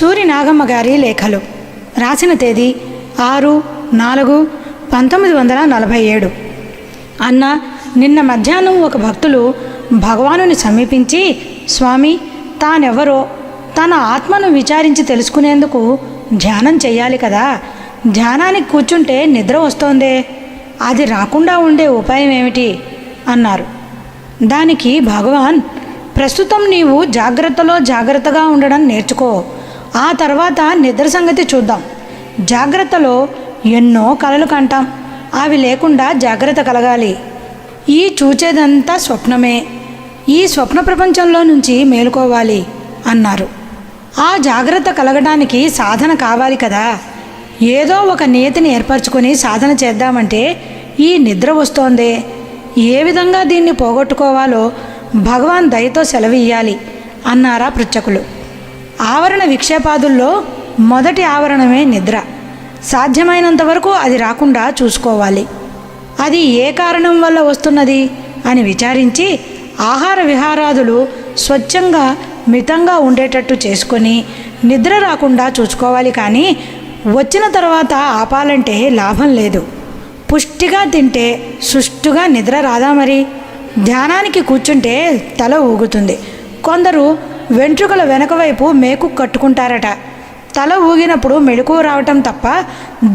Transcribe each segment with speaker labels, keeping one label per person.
Speaker 1: సూరి నాగమ్మ గారి లేఖలు. రాసిన తేదీ 6/4/1947. అన్న, నిన్న మధ్యాహ్నం ఒక భక్తులు భగవానుని సమీపించి, స్వామి, తానెవరో తన ఆత్మను విచారించి తెలుసుకునేందుకు ధ్యానం చెయ్యాలి కదా, ధ్యానానికి కూర్చుంటే నిద్ర వస్తోందే, అది రాకుండా ఉండే ఉపాయం ఏమిటి అన్నారు. దానికి భగవాన్, ప్రస్తుతం నీవు జాగ్రత్తగా ఉండడం నేర్చుకో, ఆ తర్వాత నిద్ర సంగతి చూద్దాం. జాగ్రత్తలో ఎన్నో కలలు కంటాం, అవి లేకుండా జాగ్రత్త కలగాలి. ఈ చూచేదంతా స్వప్నమే, ఈ స్వప్న ప్రపంచంలో నుంచి మేలుకోవాలి అన్నారు. ఆ జాగ్రత్త కలగడానికి సాధన కావాలి కదా, ఏదో ఒక నియతిని ఏర్పరచుకొని సాధన చేద్దామంటే ఈ నిద్ర వస్తోందే, ఏ విధంగా దీన్ని పోగొట్టుకోవాలో భగవాన్ దయతో సెలవియ్యాలి అన్నారా పృచ్ఛకులు. ఆవరణ విక్షేపాదుల్లో మొదటి ఆవరణమే నిద్ర. సాధ్యమైనంత వరకు అది రాకుండా చూసుకోవాలి. అది ఏ కారణం వల్ల వస్తున్నది అని విచారించి ఆహార విహారాదులు స్వచ్ఛంగా మితంగా ఉండేటట్టు చేసుకొని నిద్ర రాకుండా చూసుకోవాలి. కానీ వచ్చిన తర్వాత ఆపాలంటే లాభం లేదు. పుష్టిగా తింటే సుష్టుగా నిద్ర రాదా మరి? ధ్యానానికి కూర్చుంటే తల ఊగుతుంది. కొందరు వెంట్రుకల వెనక వైపు మేకు కట్టుకుంటారట. తల ఊగినప్పుడు మెలకువ రావటం తప్ప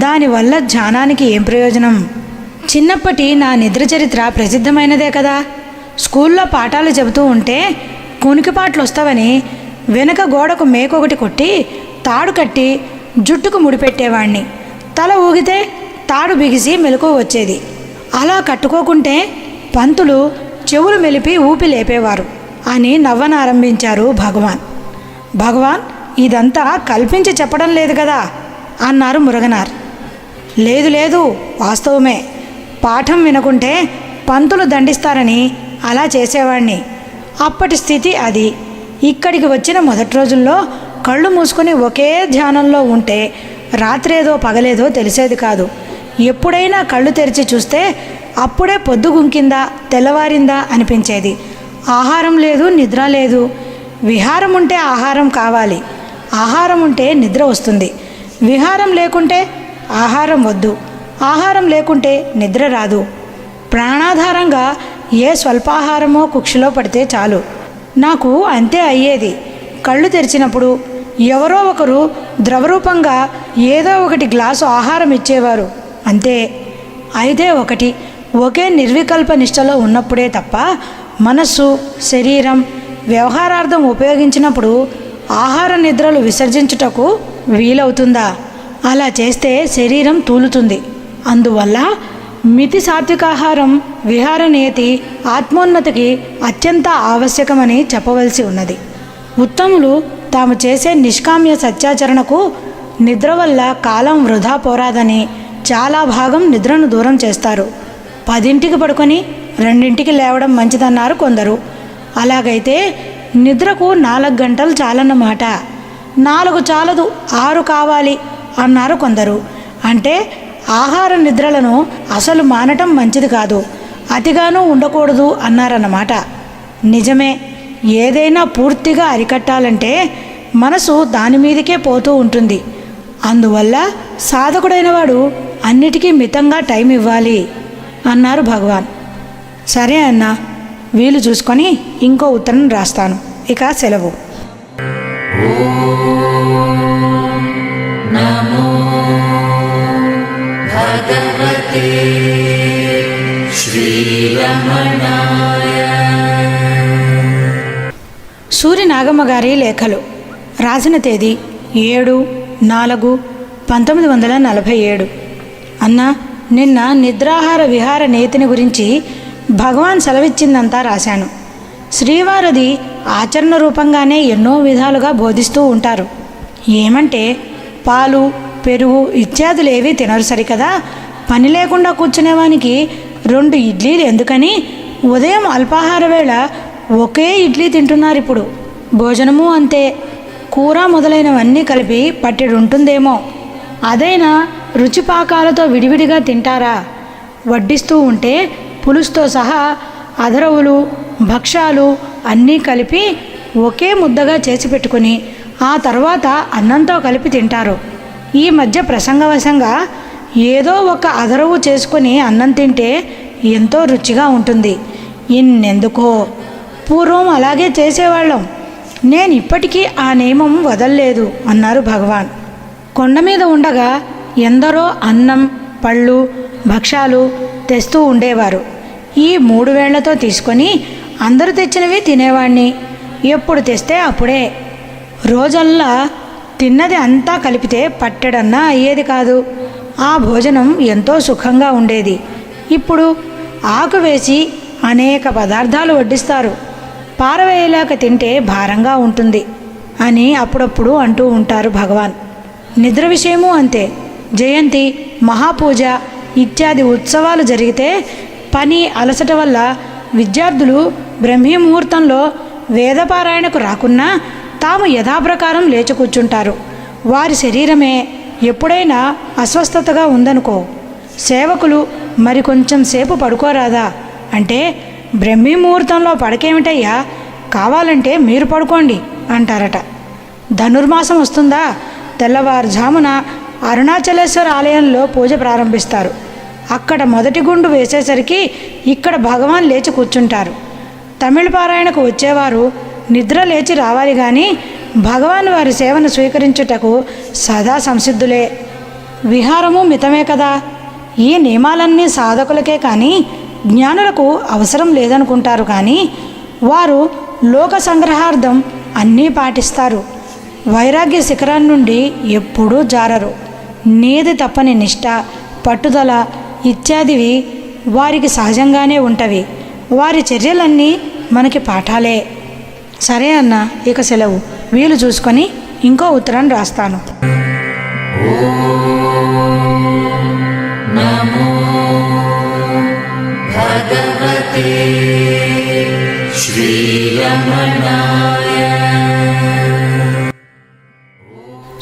Speaker 1: దానివల్ల ధ్యానానికి ఏం ప్రయోజనం? చిన్నప్పటి నా నిద్ర చరిత్ర ప్రసిద్ధమైనదే కదా. స్కూల్లో పాఠాలు చెబుతూ ఉంటే కునికిపాట్లు వస్తావని వెనక గోడకు మేకొకటి కొట్టి తాడు కట్టి జుట్టుకు ముడిపెట్టేవాణ్ణి. తల ఊగితే తాడు బిగిసి మెలకువ వచ్చేది. అలా కట్టుకోకుంటే పంతులు చెవులు మెలిపి ఊపి లేపేవారు అని నవ్వనారంభించారు భగవాన్. భగవాన్, ఇదంతా కల్పించి చెప్పడం లేదు కదా అన్నారు మురగనార్. లేదు, వాస్తవమే. పాఠం వినకుంటే పంతులు దండిస్తారని అలా చేసేవాణ్ణి. అప్పటి స్థితి అది. ఇక్కడికి వచ్చిన మొదటి రోజుల్లో కళ్ళు మూసుకొని ఒకే ధ్యానంలో ఉంటే రాత్రేదో పగలేదో తెలిసేది కాదు. ఎప్పుడైనా కళ్ళు తెరిచి చూస్తే అప్పుడే పొద్దు గుంకిందా తెల్లవారిందా అనిపించేది. ఆహారం లేదు, నిద్ర లేదు. విహారం ఉంటే ఆహారం కావాలి, ఆహారం ఉంటే నిద్ర వస్తుంది. విహారం లేకుంటే ఆహారం వద్దు, ఆహారం లేకుంటే నిద్ర రాదు. ప్రాణాధారంగా ఏ స్వల్పాహారమో కుక్షిలో పడితే చాలు. నాకు అంతే అయ్యేది. కళ్ళు తెరిచినప్పుడు ఎవరో ఒకరు ద్రవరూపంగా ఏదో ఒకటి గ్లాసు ఆహారం ఇచ్చేవారు, అంతే. అయితే ఒకే నిర్వికల్ప నిష్టలో ఉన్నప్పుడే తప్ప మనస్సు, శరీరం వ్యవహారార్థం ఉపయోగించినప్పుడు ఆహార నిద్రలు విసర్జించుటకు వీలవుతుందా? అలా చేస్తే శరీరం తూలుతుంది. అందువల్ల మితి సాత్వికాహారం విహార నియతి ఆత్మోన్నతికి అత్యంత ఆవశ్యకమని చెప్పవలసి ఉన్నది. ఉత్తములు తాము చేసే నిష్కామ్య సత్యాచరణకు నిద్ర వల్ల కాలం వృధా పోరాదని చాలా భాగం నిద్రను దూరం చేస్తారు. 10ంటికి పడుకొని 2ంటికి లేవడం మంచిదన్నారు కొందరు. అలాగైతే నిద్రకు 4 గంటలు చాలన్నమాట. 4 చాలదు, 6 కావాలి అన్నారు కొందరు. అంటే ఆహార నిద్రలను అసలు మానటం మంచిది కాదు, అతిగానూ ఉండకూడదు అన్నారన్నమాట. నిజమే. ఏదైనా పూర్తిగా అరికట్టాలంటే మనసు దాని మీదకే పోతూ ఉంటుంది. అందువల్ల సాధకుడైన వాడు అన్నిటికీ మితంగా టైం ఇవ్వాలి అన్నారు భగవాన్. సరే అన్న, వీలు చూసుకొని ఇంకో ఉత్తరం రాస్తాను. ఇక సెలవు. నమో భగవతే శ్రీరమణాయ. సూరి నాగమ్మ గారి లేఖలు. రాసిన తేదీ 7/4/1947. అన్న, నిన్న నిద్రాహార విహార నీతిని గురించి భగవాన్ సెలవిచ్చిందంతా రాశాను. శ్రీవారది ఆచరణ రూపంగానే ఎన్నో విధాలుగా బోధిస్తూ ఉంటారు. ఏమంటే పాలు, పెరుగు ఇత్యాదులు ఏవి తినరు సరికదా. పని లేకుండా కూర్చునేవానికి 2 ఇడ్లీలు ఎందుకని ఉదయం అల్పాహార వేళ ఒకే ఇడ్లీ తింటున్నారు. ఇప్పుడు భోజనము అంతే. కూర మొదలైనవన్నీ కలిపి పట్టెడు ఉంటుందేమో. అదైనా రుచిపాకాలతో విడివిడిగా తింటారా? వడ్డిస్తూ ఉంటే పులుసుతో సహా అధరవులు, భక్ష్యాలు అన్నీ కలిపి ఒకే ముద్దగా చేసి పెట్టుకుని ఆ తర్వాత అన్నంతో కలిపి తింటారు. ఈ మధ్య ప్రసంగవశంగా ఏదో ఒక అదరవు చేసుకొని అన్నం తింటే ఎంతో రుచిగా ఉంటుంది. ఇన్నెందుకో పూర్వం అలాగే చేసేవాళ్ళం. నేను ఇప్పటికీ ఆ నియమం వదల్లేదు అన్నారు భగవాన్. కొండ మీద ఉండగా ఎందరో అన్నం, పళ్ళు, భక్ష్యాలు తెస్తూ ఉండేవారు. ఈ 3 వేళ్లతో తీసుకొని అందరూ తెచ్చినవి తినేవాణ్ణి. ఎప్పుడు తెస్తే అప్పుడే. రోజల్లా తిన్నది అంతా కలిపితే పట్టెడన్నా అయ్యేది కాదు. ఆ భోజనం ఎంతో సుఖంగా ఉండేది. ఇప్పుడు ఆకు వేసి అనేక పదార్థాలు వడ్డిస్తారు. పారవేయలేక తింటే భారంగా ఉంటుంది అని అప్పుడప్పుడు అంటూ ఉంటారు భగవాన్. నిద్ర విషయమూ అంతే. జయంతి, మహాపూజ ఇత్యాది ఉత్సవాలు జరిగితే పని అలసట వల్ల విద్యార్థులు బ్రహ్మీ ముహూర్తంలో వేదపారాయణకు రాకున్నా తాము యథాప్రకారం లేచి కూర్చుంటారు. వారి శరీరమే ఎప్పుడైనా అస్వస్థతగా ఉందనుకో, సేవకులు మరి కొంచెం సేపు పడుకోరాదా అంటే, బ్రహ్మీ ముహూర్తంలో పడకేమిటయ్యా, కావాలంటే మీరు పడుకోండి అంటారట. ధనుర్మాసం వస్తుందా, తెల్లవారుజామున అరుణాచలేశ్వర ఆలయంలో పూజ ప్రారంభిస్తారు. అక్కడ మొదటి గుండు వేసేసరికి ఇక్కడ భగవాన్ లేచి కూర్చుంటారు. తమిళ పారాయణకు వచ్చేవారు నిద్ర లేచి రావాలి కానీ భగవాన్ వారి సేవను స్వీకరించుటకు సదా సంసిద్ధులే. విహారము మితమే కదా. ఈ నియమాలన్నీ సాధకులకే కానీ జ్ఞానులకు అవసరం లేదనుకుంటారు. కానీ వారు లోక సంగ్రహార్థం అన్నీ పాటిస్తారు. వైరాగ్య శిఖరం నుండి ఎప్పుడూ జారరు. నీది తప్పని నిష్ఠ, పట్టుదల ఇత్యాదివి వారికి సహజంగానే ఉంటవి. వారి చర్యలన్నీ మనకి పాఠాలే. సరే అన్న, ఇక సెలవు. వీలు చూసుకొని ఇంకో ఉత్తరం రాస్తాను.
Speaker 2: నమో భగవతే శ్రీరమణాయ.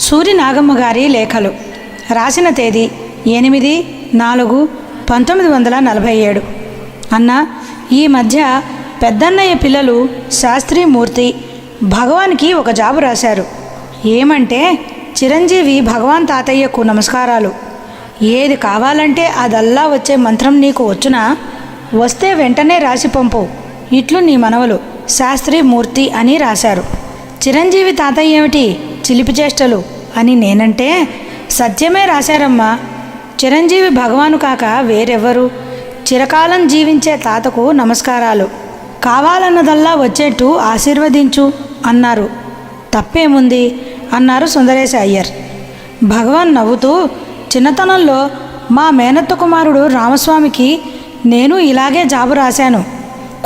Speaker 1: సూరి నాగమ్మ గారి లేఖలు. రాసిన తేదీ 8/4/1947. అన్న, ఈ మధ్య పెద్దన్నయ్య పిల్లలు శాస్త్రీమూర్తి భగవాన్కి ఒక జాబు రాశారు. ఏమంటే, చిరంజీవి భగవాన్ తాతయ్యకు నమస్కారాలు. ఏది కావాలంటే అదల్లా వచ్చే మంత్రం నీకు వచ్చునా? వస్తే వెంటనే రాసి పంపు. ఇట్లు నీ మనవలు శాస్త్రీమూర్తి అని రాశారు. చిరంజీవి తాతయ్య ఏమిటి చిలిపి చేష్టలు అని నేనంటే, సత్యమే రాశారమ్మా. చిరంజీవి భగవాను కాక వేరెవ్వరు. చిరకాలం జీవించే తాతకు నమస్కారాలు. కావాలన్నదల్లా వచ్చేట్టు ఆశీర్వదించు అన్నారు. తప్పేముంది అన్నారు సుందరేశ అయ్యర్. భగవాన్ నవ్వుతూ, చిన్నతనంలో మా మేనత్త కుమారుడు రామస్వామికి నేను ఇలాగే జాబు రాశాను.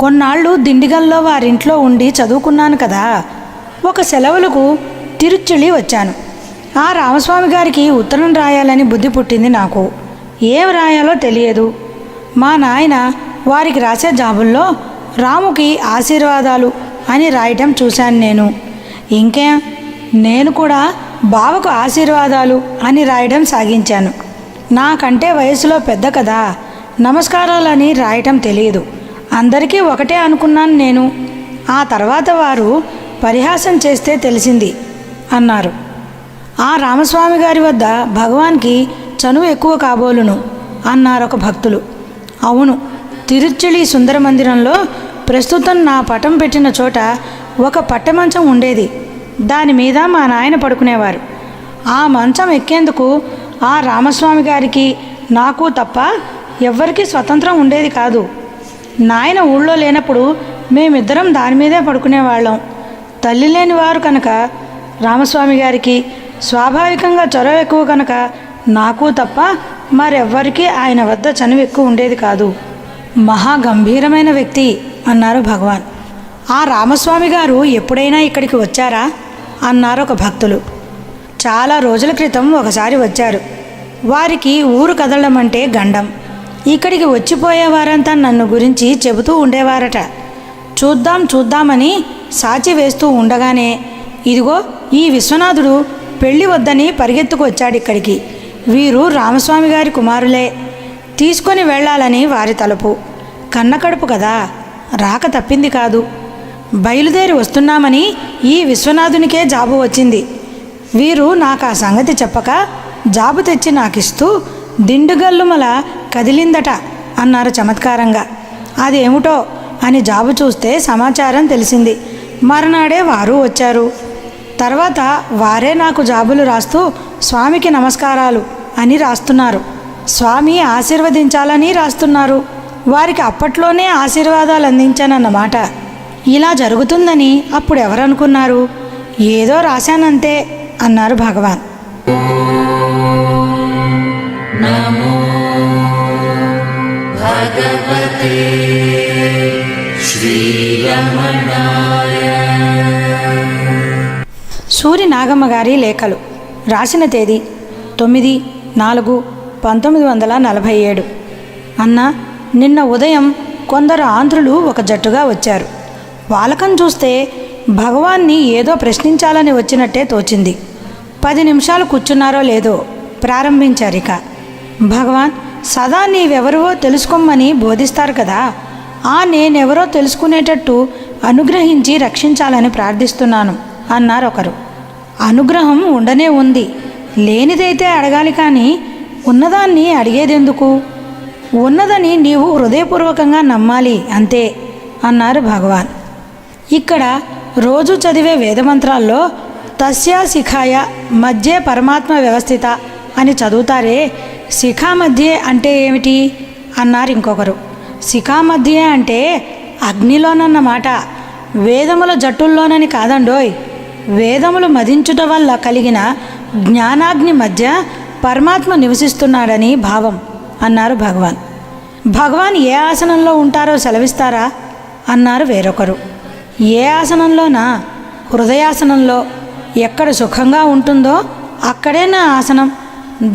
Speaker 1: కొన్నాళ్ళు దిండిగల్లో వారింట్లో ఉండి చదువుకున్నాను కదా. ఒక సెలవులకు తిరుచులి వచ్చాను. ఆ రామస్వామి గారికి ఉత్తరం రాయాలని బుద్ధి పుట్టింది నాకు. ఏం రాయాలో తెలియదు. మా నాయన వారికి రాసే జాబుల్లో రాముకి ఆశీర్వాదాలు అని రాయటం చూశాను నేను. ఇంకేం, నేను కూడా బావకు ఆశీర్వాదాలు అని రాయడం సాగించాను. నాకంటే వయసులో పెద్ద కదా, నమస్కారాలని రాయటం తెలియదు. అందరికీ ఒకటే అనుకున్నాను నేను. ఆ తర్వాత వారు పరిహాసం చేస్తే తెలిసింది అన్నారు. ఆ రామస్వామి గారి వద్ద భగవాన్కి చనువు ఎక్కువ కాబోలును అన్నారొక భక్తులు. అవును, తిరుచులి సుందర మందిరంలో ప్రస్తుతం నా పటం పెట్టిన చోట ఒక పట్టెమంచం ఉండేది. దాని మీద మా నాయన పడుకునేవారు. ఆ మంచం ఎక్కేందుకు ఆ రామస్వామి గారికి నాకు తప్ప ఎవ్వరికీ స్వతంత్రం ఉండేది కాదు. నాయన ఊళ్ళో లేనప్పుడు మేమిద్దరం దాని మీదే పడుకునేవాళ్ళం. తల్లి లేని వారు కనుక రామస్వామి గారికి స్వాభావికంగా చొరవ ఎక్కువ కనుక నాకు తప్ప మరెవ్వరికీ ఆయన వద్ద చనువు ఎక్కువ ఉండేది కాదు. మహా గంభీరమైన వ్యక్తి అన్నారు భగవాన్. ఆ రామస్వామి గారు ఎప్పుడైనా ఇక్కడికి వచ్చారా అన్నారు ఒక భక్తులు. చాలా రోజుల క్రితం ఒకసారి వచ్చారు. వారికి ఊరు కదలడం అంటే గండం. ఇక్కడికి వచ్చిపోయేవారంతా నన్ను గురించి చెబుతూ ఉండేవారట. చూద్దాం చూద్దామని సాచి వేస్తూ ఉండగానే, ఇదిగో ఈ విశ్వనాథుడు పెళ్ళి వద్దని పరిగెత్తుకు వచ్చాడు ఇక్కడికి. వీరు రామస్వామి గారి కుమారులే. తీసుకొని వెళ్ళాలని వారి తలుపు. కన్నకడుపు కదా, రాక తప్పింది కాదు. బయలుదేరి వస్తున్నామని ఈ విశ్వనాథునికే జాబు వచ్చింది. వీరు నాకు ఆ సంగతి చెప్పక జాబు తెచ్చి నాకిస్తూ దిండుగల్లుమల కదిలిందట అన్నారు చమత్కారంగా. అదేమిటో అని జాబు చూస్తే సమాచారం తెలిసింది. మరునాడే వారు వచ్చారు. తర్వాత వారే నాకు జాబులు రాస్తూ స్వామికి నమస్కారాలు అని రాస్తున్నారు. స్వామి ఆశీర్వదించాలని రాస్తున్నారు. వారికి అప్పట్లోనే ఆశీర్వాదాలు అందించానన్నమాట. ఇలా జరుగుతుందని అప్పుడు ఎవరనుకున్నారు? ఏదో రాశానంతే అన్నారు భగవాన్.
Speaker 2: నమో భగవతే శ్రీరమణాయ.
Speaker 1: సూరి నాగమ్మ గారి లేఖలు. రాసిన తేదీ 9/4/1947. అన్న, నిన్న ఉదయం కొందరు ఆంధ్రులు ఒక జట్టుగా వచ్చారు. వాళ్ళకం చూస్తే భగవాన్ని ఏదో ప్రశ్నించాలని వచ్చినట్టే తోచింది. 10 నిమిషాలు కూర్చున్నారో లేదో ప్రారంభించారిక. భగవాన్, సదా నీవెవరో తెలుసుకోమని బోధిస్తారు కదా, నేనెవరో తెలుసుకునేటట్టు అనుగ్రహించి రక్షించాలని ప్రార్థిస్తున్నాను అన్నారు ఒకరు. అనుగ్రహం ఉండనే ఉంది, లేనిదైతే అడగాలి కానీ ఉన్నదాన్ని అడిగేదెందుకు? ఉన్నదని నీవు హృదయపూర్వకంగా నమ్మాలి అంతే అన్నారు భగవాన్. ఇక్కడ రోజు చదివే వేదమంత్రాల్లో తస్యా శిఖాయ మధ్యే పరమాత్మ వ్యవస్థిత అని చదువుతారే, శిఖా మధ్యే అంటే ఏమిటి అన్నారు ఇంకొకరు. శిఖా మధ్యే అంటే అగ్నిలోనన్నమాట, వేదముల జట్టుల్లోనని కాదండోయ్. వేదములు మదించుట వల్ల కలిగిన జ్ఞానాగ్ని మధ్య పరమాత్మ నివసిస్తున్నాడని భావం అన్నారు భగవాన్. భగవాన్ ఏ ఆసనంలో ఉంటారో సెలవిస్తారా అన్నారు వేరొకరు. ఏ ఆసనంలోనా? హృదయాసనంలో. ఎక్కడ సుఖంగా ఉంటుందో అక్కడే నా ఆసనం,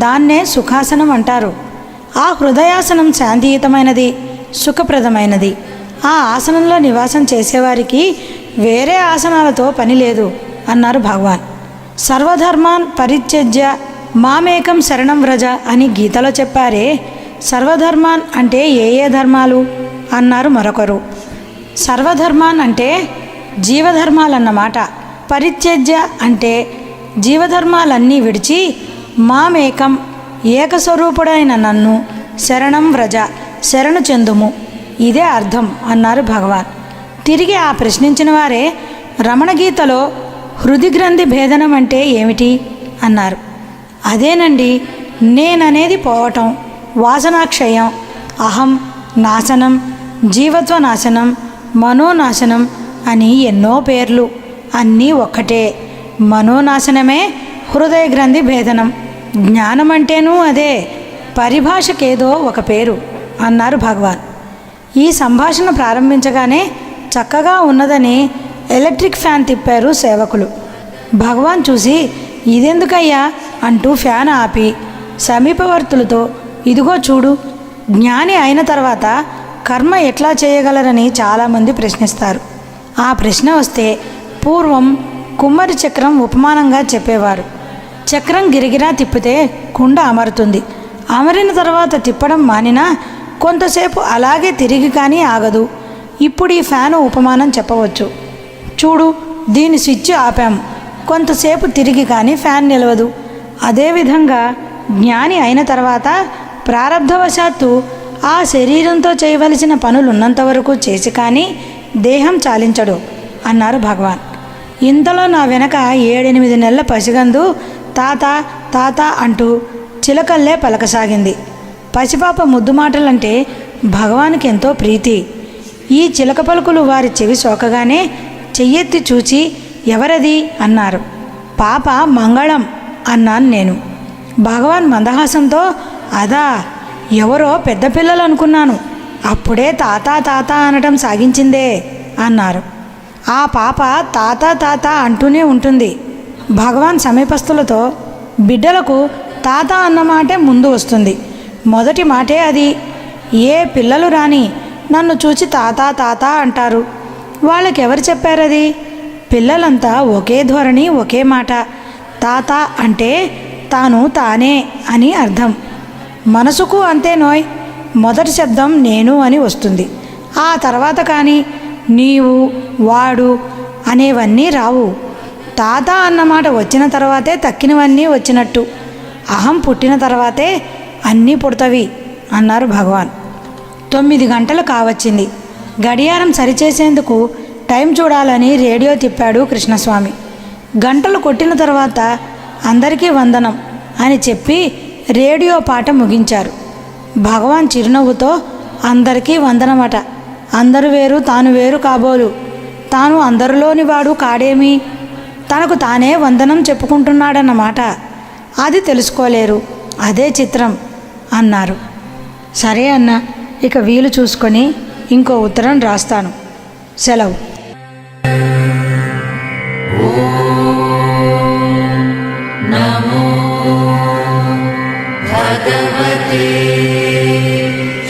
Speaker 1: దాన్నే సుఖాసనం అంటారు. ఆ హృదయాసనం శాంతియుతమైనది, సుఖప్రదమైనది. ఆ ఆసనంలో నివాసం చేసేవారికి వేరే ఆసనాలతో పని లేదు అన్నారు భగవాన్. సర్వధర్మాన్ పరిత్యజ్య మామేకం శరణం వ్రజ అని గీతలో చెప్పారే, సర్వధర్మాన్ అంటే ఏ ఏ ధర్మాలు అన్నారు మరొకరు. సర్వధర్మాన్ అంటే జీవధర్మాలన్నమాట. పరిత్యజ్య అంటే జీవధర్మాలన్నీ విడిచి మామేకం ఏకస్వరూపుడైన నన్ను శరణం వ్రజ శరణు చెందుము, ఇదే అర్థం అన్నారు భగవాన్. తిరిగి ఆ ప్రశ్నించిన వారే రమణగీతలో హృదిగ్రంథి భేదనం అంటే ఏమిటి అన్నారు. అదేనండి, నేననేది పోవటం, వాసనాక్షయం, అహం నాశనం, జీవత్వ నాశనం, మనోనాశనం అని ఎన్నో పేర్లు, అన్నీ ఒక్కటే. మనోనాశనమే హృదయ గ్రంథి భేదనం. జ్ఞానం అంటేనూ అదే, పరిభాషకేదో ఒక పేరు అన్నారు భగవాన్. ఈ సంభాషణ ప్రారంభించగానే చక్కగా ఉన్నదని ఎలక్ట్రిక్ ఫ్యాన్ తిప్పారు సేవకులు. భగవాన్ చూసి ఇదెందుకయ్యా అంటూ ఫ్యాన్ ఆపి సమీపవర్తులతో ఇదిగో చూడు, జ్ఞాని అయిన తర్వాత కర్మ ఎట్లా చేయగలరని చాలామంది ప్రశ్నిస్తారు. ఆ ప్రశ్న వస్తే పూర్వం కుమ్మరి చక్రం ఉపమానంగా చెప్పేవారు. చక్రం గిరిగిరా తిప్పితే కుండ అమరుతుంది. అమరిన తర్వాత తిప్పడం మానినా కొంతసేపు అలాగే తిరిగి కానీ ఆగదు. ఇప్పుడు ఈ ఫ్యాను ఉపమానం చెప్పవచ్చు. చూడు, దీని స్విచ్ ఆపాము, కొంతసేపు తిరిగి కానీ ఫ్యాన్ నిలవదు. అదేవిధంగా జ్ఞాని అయిన తర్వాత ప్రారబ్ధవశాత్తు ఆ శరీరంతో చేయవలసిన పనులున్నంత వరకు చేసి కానీ దేహం చాలించడు అన్నారు భగవాన్. ఇంతలో నా వెనక 7-8 నెలల పసిగందు తాత తాత అంటూ చిలకల్లే పలకసాగింది. పసిపాప ముద్దు మాటలంటే భగవానికి ఎంతో ప్రీతి. ఈ చిలక పలుకులు వారి చెవి సోకగానే చెయ్యెత్తి చూచి ఎవరది అన్నారు. పాప మంగళం అన్నాను నేను. భగవాన్ మందహాసంతో అదా, ఎవరో పెద్ద పిల్లలు అనుకున్నాను, అప్పుడే తాత తాత అనటం సాగించిందే అన్నారు. ఆ పాప తాత తాత అంటూనే ఉంటుంది. భగవాన్ సమీపస్తులతో బిడ్డలకు తాత అన్నమాటే ముందు వస్తుంది, మొదటి మాటే అది. ఏ పిల్లలు రాని నన్ను చూచి తాత తాత అంటారు. వాళ్ళకెవరు చెప్పారది? పిల్లలంతా ఒకే ధోరణి, ఒకే మాట. తాత అంటే తాను తానే అని అర్థం. మనసుకు అంతే నోయ్, మొదటి శబ్దం నేను అని వస్తుంది. ఆ తర్వాత కానీ నీవు వాడు అనేవన్నీ రావు. తాత అన్నమాట వచ్చిన తర్వాతే తక్కినవన్నీ వచ్చినట్టు. అహం పుట్టిన తర్వాతే అన్నీ పుడతవి అన్నారు భగవాన్. 9 గంటలు కావచ్చింది. గడియారం సరిచేసేందుకు టైం చూడాలని రేడియో తిప్పాడు కృష్ణస్వామి. గంటలు కొట్టిన తర్వాత అందరికీ వందనం అని చెప్పి రేడియో పాట ముగించారు. భగవాన్ చిరునవ్వుతో అందరికీ వందనమట. అందరూ వేరు తాను వేరు కాబోలు. తాను అందరిలోని వాడు కాడేమి. తనకు తానే వందనం చెప్పుకుంటున్నాడన్నమాట. అది తెలుసుకోలేరు. అదే చిత్రం అన్నారు. సరే అన్న, ఇక వీలు చూసుకొని ఇంకో ఉత్తరం రాస్తాను. సెలవు.
Speaker 2: నమో భగవతే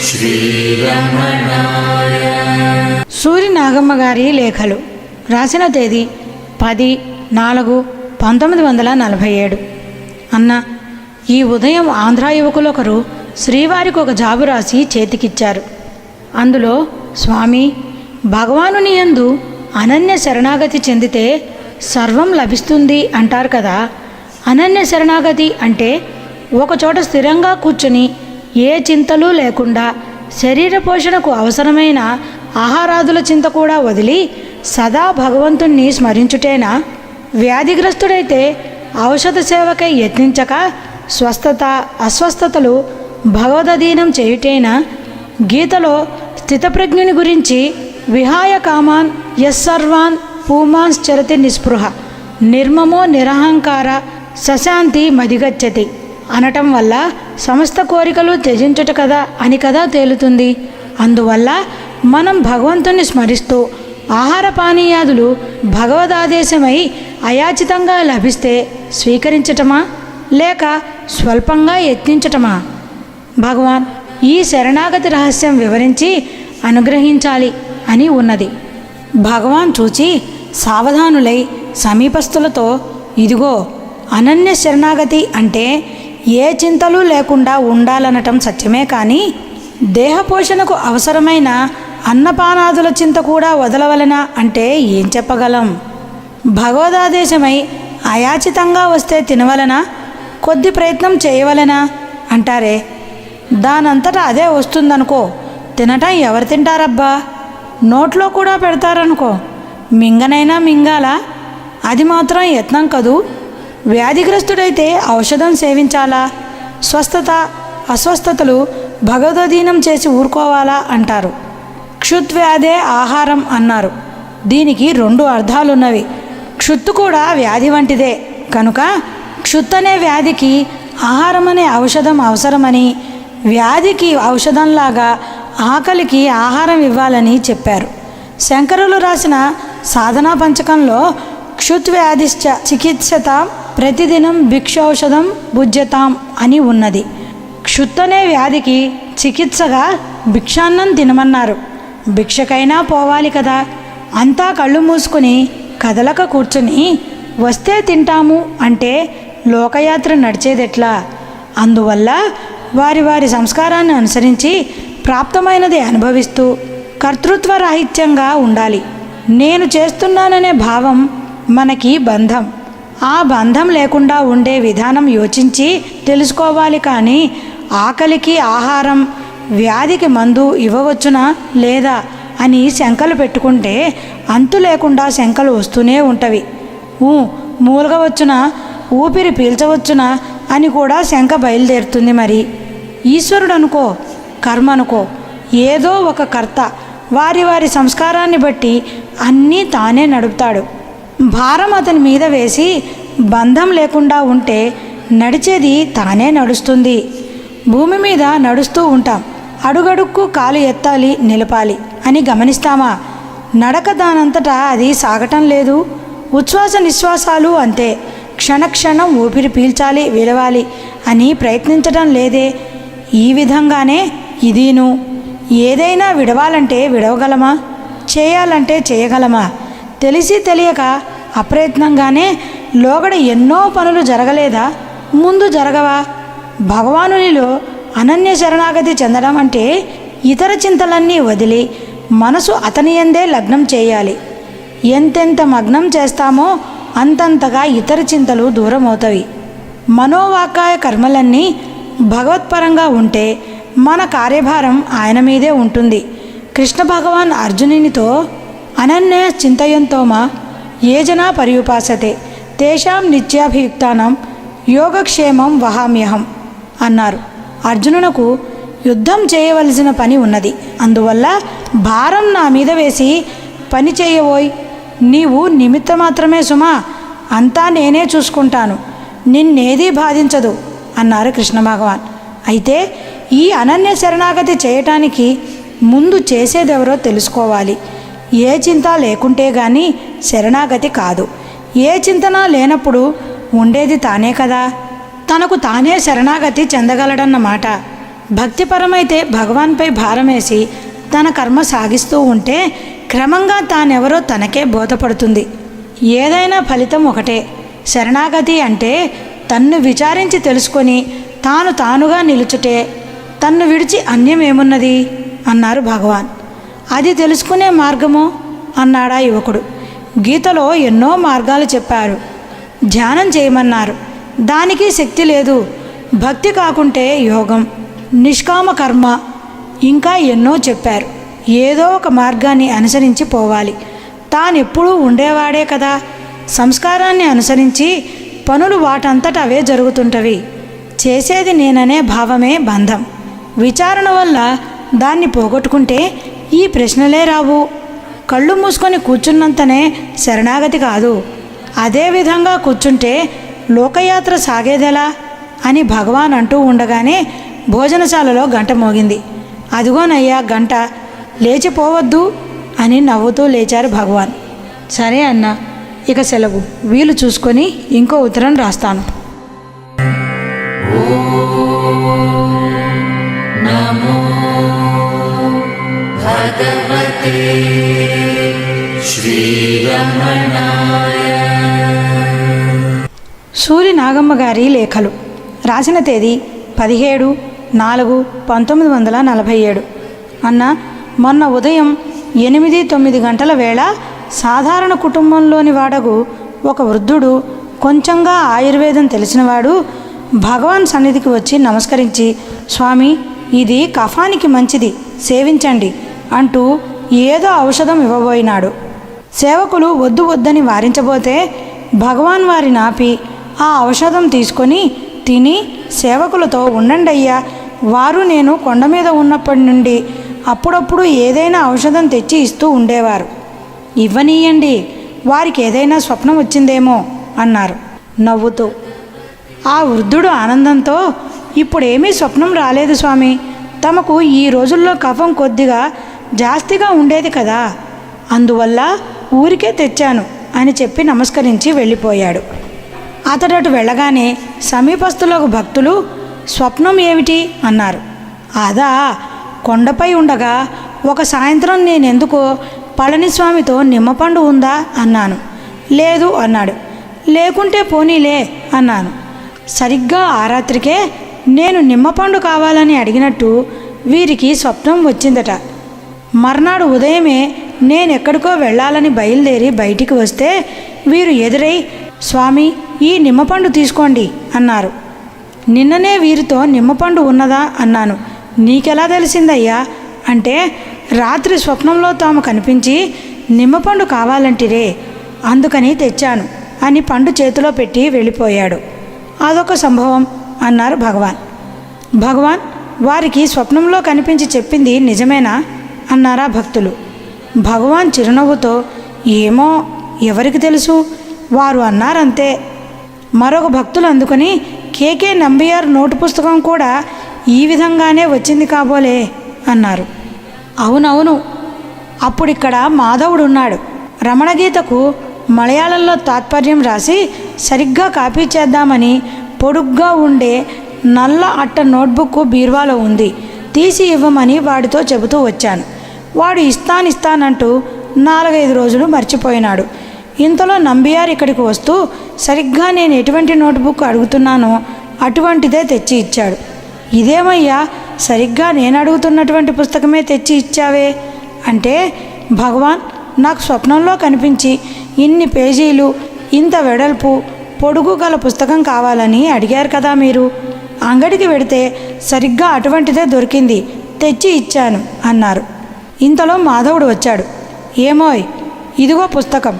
Speaker 2: శ్రీరమణాయ.
Speaker 1: సూరి నాగమ్మ గారి లేఖలు. రాసిన తేదీ 10/4/1947. అన్న, ఈ ఉదయం ఆంధ్రా యువకులొకరు శ్రీవారికి ఒక జాబు రాసి చేతికిచ్చారు. అందులో స్వామి, భగవానుని యందు అనన్య శరణాగతి చెందితే సర్వం లభిస్తుంది అంటారు కదా. అనన్య శరణాగతి అంటే ఒకచోట స్థిరంగా కూర్చుని ఏ చింతలు లేకుండా శరీర పోషణకు అవసరమైన ఆహారాదుల చింత కూడా వదిలి సదా భగవంతుణ్ణి స్మరించుటేనా? వ్యాధిగ్రస్తుడైతే ఔషధ సేవకై యత్నించక స్వస్థత అస్వస్థతలు భగవదధీనం చేయుటేనా? గీతలో స్థితప్రజ్ఞుని గురించి విహాయ కామాన్ యస్సర్వాన్ పూమాంశ్చరతి నిస్పృహ నిర్మమో నిరహంకార సశాంతి మదిగచ్చతి అనటం వల్ల సమస్త కోరికలు త్యజించుట కదా అని కదా తేలుతుంది. అందువల్ల మనం భగవంతుని స్మరిస్తూ ఆహార పానీయాదులు భగవదాదేశమై అయాచితంగా లభిస్తే స్వీకరించటమా లేక స్వల్పంగా యత్నించటమా? భగవాన్ ఈ శరణాగతి రహస్యం వివరించి అనుగ్రహించాలి అని ఉన్నది. భగవాన్ చూచి సావధానులై సమీపస్థులతో, ఇదిగో అనన్య శరణాగతి అంటే ఏ చింతలు లేకుండా ఉండాలనటం సత్యమే, కానీ దేహపోషణకు అవసరమైన అన్నపానాదుల చింత కూడా వదలవలన అంటే ఏం చెప్పగలం? భగవదాదేశమై అయాచితంగా వస్తే తినవలనా, కొద్ది ప్రయత్నం చేయవలనా అంటారే. దానంతటా అదే వస్తుందనుకో, తినటం ఎవరు తింటారబ్బా? నోట్లో కూడా పెడతారనుకో, మింగనైనా మింగాలా? అది మాత్రం యత్నం కదూ. వ్యాధిగ్రస్తుడైతే ఔషధం సేవించాలా? స్వస్థత అస్వస్థతలు భగవదధీనం చేసి ఊరుకోవాలా అంటారు. క్షుద్వ్యాధే ఆహారం అన్నారు. దీనికి 2 అర్థాలున్నవి. క్షుత్తు కూడా వ్యాధి వంటిదే కనుక క్షుత్తనే వ్యాధికి ఆహారం అనే ఔషధం అవసరమని, వ్యాధికి ఔషధంలాగా ఆకలికి ఆహారం ఇవ్వాలని చెప్పారు. శంకరులు రాసిన సాధనా పంచకంలో క్షుత్వ్యాధిశ్చ చికిత్సతాం ప్రతిదినం భిక్షౌషధం భుజ్యతాం అని ఉన్నది. క్షుత్తనే వ్యాధికి చికిత్సగా భిక్షాన్నం తినమన్నారు. భిక్షకైనా పోవాలి కదా. అంతా కళ్ళు మూసుకుని కదలక కూర్చుని వస్తే తింటాము అంటే లోకయాత్ర నడిచేదెట్లా? అందువల్ల వారి వారి సంస్కారాన్ని అనుసరించి ప్రాప్తమైనది అనుభవిస్తూ కర్తృత్వరాహిత్యంగా ఉండాలి. నేను చేస్తున్నాననే భావం మనకి బంధం. ఆ బంధం లేకుండా ఉండే విధానం యోచించి తెలుసుకోవాలి. కానీ ఆకలికి ఆహారం, వ్యాధికి మందు ఇవ్వవచ్చునా లేదా అని శంకలు పెట్టుకుంటే అంతు లేకుండా శంకలు వస్తూనే ఉంటవి. మూలగవచ్చునా, ఊపిరి పీల్చవచ్చునా అని కూడా శంక బయలుదేరుతుంది. మరి ఈశ్వరుడు అనుకో, కర్మ అనుకో, ఏదో ఒక కర్త వారి వారి సంస్కారాన్ని బట్టి అన్నీ తానే నడుపుతాడు. భారం అతని మీద వేసి బంధం లేకుండా ఉంటే నడిచేది తానే నడుస్తుంది. భూమి మీద నడుస్తూ ఉంటాం, అడుగడుక్కు కాలు ఎత్తాలి, నిలపాలి అని గమనిస్తామా? నడక దానంతటా అది సాగటం లేదు. ఉచ్ఛ్వాస నిశ్వాసాలు అంతే. క్షణక్షణం ఊపిరి పీల్చాలి, విడవాలి అని ప్రయత్నించడం లేదే. ఈ విధంగానే ఇదీను. ఏదైనా విడవాలంటే విడవగలమా? చేయాలంటే చేయగలమా? తెలిసి తెలియక అప్రయత్నంగానే లోగడ ఎన్నో పనులు జరగలేదా? ముందు జరగవా? భగవానునిలో అనన్య శరణాగతి చెందడం అంటే ఇతర చింతలన్నీ వదిలి మనసు అతని యందే లగ్నం చేయాలి. ఎంతెంత మగ్నం చేస్తామో అంతంతగా ఇతర చింతలు దూరమవుతాయి. మనోవాకాయ కర్మలన్నీ భగవత్పరంగా ఉంటే మన కార్యభారం ఆయన మీదే ఉంటుంది. కృష్ణ భగవాన్ అర్జునునితో అనన్య చింతయంతోమా ఏ జనా పర్యుపాసతే తేషాం నిత్యాభియుక్తానం యోగక్షేమం వహామ్యహం అన్నారు. అర్జునునకు యుద్ధం చేయవలసిన పని ఉన్నది, అందువల్ల భారం నా మీద వేసి పని చేయబోయ్. నీవు నిమిత్త మాత్రమే సుమా, అంతా నేనే చూసుకుంటాను, నిన్నేదీ బాధించదు అన్నారు కృష్ణ భగవాన్. అయితే ఈ అనన్య శరణాగతి చేయటానికి ముందు చేసేదెవరో తెలుసుకోవాలి. ఏ చింత లేకుంటే గాని శరణాగతి కాదు. ఏ చింతన లేనప్పుడు ఉండేది తానే కదా. తనకు తానే శరణాగతి చెందగలడన్నమాట. భక్తిపరమైతే భగవాన్పై భారమేసి తన కర్మ సాగిస్తూ ఉంటే క్రమంగా తానెవరో తనకే బోధపడుతుంది. ఏదైనా ఫలితం ఒకటే. శరణాగతి అంటే తన్ను విచారించి తెలుసుకొని తాను తానుగా నిలుచుటే. తన్ను విడిచి అన్యమేమున్నది అన్నారు భగవాన్. అది తెలుసుకునే మార్గము అన్నాడా యువకుడు. గీతలో ఎన్నో మార్గాలు చెప్పారు. ధ్యానం చేయమన్నారు, దానికి శక్తి లేదు. భక్తి కాకుంటే యోగం, నిష్కామ కర్మ, ఇంకా ఎన్నో చెప్పారు. ఏదో ఒక మార్గాన్ని అనుసరించి పోవాలి. తానెప్పుడూ ఉండేవాడే కదా. సంస్కారాన్ని అనుసరించి పనులు వాటంతట అవే జరుగుతుంటవి. చేసేది నేననే భావమే బంధం. విచారణ వల్ల దాన్ని పోగొట్టుకుంటే ఈ ప్రశ్నలే రావు. కళ్ళు మూసుకొని కూర్చున్నంతనే శరణాగతి కాదు. అదే విధంగా కూర్చుంటే లోకయాత్ర సాగేదెలా అని భగవాన్ అంటూ ఉండగానే భోజనశాలలో గంట మోగింది. అదిగోనయ్యా గంట, లేచిపోవద్దు అని నవ్వుతూ లేచారు భగవాన్. సరే అన్న, ఇక సెలవు. వీలు చూసుకొని ఇంకో ఉత్తరం రాస్తాను.
Speaker 2: నమో భగవతే శ్రీరమణాయ.
Speaker 1: సూరి నాగమ్మ గారి లేఖలు. రాసిన తేదీ 17/4/1947. అన్న, మొన్న ఉదయం 8-9 గంటల వేళ సాధారణ కుటుంబంలోని వాడగు ఒక వృద్ధుడు, కొంచెంగా ఆయుర్వేదం తెలిసినవాడు భగవాన్ సన్నిధికి వచ్చి నమస్కరించి, స్వామి, ఇది కఫానికి మంచిది, సేవించండి అంటూ ఏదో ఔషధం ఇవ్వబోయినాడు. సేవకులు వద్దు వద్దని వారించబోతే భగవాన్ వారిని ఆపి ఆ ఔషధం తీసుకొని తిని సేవకులతో, ఉండండయ్యా, వారు నేను కొండ మీద ఉన్నప్పటి నుండి అప్పుడప్పుడు ఏదైనా ఔషధం తెచ్చి ఇస్తూ ఉండేవారు, ఇవ్వనీయండి, వారికి ఏదైనా స్వప్నం వచ్చిందేమో అన్నారు నవ్వుతూ. ఆ వృద్ధుడు ఆనందంతో, ఇప్పుడేమీ స్వప్నం రాలేదు స్వామి, తమకు ఈ రోజుల్లో కఫం కొద్దిగా జాస్తిగా ఉండేది కదా, అందువల్ల ఊరికే తెచ్చాను అని చెప్పి నమస్కరించి వెళ్ళిపోయాడు. అతడటు వెళ్ళగానే సమీపస్తులకు భక్తులు, స్వప్నం ఏమిటి అన్నారు. అదా, కొండపై ఉండగా ఒక సాయంత్రం నేనెందుకో పళనిస్వామితో నిమ్మపండు ఉందా అన్నాను. లేదు అన్నాడు. లేకుంటే పోనీలే అన్నాను. సరిగ్గా ఆ రాత్రికే నేను నిమ్మపండు కావాలని అడిగినట్టు వీరికి స్వప్నం వచ్చిందట. మర్నాడు ఉదయమే నేనెక్కడికో వెళ్ళాలని బయలుదేరి బయటికి వస్తే వీరు ఎదురై, స్వామి, ఈ నిమ్మపండు తీసుకోండి అన్నారు. నిన్ననే వీరితో నిమ్మపండు ఉన్నదా అన్నాను. నీకెలా తెలిసిందయ్యా అంటే, రాత్రి స్వప్నంలో తాము కనిపించి నిమ్మపండు కావాలంటిరే, అందుకని తెచ్చాను అని పండు చేతిలో పెట్టి వెళ్ళిపోయాడు. అదొక సంభవం అన్నారు భగవాన్. భగవాన్ వారికి స్వప్నంలో కనిపించి చెప్పింది నిజమేనా అన్నారా భక్తులు. భగవాన్ చిరునవ్వుతో, ఏమో, ఎవరికి తెలుసు, వారు అన్నారంతే. మరొక భక్తులు అందుకొని, కేకే నంబియార్ నోటు పుస్తకం కూడా ఈ విధంగానే వచ్చింది కాబోలే అన్నారు. అవునవును, అప్పుడిక్కడ మాధవుడు ఉన్నాడు. రమణగీతకు మలయాళంలో తాత్పర్యం రాసి సరిగ్గా కాపీ చేద్దామని పొడుగ్గా ఉండే నల్ల అట్ట నోట్బుక్ బీర్వాలో ఉంది, తీసి ఇవ్వమని వాడితో చెబుతూ వచ్చాను. వాడు ఇస్తానంటూ 4-5 రోజులు మర్చిపోయినాడు. ఇంతలో నంబియార్ ఇక్కడికి వస్తూ సరిగ్గా నేను ఎటువంటి నోట్బుక్ అడుగుతున్నానో అటువంటిదే తెచ్చి ఇచ్చాడు. ఇదేమయ్యా, సరిగ్గా నేను అడుగుతున్నటువంటి పుస్తకమే తెచ్చి ఇచ్చావే అంటే భగవాన్ నాకు స్వప్నంలో కనిపించి ఇన్ని పేజీలు ఇంత వెడల్పు పొడుగు గల పుస్తకం కావాలని అడిగారు కదా మీరు. అంగడికి వెడితే సరిగ్గా అటువంటిదే దొరికింది, తెచ్చి ఇచ్చాను అన్నారు. ఇంతలో మాధవుడు వచ్చాడు. ఏమోయ్, ఇదిగో పుస్తకం,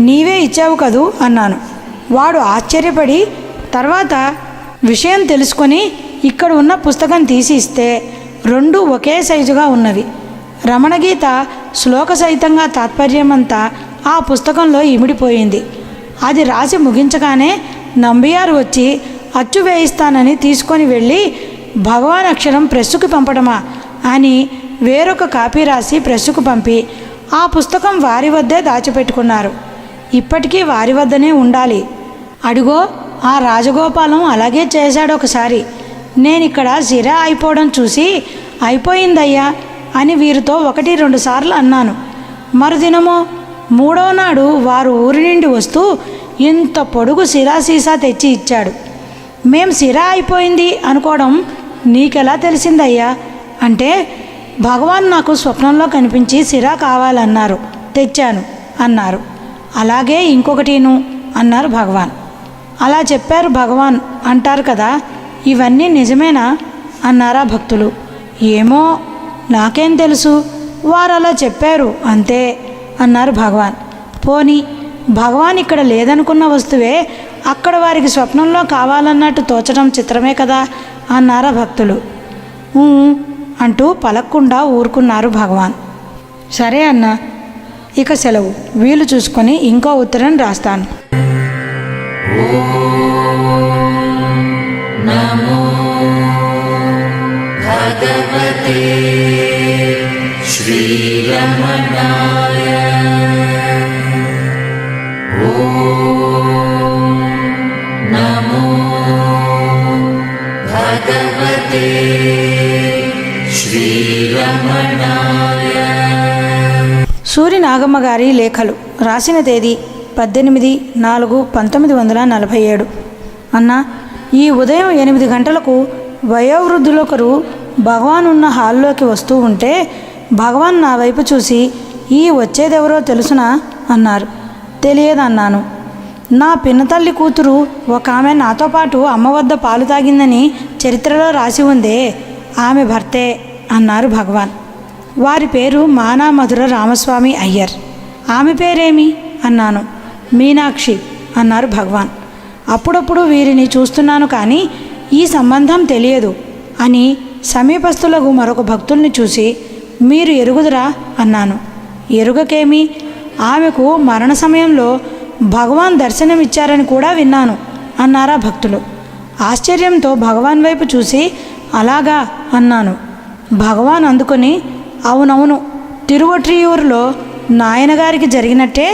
Speaker 1: నీవే ఇచ్చావు కదూ అన్నాను. వాడు ఆశ్చర్యపడి తర్వాత విషయం తెలుసుకొని ఇక్కడ ఉన్న పుస్తకం తీసి ఇస్తే రెండు ఒకే సైజుగా ఉన్నవి. రమణగీత శ్లోక సహితంగా తాత్పర్యమంతా ఆ పుస్తకంలో ఇమిడిపోయింది. అది రాసి ముగించగానే నంబియారు వచ్చి అచ్చు వేయిస్తానని తీసుకొని వెళ్ళి భగవాన్ అక్షరం ప్రెస్సుకు పంపడమా అని వేరొక కాపీ రాసి ప్రెస్సుకు పంపి ఆ పుస్తకం వారి వద్దే దాచిపెట్టుకున్నారు. ఇప్పటికీ వారి వద్దనే ఉండాలి. అడిగో ఆ రాజగోపాలం అలాగే చేశాడు ఒకసారి. నేనిక్కడ సిరా అయిపోవడం చూసి అయిపోయిందయ్యా అని వీరితో 1-2 సార్లు అన్నాను. మరుదినమో మూడవ నాడు వారు ఊరి నుండి వస్తూ ఇంత పొడుగు సిరా సీసా తెచ్చి ఇచ్చాడు. మేం సిరా అయిపోయింది అనుకోవడం నీకెలా తెలిసిందయ్యా అంటే, భగవాన్ నాకు స్వప్నంలో కనిపించి సిరా కావాలన్నారు, తెచ్చాను అన్నారు. అలాగే ఇంకొకటిను అన్నారు భగవాన్. అలా చెప్పారు భగవాన్ అంటారు కదా, ఇవన్నీ నిజమేనా అన్నారా భక్తులు. ఏమో నాకేం తెలుసు, వారు అలా చెప్పారు అంతే అన్నారు భగవాన్. పోనీ భగవాన్ ఇక్కడ లేదనుకున్న వస్తువే అక్కడ వారికి స్వప్నంలో కావాలన్నట్టు తోచడం చిత్రమే కదా అన్నారా భక్తులు. అంటూ పలక్కుండా ఊరుకున్నారు భగవాన్. సరే అన్న, ఇక సెలవు. వీలు చూసుకొని ఇంకో ఉత్తరం రాస్తాను.
Speaker 2: నమో భగవతే శ్రీరమణాయ. నమో భగవతే శ్రీరమణాయ.
Speaker 1: సూరి నాగమ్మ గారి లేఖలు. రాసిన తేదీ 18/4/1947. అన్న, ఈ ఉదయం 8 గంటలకు వయోవృద్ధులొకరు భగవాన్ ఉన్న హాల్లోకి వస్తూ ఉంటే భగవాన్ నా వైపు చూసి ఈ వచ్చేదెవరో తెలుసునా అన్నారు. తెలియదన్నాను. నా పిన్నతల్లి కూతురు ఒక ఆమె నాతో పాటు అమ్మ వద్ద పాలు తాగిందని చరిత్రలో రాసి ఉందే, ఆమె భర్తే అన్నారు భగవాన్. వారి పేరు మానామధుర రామస్వామి అయ్యర్. ఆమె పేరేమి అన్నాను. మీనాక్షి అన్నారు భగవాన్. అప్పుడప్పుడు వీరిని చూస్తున్నాను కానీ ఈ సంబంధం తెలియదు అని సమీపస్తులకు మరొక భక్తుల్ని చూసి మీరు ఎరుగుదురా అన్నాను. ఎరుగకేమి, ఆమెకు మరణ సమయంలో భగవాన్ దర్శనమిచ్చారని కూడా విన్నాను అన్నారా భక్తులు. ఆశ్చర్యంతో భగవాన్ వైపు చూసి అలాగా అన్నాను. భగవాన్ అందుకొని అవునవును, తిరువొట్రియూరులో నాయనగారికి జరిగినట్టే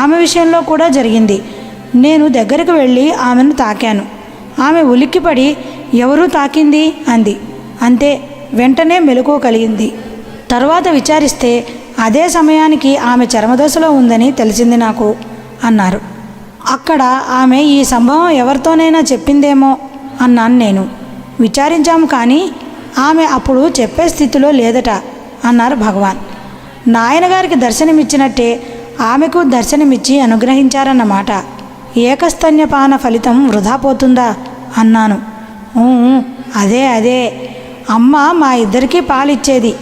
Speaker 1: ఆమె విషయంలో కూడా జరిగింది. నేను దగ్గరకు వెళ్ళి ఆమెను తాకాను. ఆమె ఉలిక్కిపడి ఎవరూ తాకింది అంది. అంతే, వెంటనే మెలకువ కలిగింది. తర్వాత విచారిస్తే అదే సమయానికి ఆమె చర్మదశలో ఉందని తెలిసింది నాకు అన్నారు. అక్కడ ఆమె ఈ సంభవం ఎవరితోనైనా చెప్పిందేమో అన్నాను నేను. విచారించాము కానీ ఆమె అప్పుడు చెప్పే స్థితిలో లేదట అన్నారు భగవాన్. నాయనగారికి దర్శనమిచ్చినట్టే ఆమెకు దర్శనమిచ్చి అనుగ్రహించారన్నమాట. ఏకస్తన్యపాన ఫలితం వృధా పోతుందా అన్నాను. అదే అదే, అమ్మ మా ఇద్దరికీ పాలిచ్చేది.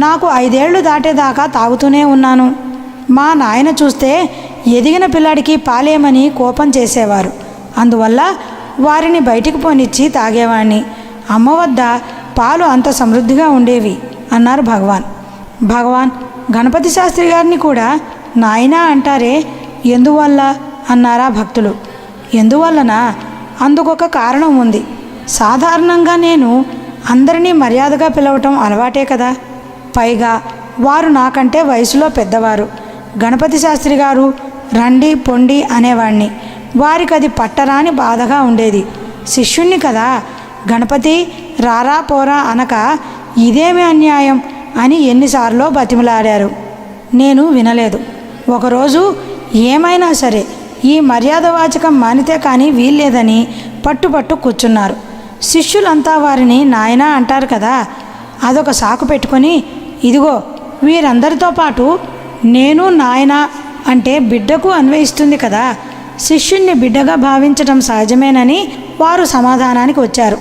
Speaker 1: నాకు 5 ఏళ్లు దాటేదాకా తాగుతూనే ఉన్నాను. మా నాయన చూస్తే ఎదిగిన పిల్లాడికి పాలేమని కోపం చేసేవారు. అందువల్ల వారిని బయటికి పోనిచ్చి తాగేవాణ్ణి. అమ్మ వద్ద పాలు అంత సమృద్ధిగా ఉండేవి అన్నారు భగవాన్. భగవాన్ గణపతి శాస్త్రి గారిని కూడా నాయనా అంటారే, ఎందువల్ల అన్నారా భక్తులు. ఎందువల్లనా? అందుకొక కారణం ఉంది. సాధారణంగా నేను అందరినీ మర్యాదగా పిలవటం అలవాటే కదా. పైగా వారు నాకంటే వయసులో పెద్దవారు. గణపతి శాస్త్రి గారు రండి పొండి అనేవాణ్ణి. వారికి అది పట్టరాని బాధగా ఉండేది. శిష్యుణ్ణి కదా, గణపతి రారా పోరా అనక ఇదేమి అన్యాయం అని ఎన్నిసార్లో బతిమలాడారు. నేను వినలేదు. ఒకరోజు ఏమైనా సరే ఈ మర్యాదవాచకం మానితే కానీ వీల్లేదని పట్టుపట్టు కూర్చున్నారు. శిష్యులంతా వారిని నాయనా అంటారు కదా, అదొక సాకు పెట్టుకొని ఇదిగో వీరందరితో పాటు నేను నాయన అంటే బిడ్డకు అన్వయిస్తుంది కదా, శిష్యుణ్ణి బిడ్డగా భావించడం సహజమేనని వారు సమాధానానికి వచ్చారు.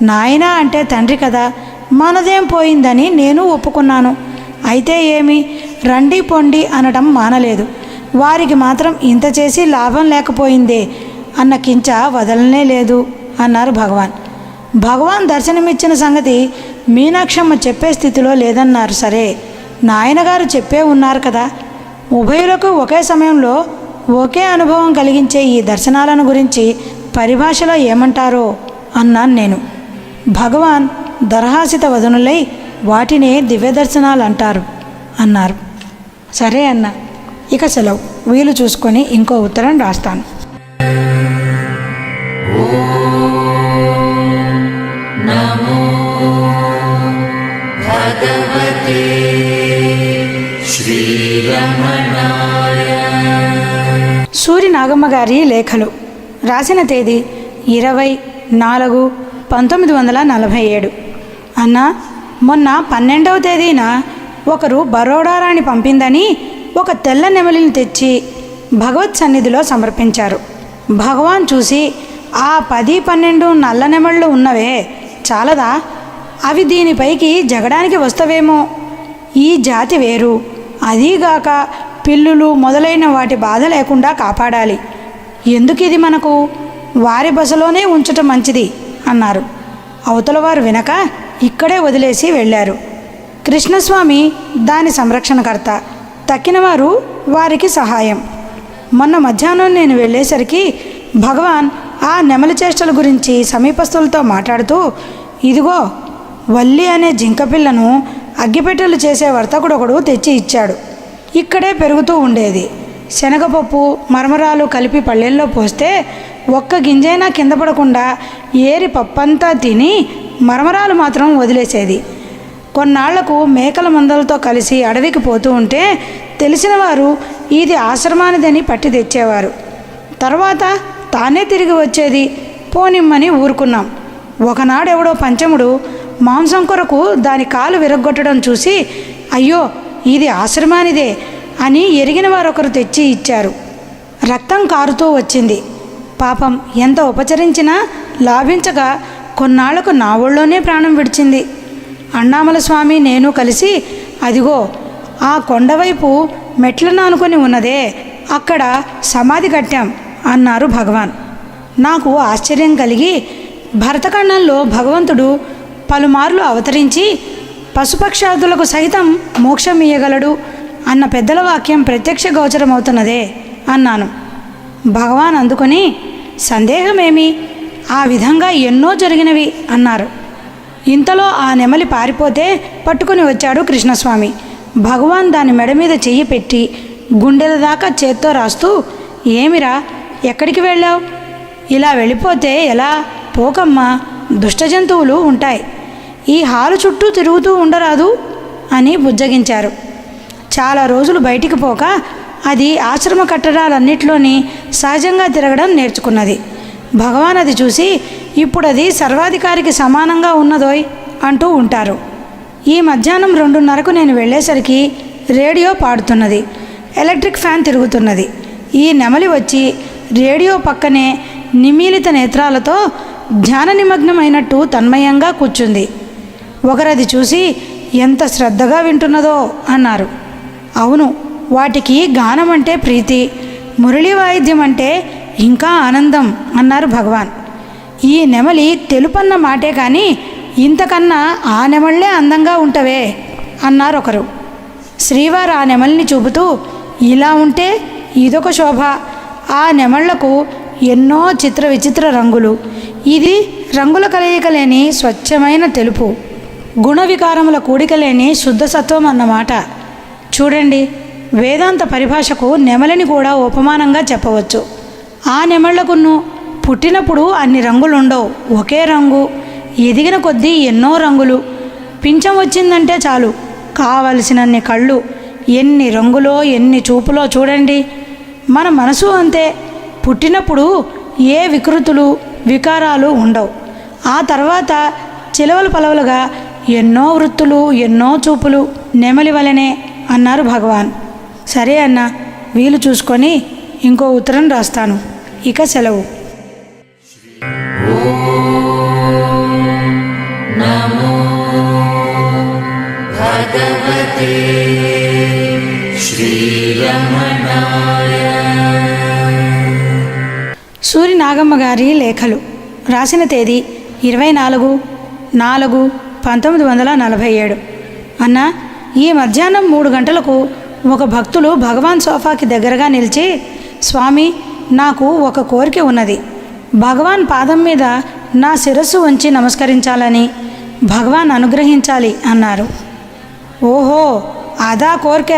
Speaker 1: నాయన అంటే తండ్రి కదా, మనదేం పోయిందని నేను ఒప్పుకున్నాను. అయితే ఏమి, రండి పొండి అనడం మానలేదు. వారికి మాత్రం ఇంత చేసి లాభం లేకపోయిందే అన్న కించ వదలనే లేదు అన్నారు భగవాన్. భగవాన్ దర్శనమిచ్చిన సంగతి మీనాక్షమ్మ చెప్పే స్థితిలో లేదన్నారు. సరే, నాయనగారు చెప్పే ఉన్నారు కదా, ఉభయులకు ఒకే సమయంలో ఒకే అనుభవం కలిగించే ఈ దర్శనాలను గురించి పరిభాషలో ఏమంటారో అన్నాను నేను. భగవాన్ దర్హాసిత వదనులై వాటినే దివ్య దర్శనాలు అంటారు అన్నారు. సరే అన్న, ఇక సెలవు. వీలు చూసుకొని ఇంకో ఉత్తరం రాస్తాను.
Speaker 2: నమో భగవతే శ్రీరమణాయ.
Speaker 1: సూరి నాగమ్మ గారి లేఖలు. రాసిన తేదీ 20/4/1947. అన్న, మొన్న 12వ తేదీన ఒకరు బరోడా రాణి పంపిందని ఒక తెల్ల నెమలిని తెచ్చి భగవత్ సన్నిధిలో సమర్పించారు. భగవాన్ చూసి, ఆ 10-12 నల్ల నెమళ్ళు ఉన్నవే చాలదా? అవి దీనిపైకి జగడానికి వస్తవేమో. ఈ జాతి వేరు, అదీగాక పిల్లులు మొదలైన వాటి బాధ లేకుండా కాపాడాలి. ఎందుకు ఇది మనకు? వారి బసలోనే ఉంచటం మంచిది అన్నారు. అవతల వారు వినక ఇక్కడే వదిలేసి వెళ్ళారు. కృష్ణస్వామి దాని సంరక్షణకర్త, తక్కినవారు వారికి సహాయం. మొన్న మధ్యాహ్నం నేను వెళ్ళేసరికి భగవాన్ ఆ నెమలి చేష్టల గురించి సమీపస్తులతో మాట్లాడుతూ, ఇదిగో వల్లి అనే జింకపిల్లను అగ్గిపెట్టెలు చేసే వర్తకుడొకడు తెచ్చి ఇచ్చాడు. ఇక్కడే పెరుగుతూ ఉండేది. శనగపప్పు మరమరాలు కలిపి పళ్ళెల్లో పోస్తే ఒక్క గింజైనా కింద పడకుండా ఏరి పప్పంతా తిని మరమరాలు మాత్రం వదిలేసేది. కొన్నాళ్లకు మేకల మందలతో కలిసి అడవికి పోతూ ఉంటే తెలిసిన వారు ఇది ఆశ్రమానిదని పట్టి తెచ్చేవారు. తర్వాత తానే తిరిగి వచ్చేది. పోనిమ్మని ఊరుకున్నాం. ఒకనాడెవడో పంచముడు మాంసం కొరకు దాని కాలు విరగ్గొట్టడం చూసి, అయ్యో ఇది ఆశ్రమానిదే అని ఎరిగిన వారొకరు తెచ్చి ఇచ్చారు. రక్తం కారుతూ వచ్చింది. పాపం ఎంత ఉపచరించినా లాభించగా కొన్నాళ్లకు నా ఒళ్ళోనే ప్రాణం విడిచింది. అన్నామల స్వామి నేను కలిసి, అదిగో ఆ కొండవైపు మెట్లను ఆనుకొని ఉన్నదే, అక్కడ సమాధి కట్టాం అన్నారు భగవాన్. నాకు ఆశ్చర్యం కలిగి, భరతఖండంలో భగవంతుడు పలుమార్లు అవతరించి పశుపక్షాదులకు సైతం మోక్షం ఇయ్యగలడు అన్న పెద్దల వాక్యం ప్రత్యక్ష గోచరమవుతున్నదే అన్నాను. భగవాన్ అందుకొని, సందేహమేమి, ఆ విధంగా ఎన్నో జరిగినవి అన్నారు. ఇంతలో ఆ నెమలి పారిపోతే పట్టుకుని వచ్చాడు కృష్ణస్వామి. భగవాన్ దాని మెడ మీద చెయ్యి పెట్టి గుండెల దాకా చేత్తో రాస్తూ, ఏమిరా ఎక్కడికి వెళ్ళావు? ఇలా వెళ్ళిపోతే ఎలా? పోకమ్మా, దుష్టజంతువులు ఉంటాయి. ఈ హాలు చుట్టూ తిరుగుతూ ఉండరాదు అని బుజ్జగించారు. చాలా రోజులు బయటికి పోక అది ఆశ్రమ కట్టడాలన్నిటిలోని సహజంగా తిరగడం నేర్చుకున్నది. భగవాన్ అది చూసి, ఇప్పుడు అది సర్వాధికారికి సమానంగా ఉన్నదోయ్ అంటూ ఉంటారు. ఈ మధ్యాహ్నం 2:30కు నేను వెళ్ళేసరికి రేడియో పాడుతున్నది, ఎలక్ట్రిక్ ఫ్యాన్ తిరుగుతున్నది. ఈ నెమలి వచ్చి రేడియో పక్కనే నిమీలిత నేత్రాలతో ధ్యాన నిమగ్నమైనట్టు తన్మయంగా కూర్చుంది. ఒకరది చూసి, ఎంత శ్రద్ధగా వింటున్నదో అన్నారు. అవును, వాటికి గానం అంటే ప్రీతి, మురళీ వాయిద్యం అంటే ఇంకా ఆనందం అన్నారు భగవాన్. ఈ నెమలి తెలుపన్న మాటే కానీ ఇంతకన్నా ఆ నెమళ్ళే అందంగా ఉంటవే అన్నారు ఒకరు. శ్రీవారు ఆ నెమలిని చూపుతూ, ఇలా ఉంటే ఇదొక శోభ. ఆ నెమళ్లకు ఎన్నో చిత్ర విచిత్ర రంగులు. ఇది రంగుల కలయిక లేని స్వచ్ఛమైన తెలుపు, గుణ వికారముల కూడిక లేని శుద్ధసత్వం అన్నమాట. చూడండి, వేదాంత పరిభాషకు నెమలిని కూడా ఉపమానంగా చెప్పవచ్చు. ఆ నెమళ్లకును పుట్టినప్పుడు అన్ని రంగులుండవు, ఒకే రంగు. ఎదిగిన కొద్దీ ఎన్నో రంగులు. పింఛం వచ్చిందంటే చాలు, కావలసినన్ని కళ్ళు. ఎన్ని రంగులో ఎన్ని చూపులో చూడండి. మన మనసు అంతే. పుట్టినప్పుడు ఏ వికృతులు వికారాలు ఉండవు. ఆ తర్వాత చిలవలు పలవలుగా ఎన్నో వృత్తులు, ఎన్నో చూపులు, నెమలి వలనే అన్నారు భగవాన్. సరే అన్న, వీలు చూసుకొని ఇంకో ఉత్తరం రాస్తాను. ఇక సెలవు.
Speaker 2: నమో భగవతే శ్రీరమణాయ.
Speaker 1: సూరి నాగమ్మ గారి లేఖలు. రాసిన తేదీ 24/4/1947. అన్న, ఈ మధ్యాహ్నం 3 గంటలకు ఒక భక్తులు భగవాన్ సోఫాకి దగ్గరగా నిలిచి, స్వామి, నాకు ఒక కోరిక ఉన్నది. భగవాన్ పాదం మీద నా శిరస్సు ఉంచి నమస్కరించాలని, భగవాన్ అనుగ్రహించాలి అన్నారు. ఓహో, అదా కోరిక,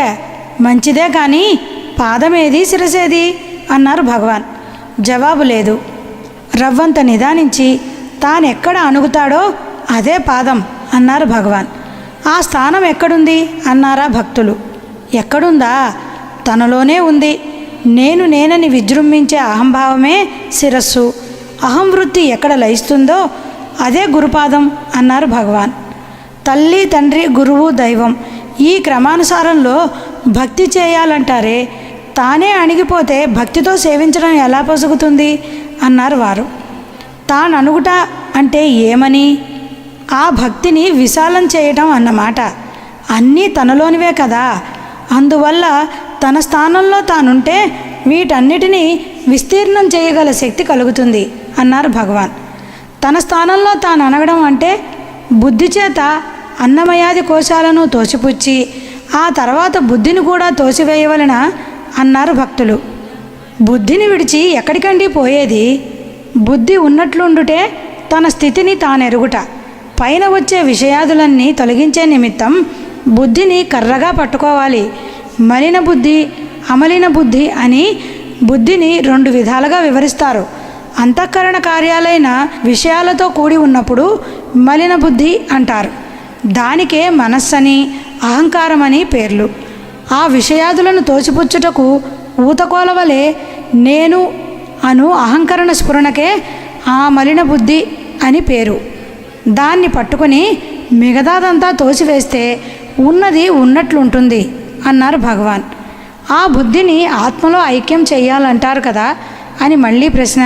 Speaker 1: మంచిదే, కానీ పాదమేది, శిరసేది అన్నారు భగవాన్. జవాబు లేదు. రవ్వంత నిదానించి తానెక్కడ అణుగుతాడో అదే పాదం అన్నారు భగవాన్. ఆ స్థానం ఎక్కడుంది అన్నారా భక్తులు. ఎక్కడుందా? తనలోనే ఉంది. నేనని విజృంభించే అహంభావమే శిరస్సు. అహం వృత్తి ఎక్కడ లయిస్తుందో అదే గురుపాదం అన్నారు భగవాన్. తల్లి, తండ్రి, గురువు, దైవం ఈ క్రమానుసారంలో భక్తి చేయాలంటారే, తానే అణిగిపోతే భక్తితో సేవించడం ఎలా పొసుగుతుంది అన్నారు వారు. తాననుగుట అంటే ఏమని? ఆ భక్తిని విశాలం చేయటం అన్నమాట. అన్నీ తనలోనివే కదా. అందువల్ల తన స్థానంలో తానుంటే వీటన్నిటినీ విస్తీర్ణం చేయగల శక్తి కలుగుతుంది అన్నారు భగవాన్. తన స్థానంలో తాను అనగడం అంటే బుద్ధి చేత అన్నమయాది కోశాలను తోసిపుచ్చి ఆ తర్వాత బుద్ధిని కూడా తోసివేయవలన అన్నారు భక్తులు. బుద్ధిని విడిచి ఎక్కడికండి పోయేది? బుద్ధి ఉన్నట్లుండుటే తన స్థితిని తానెరుగుట. పైన వచ్చే విషయాదులన్నీ తొలగించే నిమిత్తం బుద్ధిని కర్రగా పట్టుకోవాలి. మలిన బుద్ధి, అమలిన బుద్ధి అని బుద్ధిని 2 విధాలుగా వివరిస్తారు. అంతఃకరణ కార్యాలైన విషయాలతో కూడి ఉన్నప్పుడు మలిన బుద్ధి అంటారు. దానికే మనస్సని, అహంకారమని పేర్లు. ఆ విషయాదులను తోసిపుచ్చుటకు ఊతకోలవలే నేను అను అహంకరణ స్ఫురణకే ఆ మలిన బుద్ధి అని పేరు. దాన్ని పట్టుకొని మిగతాదంతా తోసివేస్తే ఉన్నది ఉన్నట్లుంటుంది అన్నారు భగవాన్. ఆ బుద్ధిని ఆత్మలో ఐక్యం చేయాలంటారు కదా అని మళ్ళీ ప్రశ్న.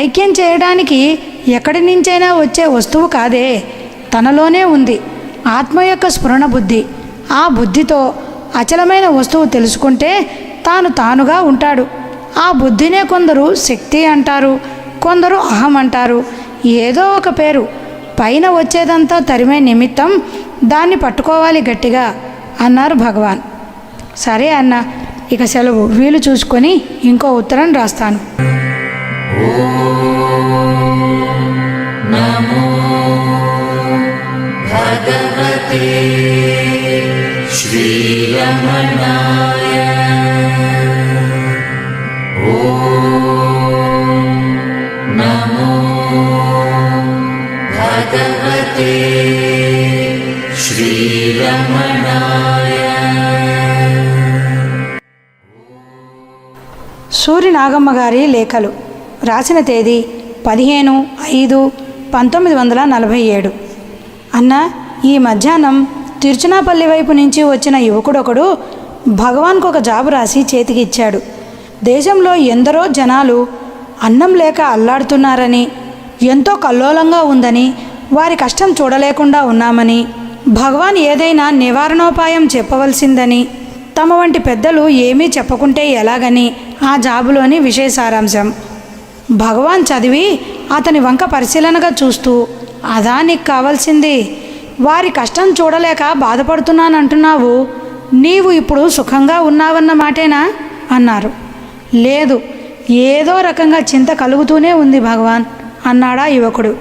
Speaker 1: ఐక్యం చేయడానికి ఎక్కడి నుంచైనా వచ్చే వస్తువు కాదే, తనలోనే ఉంది ఆత్మ యొక్క స్ఫురణ బుద్ధి. ఆ బుద్ధితో అచలమైన వస్తువు తెలుసుకుంటే తానుగా ఉంటాడు. ఆ బుద్ధినే కొందరు శక్తి అంటారు, కొందరు అహం అంటారు. ఏదో ఒక పేరు. పైన వచ్చేదంతా తరిమే నిమిత్తం దాన్ని పట్టుకోవాలి గట్టిగా అన్నారు భగవాన్. సరే అన్న, ఇక సెలవు. వీలు చూసుకొని ఇంకో ఉత్తరం రాస్తాను.
Speaker 2: నమో భగవతే శ్రీరమణాయ. నమో భగవతే శ్రీరమణాయ.
Speaker 1: సూరి నాగమ్మ గారి లేఖలు. రాసిన తేదీ 15/5/1947. అన్న, ఈ మధ్యాహ్నం తిరుచునాపల్లి వైపు నుంచి వచ్చిన యువకుడొకడు భగవాన్కు ఒక జాబు రాసి చేతికి ఇచ్చాడు. దేశంలో ఎందరో జనాలు అన్నం లేక అల్లాడుతున్నారని, ఎంతో కల్లోలంగా ఉందని, వారి కష్టం చూడలేకుండా ఉన్నామని, భగవాన్ ఏదైనా నివారణోపాయం చెప్పవలసిందని, తమ వంటి పెద్దలు ఏమీ చెప్పకుంటే ఎలాగని ఆ జాబులోని విషయ సారాంశం. భగవాన్ చదివి అతని వంక పరిశీలనగా చూస్తూ, అదా నీకు కావాల్సింది? వారి కష్టం చూడలేక బాధపడుతున్నానంటున్నావు, నీవు ఇప్పుడు సుఖంగా ఉన్నావన్న మాటేనా అన్నారు. లేదు, ఏదో రకంగా చింత కలుగుతూనే ఉంది భగవాన్ అన్నాడా యువకుడు.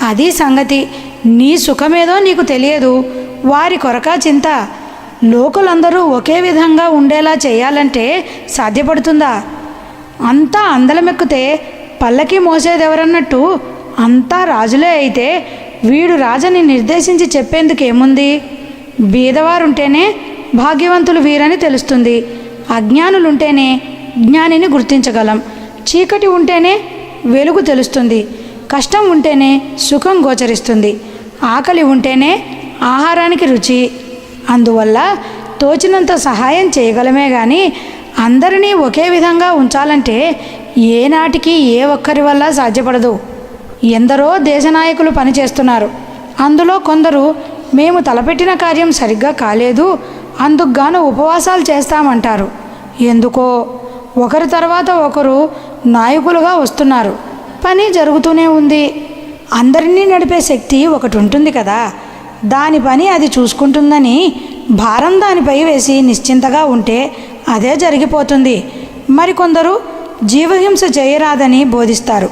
Speaker 1: అది సంగతి. నీ సుఖమేదో నీకు తెలియదు, వారి కొరకా చింత. లోకులందరూ ఒకే విధంగా ఉండేలా చేయాలంటే సాధ్యపడుతుందా? అంతా అందలమెక్కితే పల్లకి మోసేదెవరన్నట్టు అంతా రాజులే అయితే వీడు రాజని నిర్దేశించి చెప్పేందుకేముంది? బీదవారుంటేనే భాగ్యవంతులు వీరని తెలుస్తుంది. అజ్ఞానులుంటేనే జ్ఞానిని గుర్తించగలం. చీకటి ఉంటేనే వెలుగు తెలుస్తుంది. కష్టం ఉంటేనే సుఖం గోచరిస్తుంది. ఆకలి ఉంటేనే ఆహారానికి రుచి. అందువల్ల తోచినంత సహాయం చేయగలమే కానీ అందరినీ ఒకే విధంగా ఉంచాలంటే ఏనాటికి ఏ ఒక్కరి వల్ల సాధ్యపడదు. ఎందరో దేశనాయకులు పనిచేస్తున్నారు. అందులో కొందరు మేము తలపెట్టిన కార్యం సరిగ్గా కాలేదు, అందుకుగాను ఉపవాసాలు చేస్తామంటారు. ఎందుకో ఒకరి తర్వాత ఒకరు నాయకులుగా వస్తున్నారు. పని జరుగుతూనే ఉంది. అందరినీ నడిపే శక్తి ఒకటి ఉంటుంది కదా, దాని పని అది చూసుకుంటుందని భారం దానిపై వేసి నిశ్చింతగా ఉంటే అదే జరిగిపోతుంది. మరికొందరు జీవహింస చేయరాదని బోధిస్తారు.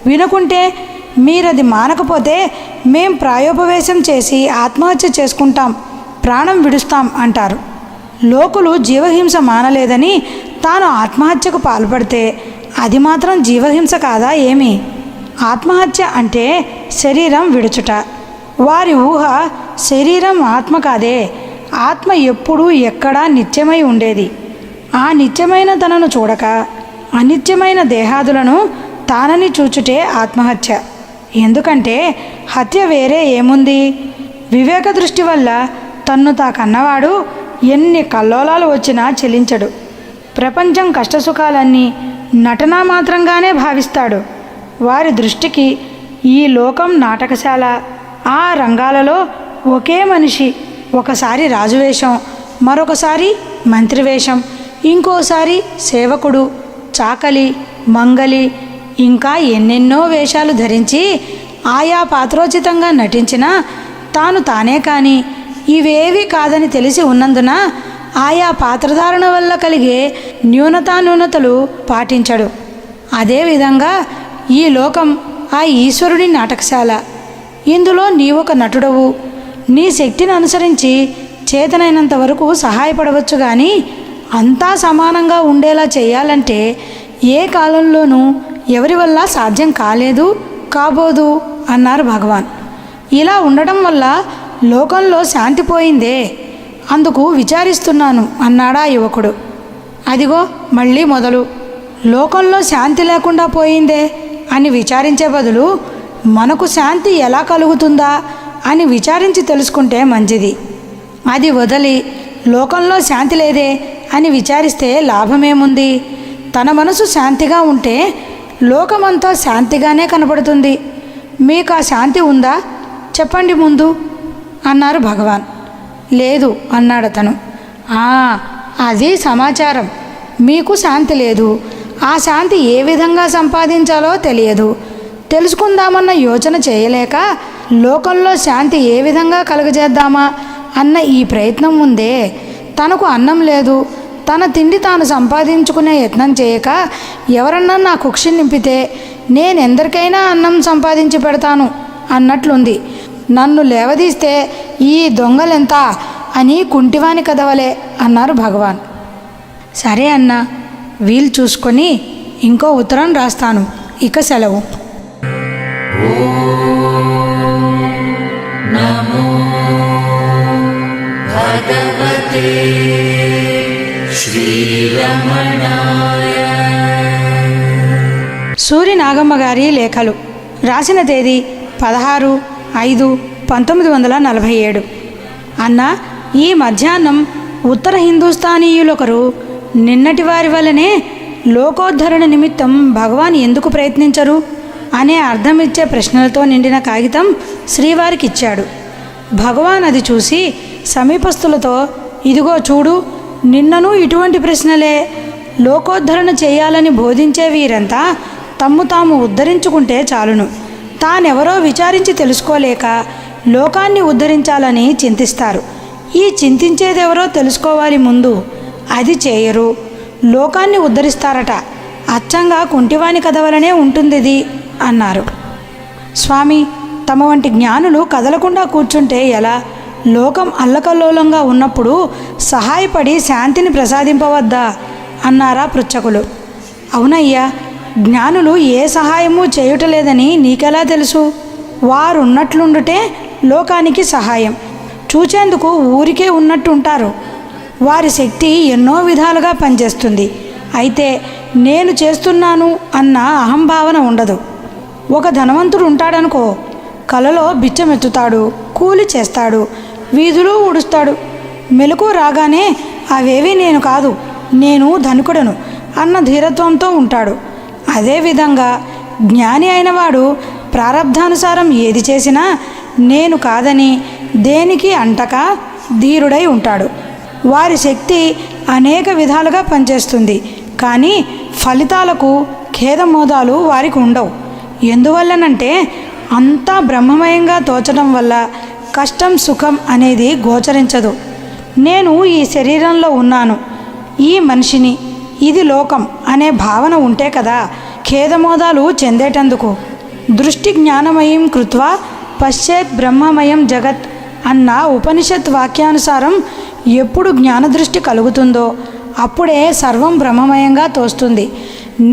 Speaker 1: వినుకుంటే మీరది మానకపోతే మేం ప్రాయోపవేశం చేసి ఆత్మహత్య చేసుకుంటాం, ప్రాణం విడుస్తాం అంటారు. లోకులు జీవహింస మానలేదని తాను ఆత్మహత్యకు పాల్పడితే అది మాత్రం జీవహింస కాదా ఏమి? ఆత్మహత్య అంటే శరీరం విడుచుట. వారి ఊహ శరీరం ఆత్మ కాదే. ఆత్మ ఎప్పుడూ ఎక్కడా నిత్యమై ఉండేది. ఆ నిత్యమైన తనను చూడక అనిత్యమైన దేహాదులను తానని చూచుటే ఆత్మహత్య. ఎందుకంటే హత్య వేరే ఏముంది? వివేక దృష్టి వల్ల తన్ను తా కన్నవాడు ఎన్ని కల్లోలాలు వచ్చినా చెలించడు. ప్రపంచం కష్టసుఖాలన్నీ నటనా మాత్రంగానే భావిస్తాడు. వారి దృష్టికి ఈ లోకం నాటకశాల. ఆ రంగాలలో ఒకే మనిషి ఒకసారి రాజువేషం, మరొకసారి మంత్రివేషం, ఇంకోసారి సేవకుడు, చాకలి, మంగలి, ఇంకా ఎన్నెన్నో వేషాలు ధరించి ఆయా పాత్రోచితంగా నటించినా తాను తానే కానీ ఇవేవి కాదని తెలిసి ఉన్నందున ఆయా పాత్రధారణ వల్ల కలిగే న్యూనతలు పాటించడు. అదేవిధంగా ఈ లోకం ఆ ఈశ్వరుడి నాటకశాల. ఇందులో నీవొక నటుడవు. నీ శక్తిని అనుసరించి చేతనైనంత వరకు సహాయపడవచ్చు కానీ అంతా సమానంగా ఉండేలా చేయాలంటే ఏ కాలంలోనూ ఎవరి వల్ల సాధ్యం కాలేదు, కాబోదు అన్నారు భగవాన్. ఇలా ఉండడం వల్ల లోకంలో శాంతి పోయిందే, అందుకు విచారిస్తున్నాను అన్నాడా యువకుడు. అదిగో మళ్ళీ మొదలు. లోకంలో శాంతి లేకుండా పోయిందే అని విచారించే బదులు మనకు శాంతి ఎలా కలుగుతుందా అని విచారించి తెలుసుకుంటే మంచిది. అది వదిలి లోకంలో శాంతి లేదే అని విచారిస్తే లాభమేముంది? తన మనసు శాంతిగా ఉంటే లోకమంతా శాంతిగానే కనపడుతుంది. మీకు ఆ శాంతి ఉందా చెప్పండి ముందు అన్నారు భగవాన్. లేదు అన్నాడతను. అది సమాచారం. మీకు శాంతి లేదు. ఆ శాంతి ఏ విధంగా సంపాదించాలో తెలియదు. తెలుసుకుందామన్న యోచన చేయలేక లోకంలో శాంతి ఏ విధంగా కలుగజేద్దామా అన్న ఈ ప్రయత్నం ఉందే. తనకు అన్నం లేదు, తన తిండి తాను సంపాదించుకునే యత్నం చేయక ఎవరన్నా నా కుక్షి నింపితే నేనెందరికైనా అన్నం సంపాదించి పెడతాను అన్నట్లుంది. నన్ను లేవదీస్తే ఈ దొంగలెంత అని కుంటివాని కదవలే అన్నారు భగవాన్. సరే అన్నా, వీలు చూసుకొని ఇంకో ఉత్తరం రాస్తాను. ఇక సెలవు.
Speaker 2: నమో భగవతే శ్రీరమణాయ.
Speaker 1: సూరి నాగమ్మ గారి లేఖలు. రాసిన తేదీ 16/5/1947. అన్న, ఈ మధ్యాహ్నం ఉత్తర హిందుస్థానీయులొకరు నిన్నటి వారి వల్లనే లోకోద్ధరణ నిమిత్తం భగవాన్ ఎందుకు ప్రయత్నించరు అనే అర్థమిచ్చే ప్రశ్నలతో నిండిన కాగితం శ్రీవారికి ఇచ్చాడు. భగవాన్ అది చూసి సమీపస్తులతో, ఇదిగో చూడు, నిన్నను ఇటువంటి ప్రశ్నలే. లోకోద్ధరణ చేయాలని బోధించే వీరంతా తమ్ము తాము ఉద్ధరించుకుంటే చాలును. తానెవరో విచారించి తెలుసుకోలేక లోకాన్ని ఉద్ధరించాలని చింతిస్తారు. ఈ చింతించేదెవరో తెలుసుకోవాలి ముందు. అది చేయరు, లోకాన్ని ఉద్ధరిస్తారట. అచ్చంగా కుంటివాని కదవలనే ఉంటుందిది అన్నారు. స్వామి, తమ వంటి జ్ఞానులు కదలకుండా కూర్చుంటే ఎలా? లోకం అల్లకల్లోలంగా ఉన్నప్పుడు సహాయపడి శాంతిని ప్రసాదింపవద్దా అన్నారా పృచ్ఛకులు. అవునయ్యా, జ్ఞానులు ఏ సహాయము చేయుటలేదని నీకెలా తెలుసు? వారున్నట్లుండుటే లోకానికి సహాయం. చూచేందుకు ఊరికే ఉన్నట్టు ఉంటారు. వారి శక్తి ఎన్నో విధాలుగా పనిచేస్తుంది. అయితే నేను చేస్తున్నాను అన్న అహంభావన ఉండదు. ఒక ధనవంతుడు ఉంటాడనుకో, కలలో బిచ్చమెత్తుతాడు, కూలి చేస్తాడు, వీధులు ఊడుస్తాడు. మెలకు రాగానే అవేవి నేను కాదు, నేను ధనికుడను అన్న ధీరత్వంతో ఉంటాడు. అదేవిధంగా జ్ఞాని అయినవాడు ప్రారబ్ధానుసారం ఏది చేసినా నేను కాదని దేనికి అంటక ధీరుడై ఉంటాడు. వారి శక్తి అనేక విధాలుగా పనిచేస్తుంది, కానీ ఫలితాలకు ఖేదమోదాలు వారికి ఉండవు. ఎందువల్లనంటే అంతా బ్రహ్మమయంగా తోచడం వల్ల కష్టం సుఖం అనేది గోచరించదు. నేను ఈ శరీరంలో ఉన్నాను, ఈ మనిషిని, ఇది లోకం అనే భావన ఉంటే కదా ఖేదమోదాలు చెందేటందుకు. దృష్టి జ్ఞానమయం కృత్వా పశ్చేత్ బ్రహ్మమయం జగత్ అన్న ఉపనిషత్ వాక్యానుసారం ఎప్పుడు జ్ఞానదృష్టి కలుగుతుందో అప్పుడే సర్వం బ్రహ్మమయంగా తోస్తుంది.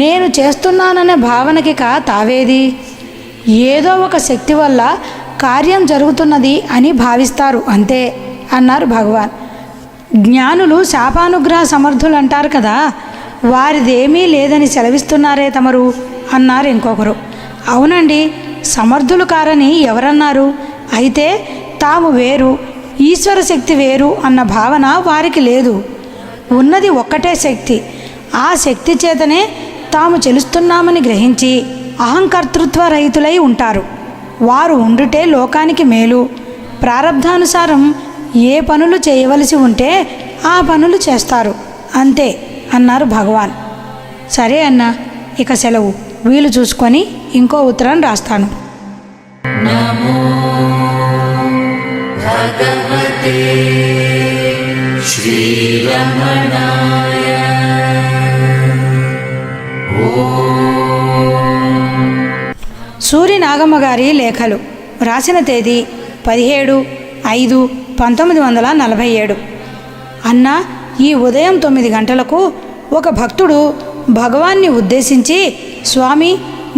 Speaker 1: నేను చేస్తున్నాననే భావనకి తావేది? ఏదో ఒక శక్తి వల్ల కార్యం జరుగుతున్నది అని భావిస్తారు అంతే అన్నారు భగవాన్. జ్ఞానులు శాపానుగ్రహ సమర్థులు అంటారు కదా, వారిదేమీ లేదని సెలవిస్తున్నారే తమరు అన్నారు ఇంకొకరు. అవునండి, సమర్థులు కారని ఎవరన్నారు? అయితే తాము వేరు, ఈశ్వర శక్తి వేరు అన్న భావన వారికి లేదు. ఉన్నది ఒక్కటే శక్తి. ఆ శక్తి చేతనే తాము చెలుస్తున్నామని గ్రహించి అహంకర్తృత్వ రహితులై ఉంటారు. వారు ఉండుటే లోకానికి మేలు. ప్రారబ్ధానుసారం ఏ పనులు చేయవలసి ఉంటే ఆ పనులు చేస్తారు అంతే అన్నారు భగవాన్. సరే అన్న, ఇక సెలవు. వీలు చూసుకొని ఇంకో ఉత్తరం రాస్తాను.
Speaker 2: నమో భగవతే శ్రీరమణాయ.
Speaker 1: సూర్యనాగమ్మ గారి లేఖలు రాసిన తేదీ 17/5/1947. అన్న, ఈ ఉదయం 9 గంటలకు ఒక భక్తుడు భగవాన్ని ఉద్దేశించి, స్వామి,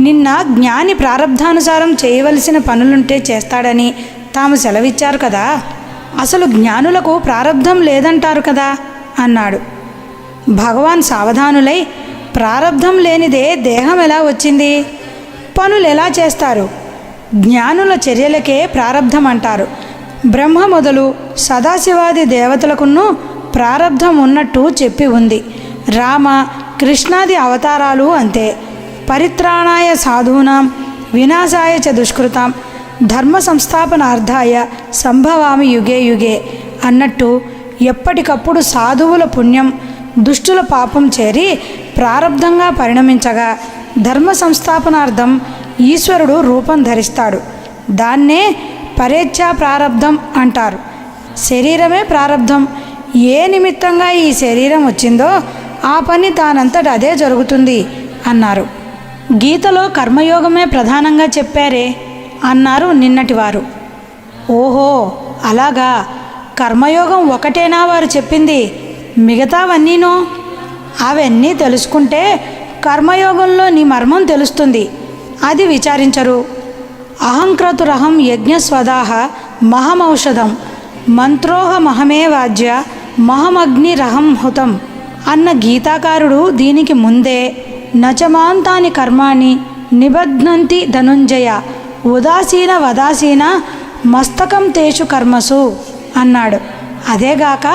Speaker 1: నిన్న జ్ఞాని ప్రారబ్ధానుసారం చేయవలసిన పనులుంటే చేస్తాడని తాము సెలవిచ్చారు కదా, అసలు జ్ఞానులకు ప్రారబ్ధం లేదంటారు కదా అన్నాడు. భగవాన్ సావధానులై, ప్రారబ్ధం లేనిదే దేహం ఎలా వచ్చింది? పనులు ఎలా చేస్తారు? జ్ఞానుల చర్యలకే ప్రారబ్ధం అంటారు. బ్రహ్మ మొదలు సదాశివాది దేవతలకును ప్రారబ్ధం ఉన్నట్టు చెప్పి ఉంది. రామ కృష్ణాది అవతారాలు అంతే. పరిత్రాణాయ సాధూనాం వినాశాయ చ దుష్కృతాం ధర్మ సంస్థాపనార్థాయ సంభవామి యుగే యుగే అన్నట్టు ఎప్పటికప్పుడు సాధువుల పుణ్యం దుష్టుల పాపం చేరి ప్రారబ్ధంగా పరిణమించగా ధర్మ సంస్థాపనార్థం ఈశ్వరుడు రూపం ధరిస్తాడు. దాన్నే పరేచ్ఛా ప్రారబ్ధం అంటారు. శరీరమే ప్రారబ్ధం. ఏ నిమిత్తంగా ఈ శరీరం వచ్చిందో ఆ పని దానంతట అదే జరుగుతుంది అన్నారు. గీతలో కర్మయోగమే ప్రధానంగా చెప్పారే అన్నారు నిన్నటివారు. ఓహో, అలాగా. కర్మయోగం ఒకటేనా వారు చెప్పింది? మిగతావన్నీనో? అవన్నీ తెలుసుకుంటే కర్మయోగంలో నీ మర్మం తెలుస్తుంది. అది విచారించరు. అహంక్రతురహం యజ్ఞస్వదాహ మహమౌషధం మంత్రోహమహమే వాజ్య మహమగ్నిరహం హుతం అన్న గీతాకారుడు దీనికి ముందే నచమాంతాని కర్మాణి నిబధ్నంతి ధనుంజయ ఉదాసీన వదాసీన మస్తకం తేషు కర్మసు అన్నాడు. అదేగాక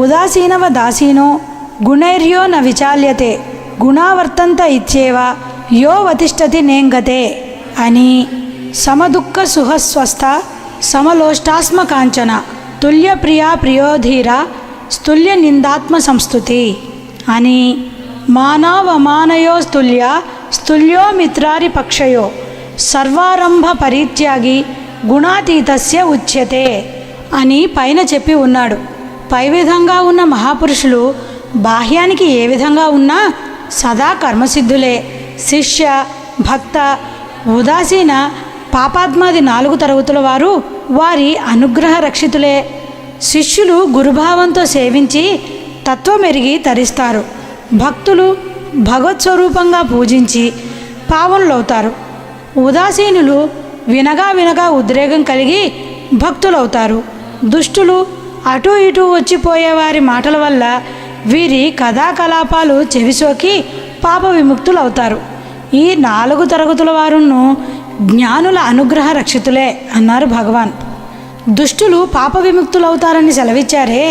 Speaker 1: ఉదాసీనవ దాసీనో గుణైర్యో న విచాల్యతే గుణావర్తంత ఇచ్చేవ యో వతిష్టతి నేంగతే అని సమదుఃఖ సుహస్వస్థ సమలోష్టాస్మ కాంచన తుల్య ప్రియా ప్రియోధీర స్తుల్య నిందాత్మ సంస్థుతి అని మానవమానయో స్తుల్య స్తుల్యో మిత్రారి పక్షయో సర్వారంభ పరిత్యాగి గుణాతీతస్య ఉచ్యతే అని పైన చెప్పి ఉన్నాడు. పై విధంగా ఉన్న మహాపురుషులు బాహ్యానికి ఏ విధంగా ఉన్నా సదా కర్మసిద్ధులే. శిష్య, భక్త, ఉదాసీన, పాపాత్మాది 4 తరగతుల వారు వారి అనుగ్రహ రక్షితులే. శిష్యులు గురుభావంతో సేవించి తత్వమెరిగి తరిస్తారు. భక్తులు భగవత్స్వరూపంగా పూజించి పావనులవుతారు. ఉదాసీనులు వినగా వినగా ఉద్రేకం కలిగి భక్తులవుతారు. దుష్టులు అటూ ఇటూ వచ్చిపోయేవారి మాటల వల్ల వీరి కథాకలాపాలు చెవిసోకి పాప విముక్తులవుతారు. ఈ 4 తరగతుల వారును జ్ఞానుల అనుగ్రహ రక్షితులే అన్నారు భగవాన్. దుష్టులు పాప విముక్తులవుతారని సెలవిచ్చారే,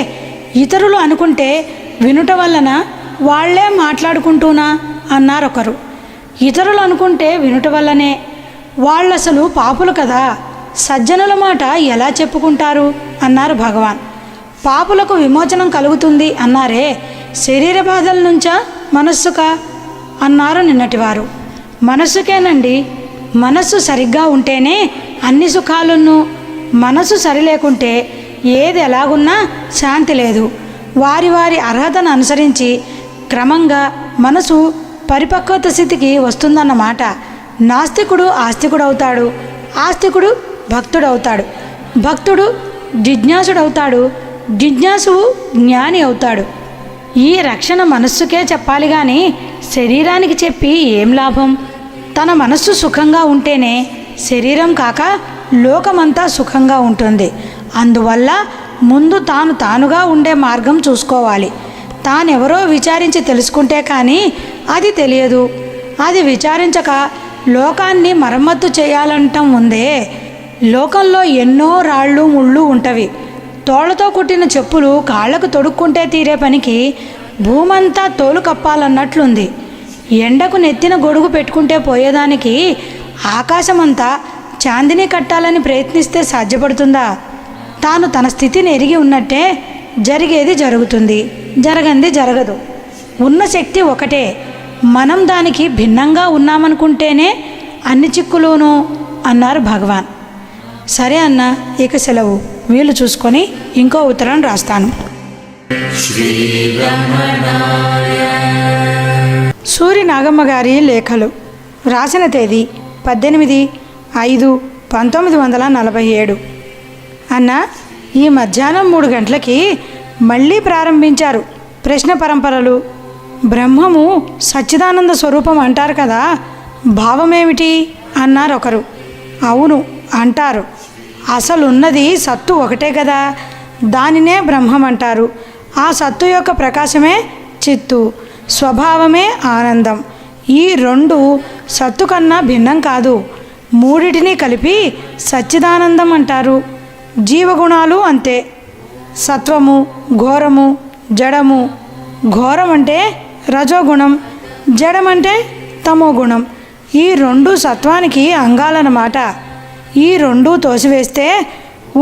Speaker 1: ఇతరులు అనుకుంటే వినుట వలన వాళ్లే మాట్లాడుకుంటూనా అన్నారొకరు. ఇతరులు అనుకుంటే వినుట వల్లనే, వాళ్ళసలు పాపులు కదా, సజ్జనుల మాట ఎలా చెప్పుకుంటారు అన్నారు భగవాన్. పాపులకు విమోచనం కలుగుతుంది అన్నారే, శరీర బాధల నుంచా మనస్సుకా అన్నారు నిన్నటివారు. మనస్సుకేనండి. మనస్సు సరిగ్గా ఉంటేనే అన్ని సుఖాలును. మనస్సు సరిలేకుంటే ఏది ఎలాగున్నా శాంతి లేదు. వారి వారి అర్హతను అనుసరించి క్రమంగా మనసు పరిపక్వత స్థితికి వస్తుందన్నమాట. నాస్తికుడు ఆస్తికుడవుతాడు, ఆస్తికుడు భక్తుడవుతాడు, భక్తుడు జిజ్ఞాసుడవుతాడు, జిజ్ఞాసువు జ్ఞాని అవుతాడు. ఈ రక్షణ మనస్సుకే చెప్పాలి కానీ శరీరానికి చెప్పి ఏం లాభం? తన మనస్సు సుఖంగా ఉంటేనే శరీరం కాక లోకమంతా సుఖంగా ఉంటుంది. అందువల్ల ముందు తానుగా ఉండే మార్గం చూసుకోవాలి. తానెవరో విచారించి తెలుసుకుంటే కానీ అది తెలియదు. అది విచారించక లోకాన్ని మరమ్మత్తు చేయాలంటం ఉందే. లోకంలో ఎన్నో రాళ్ళు ముళ్ళు ఉంటవి. తోళ్లతో కుట్టిన చెప్పులు కాళ్లకు తొడుక్కుంటే తీరే పనికి భూమంతా తోలు కప్పాలన్నట్లుంది. ఎండకు నెత్తిన గొడుగు పెట్టుకుంటే పోయేదానికి ఆకాశమంతా చాందిని కట్టాలని ప్రయత్నిస్తే సాధ్యపడుతుందా? తాను తన స్థితిని ఎరిగి ఉన్నట్టే జరిగేది జరుగుతుంది, జరగంది జరగదు. ఉన్న శక్తి ఒకటే. మనం దానికి భిన్నంగా ఉన్నామనుకుంటేనే అన్ని చిక్కులును అన్నారు భగవాన్. సరే అన్న, ఇక సెలవు. వీలు చూసుకొని ఇంకో ఉత్తరం రాస్తాను. సూరి నాగమ్మ గారి లేఖలు. రాసిన తేదీ 18/5/1947. అన్న, ఈ మధ్యాహ్నం 3 గంటలకి మళ్ళీ ప్రారంభించారు ప్రశ్న పరంపరలు. బ్రహ్మము సచ్చిదానంద స్వరూపం అంటారు కదా, భావమేమిటి అన్నారు ఒకరు. అవును అంటారు. అసలున్నది సత్తు ఒకటే కదా, దానినే బ్రహ్మం అంటారు. ఆ సత్తు యొక్క ప్రకాశమే చిత్తు, స్వభావమే ఆనందం. ఈ రెండు సత్తు కన్నా భిన్నం కాదు. మూడిటిని కలిపి సచ్చిదానందం అంటారు. జీవగుణాలు అంతే. సత్వము, ఘోరము, జడము. ఘోరం అంటే రజోగుణం, జడమంటే తమోగుణం. ఈ రెండు సత్వానికి అంగాలన్నమాట. ఈ రెండు తోసివేస్తే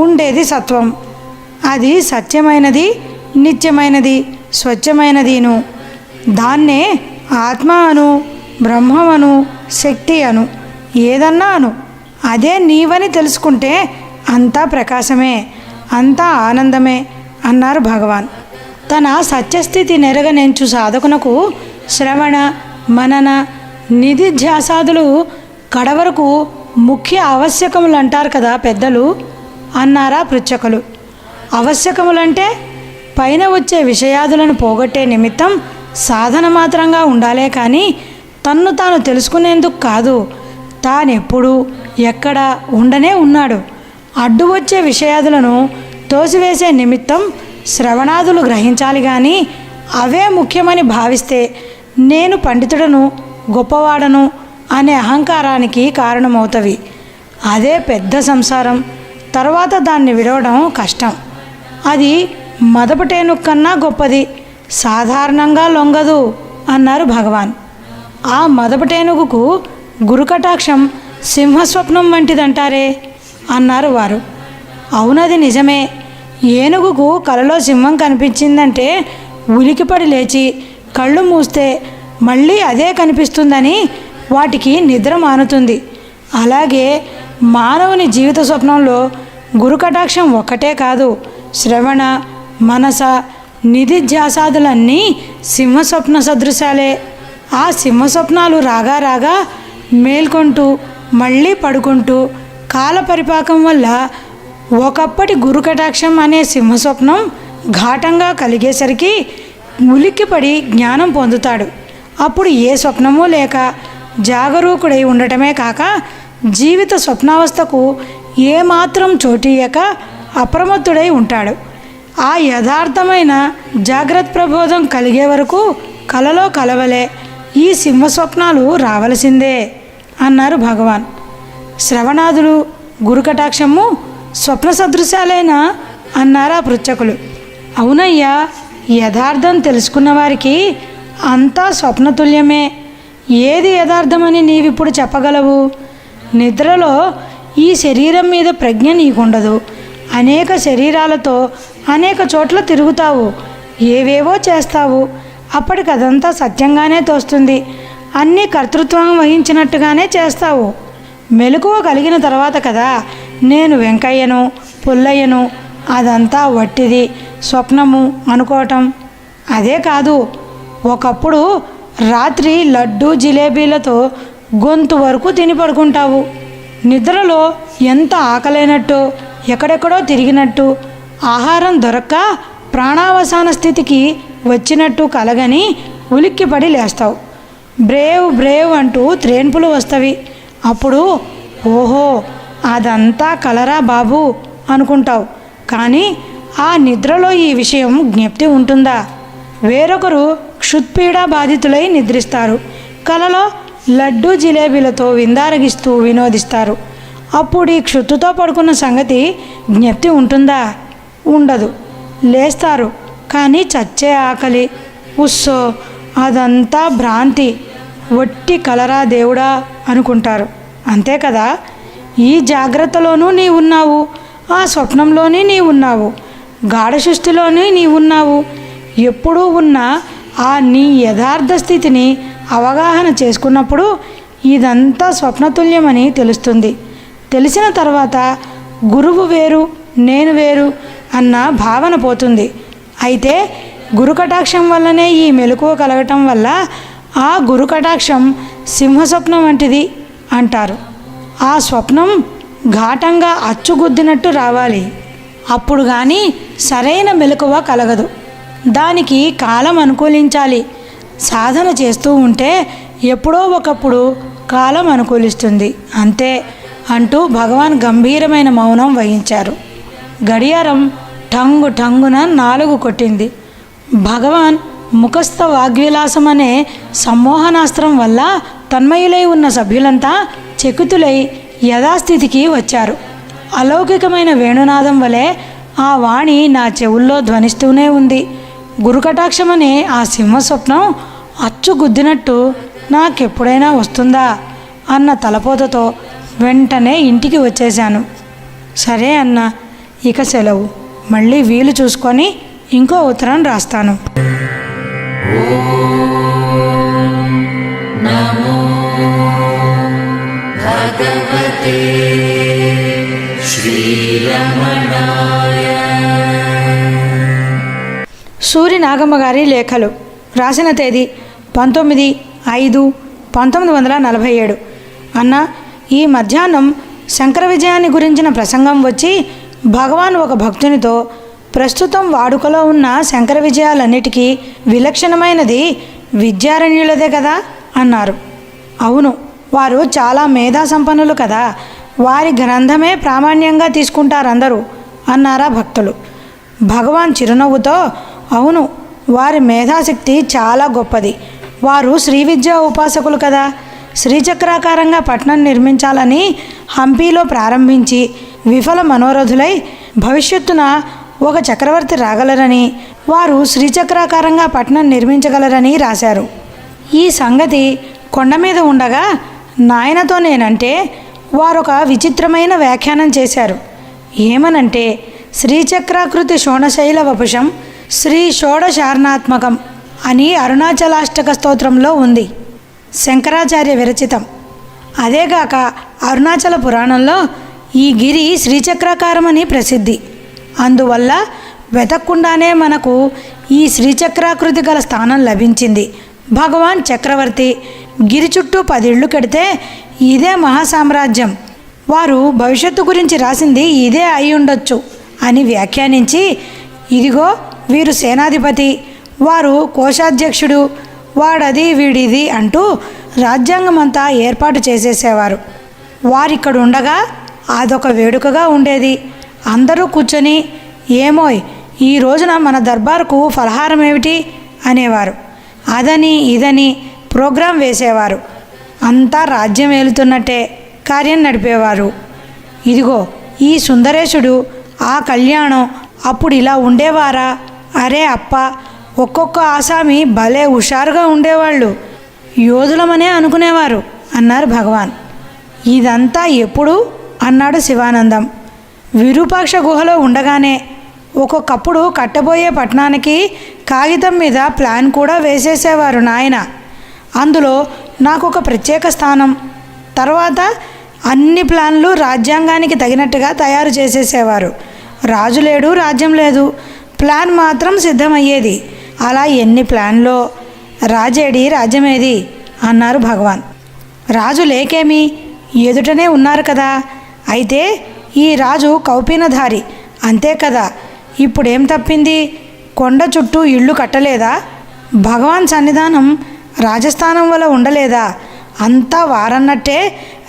Speaker 1: ఉండేది సత్వం. అది సత్యమైనది, నిత్యమైనది, స్వచ్ఛమైనదిను. దాన్నే ఆత్మ అను, బ్రహ్మమను, శక్తి అను, ఏదన్నా అను. అదే నీవని తెలుసుకుంటే అంతా ప్రకాశమే, అంతా ఆనందమే అన్నారు భగవాన్. తన సత్యస్థితి నెరగనెంచు సాధకునకు శ్రవణ, మనన, నిధిధ్యాసాదులు కడవరకు ముఖ్య ఆవశ్యకములు అంటారు కదా పెద్దలు అన్నారా పృచ్ఛకులు. ఆవశ్యకములంటే పైన వచ్చే విషయాదులను పోగొట్టే నిమిత్తం సాధన మాత్రంగా ఉండాలే కానీ తన్ను తాను తెలుసుకునేందుకు కాదు. తానెప్పుడు ఎక్కడ ఉండనే ఉన్నాడు. అడ్డు వచ్చే విషయాదులను తోసివేసే నిమిత్తం శ్రవణాదులు గ్రహించాలి కానీ అవే ముఖ్యమని భావిస్తే నేను పండితుడను, గొప్పవాడను అనే అహంకారానికి కారణమవుతవి. అదే పెద్ద సంసారం. తర్వాత దాన్ని విడవడం కష్టం. అది మదపటేను కన్నా గొప్పది, సాధారణంగా లొంగదు అన్నారు భగవాన్. ఆ మదపటేనుగుకు గురుకటాక్షం సింహస్వప్నం వంటిదంటారే అన్నారు వారు. అవునది నిజమే. ఏనుగుకు కలలో సింహం కనిపించిందంటే ఉలికిపడి లేచి కళ్ళు మూస్తే మళ్ళీ అదే కనిపిస్తుందని వాటికి నిద్ర మానుతుంది. అలాగే మానవుని జీవిత స్వప్నంలో గురుకటాక్షం ఒక్కటే కాదు, శ్రవణ, మనస, నిధిధ్యాసాదులన్నీ సింహస్వప్న సదృశాలే. ఆ సింహస్వప్నాలు రాగా రాగా మేల్కొంటూ మళ్ళీ పడుకుంటూ కాల పరిపాకం వల్ల ఒకప్పటి గురుకటాక్షం అనే సింహస్వప్నం ఘాటంగా కలిగేసరికి ఉలిక్కిపడి జ్ఞానం పొందుతాడు. అప్పుడు ఏ స్వప్నమూ లేక జాగరూకుడై ఉండటమే కాక జీవిత స్వప్నావస్థకు ఏమాత్రం చోటీయక అప్రమత్తుడై ఉంటాడు. ఆ యథార్థమైన జాగ్రత్త ప్రబోధం కలిగే వరకు కలలో కలవలే ఈ సింహస్వప్నాలు రావలసిందే అన్నారు భగవాన్. శ్రవణాదులు గురుకటాక్షము స్వప్న సదృశాలైన అన్నారా పృచ్ఛకులు. అవునయ్యా, యథార్థం తెలుసుకున్న వారికి అంతా స్వప్నతుల్యమే. ఏది యథార్థమని నీవిప్పుడు చెప్పగలవు? నిద్రలో ఈ శరీరం మీద ప్రజ్ఞ నీకుండదు. అనేక శరీరాలతో అనేక చోట్ల తిరుగుతావు, ఏవేవో చేస్తావు. అప్పటికదంతా సత్యంగానే తోస్తుంది. అన్నీ కర్తృత్వం వహించినట్టుగానే చేస్తావు. మెలకువ కలిగిన తర్వాత కదా నేను వెంకయ్యను, పుల్లయ్యను, అదంతా వట్టిది, స్వప్నము అనుకోవటం. అదే కాదు, ఒకప్పుడు రాత్రి లడ్డు జిలేబీలతో గొంతు వరకు తిని పడుకుంటావు. నిద్రలో ఎంత ఆకలైనట్టు, ఎక్కడెక్కడో తిరిగినట్టు, ఆహారం దొరక్క ప్రాణావసాన స్థితికి వచ్చినట్టు కలగని ఉలిక్కిపడి లేస్తావు. బ్రేవ్ బ్రేవ్ అంటూ త్రేన్పులు వస్తవి. అప్పుడు ఓహో అదంతా కలరా బాబు అనుకుంటావు. కానీ ఆ నిద్రలో ఈ విషయం జ్ఞప్తి ఉంటుందా? వేరొకరు క్షుత్పీడా బాధితులై నిద్రిస్తారు. కలలో లడ్డు జిలేబీలతో విందారగిస్తూ వినోదిస్తారు. అప్పుడు ఈ క్షుత్తుతో పడుకున్న సంగతి జ్ఞప్తి ఉంటుందా? ఉండదు. లేస్తారు, కానీ చచ్చే ఆకలి. ఉస్సో అదంతా భ్రాంతి, వట్టి కలరా దేవుడా అనుకుంటారు. అంతే కదా? ఈ జాగ్రత్తలోనూ నీ ఉన్నావు, ఆ స్వప్నంలోనే నీ ఉన్నావు, గాఢసృష్టిలోనే నీ ఉన్నావు. ఎప్పుడూ ఉన్న ఆ నీ యథార్థ స్థితిని అవగాహన చేసుకున్నప్పుడు ఇదంతా స్వప్నతుల్యమని తెలుస్తుంది. తెలిసిన తర్వాత గురువు వేరు, నేను వేరు అన్న భావన పోతుంది. అయితే గురుకటాక్షం వల్లనే ఈ మెలకువ కలగటం వల్ల ఆ గురుకటాక్షం సింహస్వప్నం వంటిది అంటారు. ఆ స్వప్నం ఘాటంగా అచ్చుగుద్దినట్టు రావాలి. అప్పుడు కానీ సరైన మెలకువ కలగదు. దానికి కాలం అనుకూలించాలి. సాధన చేస్తూ ఉంటే ఎప్పుడో ఒకప్పుడు కాలం అనుకూలిస్తుంది, అంతే అంటూ భగవాన్ గంభీరమైన మౌనం వహించారు. గడియారం టంగు టంగున 4 కొట్టింది. భగవాన్ ముఖస్థ వాగ్విలాసం అనే సమ్మోహనాస్త్రం వల్ల తన్మయులై ఉన్న సభ్యులంతా చకితులై యథాస్థితికి వచ్చారు. అలౌకికమైన వేణునాదం వలె ఆ వాణి నా చెవుల్లో ధ్వనిస్తూనే ఉంది. గురుకటాక్షమనే ఆ సింహస్వప్నం అచ్చుగుద్దినట్టు నాకెప్పుడైనా వస్తుందా అన్న తలపోతతో వెంటనే ఇంటికి వచ్చేశాను. సరే అన్న, ఇక సెలవు. మళ్ళీ వీలు చూసుకొని ఇంకో ఉత్తరం రాస్తాను.
Speaker 2: నమో భగవతే శ్రీరమణాయ.
Speaker 1: సూరి నాగమ్మ గారి లేఖలు. రాసిన తేదీ 19/5/1947. అన్న, ఈ మధ్యాహ్నం శంకర విజయాన్ని గురించిన ప్రసంగం వచ్చి భగవాన్ ఒక భక్తునితో ప్రస్తుతం వాడుకలో ఉన్న శంకర విజయాలన్నిటికీ విలక్షణమైనది విద్యారణ్యులదే కదా అన్నారు. అవును, వారు చాలా మేధా సంపన్నులు కదా, వారి గ్రంథమే ప్రామాణ్యంగా తీసుకుంటారందరూ అన్నారా భక్తులు. భగవాన్ చిరునవ్వుతో అవును, వారి మేధాశక్తి చాలా గొప్పది. వారు శ్రీ విద్యా ఉపాసకులు కదా. శ్రీచక్రాకారంగా పట్టణం నిర్మించాలని హంపీలో ప్రారంభించి విఫల మనోరథులై భవిష్యత్తున ఒక చక్రవర్తి రాగలరని, వారు శ్రీచక్రాకారంగా పట్టణం నిర్మించగలరని రాశారు. ఈ సంగతి కొండ మీద ఉండగా నాయనతో నేనంటే వారొక విచిత్రమైన వ్యాఖ్యానం చేశారు. ఏమనంటే శ్రీచక్రాకృతి షోణశైల వపుషం శ్రీ షోడశార్ణాత్మకం అని అరుణాచలాష్టక స్తోత్రంలో ఉంది, శంకరాచార్య విరచితం. అదేగాక అరుణాచల పురాణంలో ఈ గిరి శ్రీచక్రాకారమని ప్రసిద్ధి. అందువల్ల వెతక్కుండానే మనకు ఈ శ్రీచక్రాకృతి గల స్థానం లభించింది. భగవాన్ చక్రవర్తి గిరి చుట్టూ 10 ఇళ్ళు కడితే ఇదే మహాసామ్రాజ్యం, వారు భవిష్యత్తు గురించి రాసింది ఇదే అయి ఉండొచ్చు అని వ్యాఖ్యానించి, ఇదిగో వీరు సేనాధిపతి, వారు కోశాధ్యక్షుడు, వాడది వీడిది అంటూ రాజ్యాంగమంతా ఏర్పాటు చేసేసేవారు. వారిక్కడ ఉండగా అదొక వేడుకగా ఉండేది. అందరూ కూర్చొని ఏమోయ్ ఈ రోజున మన దర్బారుకు ఫలహారం ఏమిటి అనేవారు. అదని ఇదని ప్రోగ్రాం వేసేవారు. అంతా రాజ్యం ఏలుతున్నట్టే. కార్యం నడిపేవారు. ఇదిగో ఈ సుందరేశుడు, ఆ కళ్యాణం అప్పుడు ఇలా ఉండేవారా? అరే అప్ప, ఒక్కొక్క ఆసామి భలే హుషారుగా ఉండేవాళ్ళు, యోధులమనే అనుకునేవారు అన్నారు భగవాన్. ఇదంతా ఎప్పుడు అన్నాడు శివానందం. విరూపాక్ష గుహలో ఉండగానే. ఒక్కొక్కప్పుడు కట్టబోయే పట్టణానికి కాగితం మీద ప్లాన్ కూడా వేసేసేవారు నాయన. అందులో నాకు ఒక ప్రత్యేక స్థానం. తర్వాత అన్ని ప్లాన్లు రాజ్యాంగానికి తగినట్టుగా తయారు చేసేసేవారు. రాజు లేడు, రాజ్యం లేదు, ప్లాన్ మాత్రం సిద్ధమయ్యేది. అలా ఎన్ని ప్లాన్లో. రాజేడి, రాజ్యమేది అన్నారు భగవాన్. రాజు లేకేమి, ఎదుటనే ఉన్నారు కదా. అయితే ఈ రాజు కౌపీనధారి, అంతే కదా. ఇప్పుడేం తప్పింది? కొండ చుట్టూ ఇళ్ళు కట్టలేదా? భగవాన్ సన్నిధానం రాజస్థానం వల్ల ఉండలేదా? అంతా వారన్నట్టే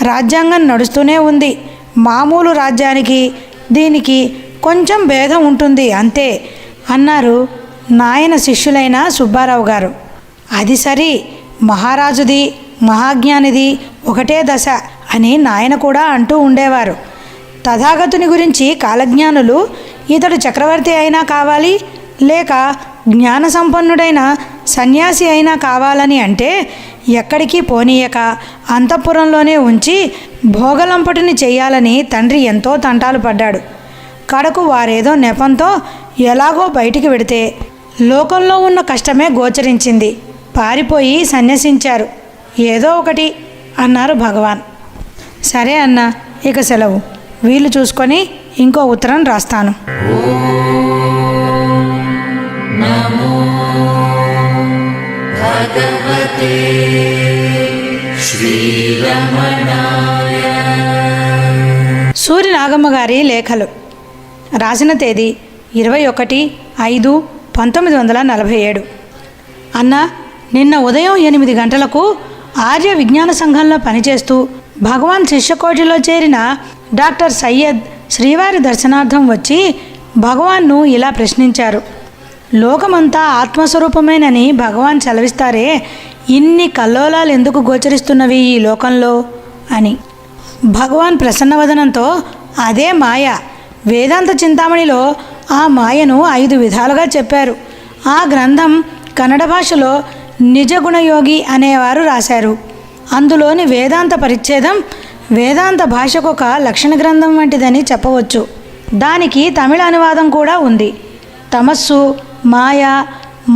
Speaker 1: రాజ్యాంగం నడుస్తూనే ఉంది. మామూలు రాజ్యానికి దీనికి కొంచెం భేదం ఉంటుంది అంతే అన్నారు నాయన శిష్యులైన సుబ్బారావు గారు. అది సరి, మహారాజుది మహాజ్ఞానిది ఒకటే దశ అని నాయన కూడా అంటూ ఉండేవారు. తథాగతుని గురించి కాలజ్ఞానులు ఇతడు చక్రవర్తి అయినా కావాలి, లేక జ్ఞాన సంపన్నుడైన సన్యాసి అయినా కావాలని అంటే ఎక్కడికి పోనీయక అంతఃపురంలోనే ఉంచి భోగలంపటిని చెయ్యాలని తండ్రి ఎంతో తంటాలు పడ్డాడు. కడకు వారేదో నెపంతో ఎలాగో బయటికి వెడితే లోకంలో ఉన్న కష్టమే గోచరించింది. పారిపోయి సన్యసించారు. ఏదో ఒకటి అన్నారు భగవాన్. సరే అన్న, ఇక సెలవు. వీలు చూసుకొని ఇంకో ఉత్తరం రాస్తాను.
Speaker 2: నమో భగవతే శ్రీరమణాయ.
Speaker 1: సూర్య నాగమ్మ గారి లేఖలు. రాసిన తేదీ 21/5/1947. అన్న, నిన్న ఉదయం 8 గంటలకు ఆర్య విజ్ఞాన సంఘంలో పనిచేస్తూ భగవాన్ శిష్యకోటిలో చేరిన డాక్టర్ సయ్యద్ శ్రీవారి దర్శనార్థం వచ్చి భగవాన్ను ఇలా ప్రశ్నించారు. లోకమంతా ఆత్మస్వరూపమేనని భగవాన్ సెలవిస్తారే, ఇన్ని కల్లోలాలు ఎందుకు గోచరిస్తున్నవి ఈ లోకంలో అని. భగవాన్ ప్రసన్నవదనంతో అదే మాయ. వేదాంత చింతామణిలో ఆ మాయను 5 విధాలుగా చెప్పారు. ఆ గ్రంథం కన్నడ భాషలో నిజగుణయోగి అనేవారు రాశారు. అందులోని వేదాంత పరిచ్ఛేదం వేదాంత భాషకొక లక్షణ గ్రంథం వంటిదని చెప్పవచ్చు. దానికి తమిళ అనువాదం కూడా ఉంది. తమస్సు, మాయ,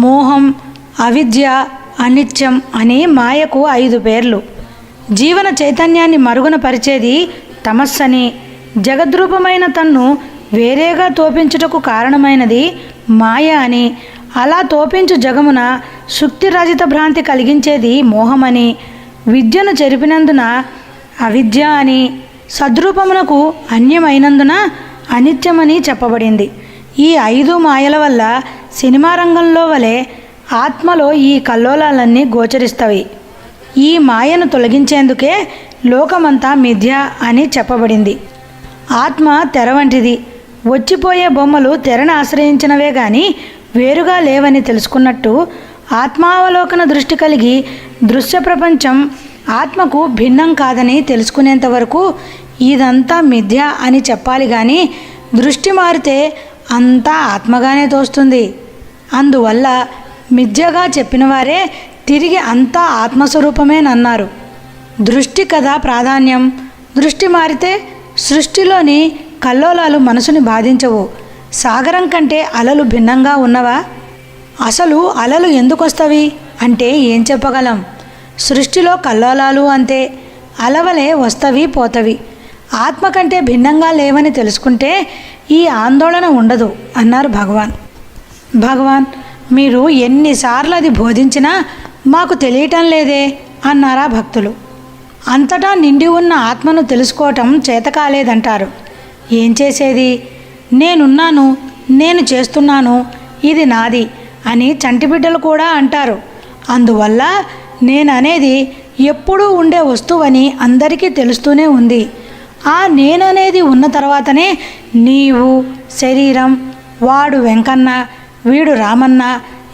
Speaker 1: మోహం, అవిద్య, అనిత్యం అని మాయకు 5 పేర్లు. జీవన చైతన్యాన్ని మరుగున పరిచేది తమస్సని, జగద్రూపమైన తన్ను వేరేగా తోపించుటకు కారణమైనది మాయ అని, అలా తోపించు జగమున శుక్తిరజిత భ్రాంతి కలిగించేది మోహమని, విద్యను చెరిపినందున అవిద్య అని, సద్రూపమునకు అన్యమైనందున అనిత్యమని చెప్పబడింది. ఈ 5 మాయల వల్ల సినిమా రంగంలో వలె ఆత్మలో ఈ కల్లోలాలన్నీ గోచరిస్తవి. ఈ మాయను తొలగించేందుకే లోకమంతా మిథ్య అని చెప్పబడింది. ఆత్మ తెర వంటిది. వచ్చిపోయే బొమ్మలు తెరను ఆశ్రయించినవే గాని వేరుగా లేవని తెలుసుకున్నట్టు ఆత్మావలోకన దృష్టి కలిగి దృశ్య ప్రపంచం ఆత్మకు భిన్నం కాదని తెలుసుకునేంత వరకు ఇదంతా మిథ్య అని చెప్పాలి. కానీ దృష్టి మారితే అంతా ఆత్మగానే తోస్తుంది. అందువల్ల మిథ్యగా చెప్పిన వారే తిరిగి అంతా ఆత్మస్వరూపమేనన్నారు. దృష్టి కదా ప్రాధాన్యం. దృష్టి మారితే సృష్టిలోని కల్లోలాలు మనసుని బాధించవు. సాగరం కంటే అలలు భిన్నంగా ఉన్నవా? అసలు అలలు ఎందుకు వస్తవి అంటే ఏం చెప్పగలం? సృష్టిలో కల్లోలాలు అంతే, అలవలే వస్తవి పోతవి. ఆత్మ కంటే భిన్నంగా లేవని తెలుసుకుంటే ఈ ఆందోళన ఉండదు అన్నారు భగవాన్. భగవాన్, మీరు ఎన్నిసార్లు అది బోధించినా మాకు తెలియటం లేదే అన్నారా భక్తులు. అంతటా నిండి ఉన్న ఆత్మను తెలుసుకోవటం చేతకాలేదంటారు. ఏం చేసేది? నేనున్నాను, నేను చేస్తున్నాను, ఇది నాది అని చంటిబిడ్డలు కూడా అంటారు. అందువల్ల నేననేది ఎప్పుడూ ఉండే వస్తువని అందరికీ తెలుస్తూనే ఉంది. ఆ నేననేది ఉన్న తర్వాతనే నీవు, శరీరం, వాడు వెంకన్న, వీడు రామన్న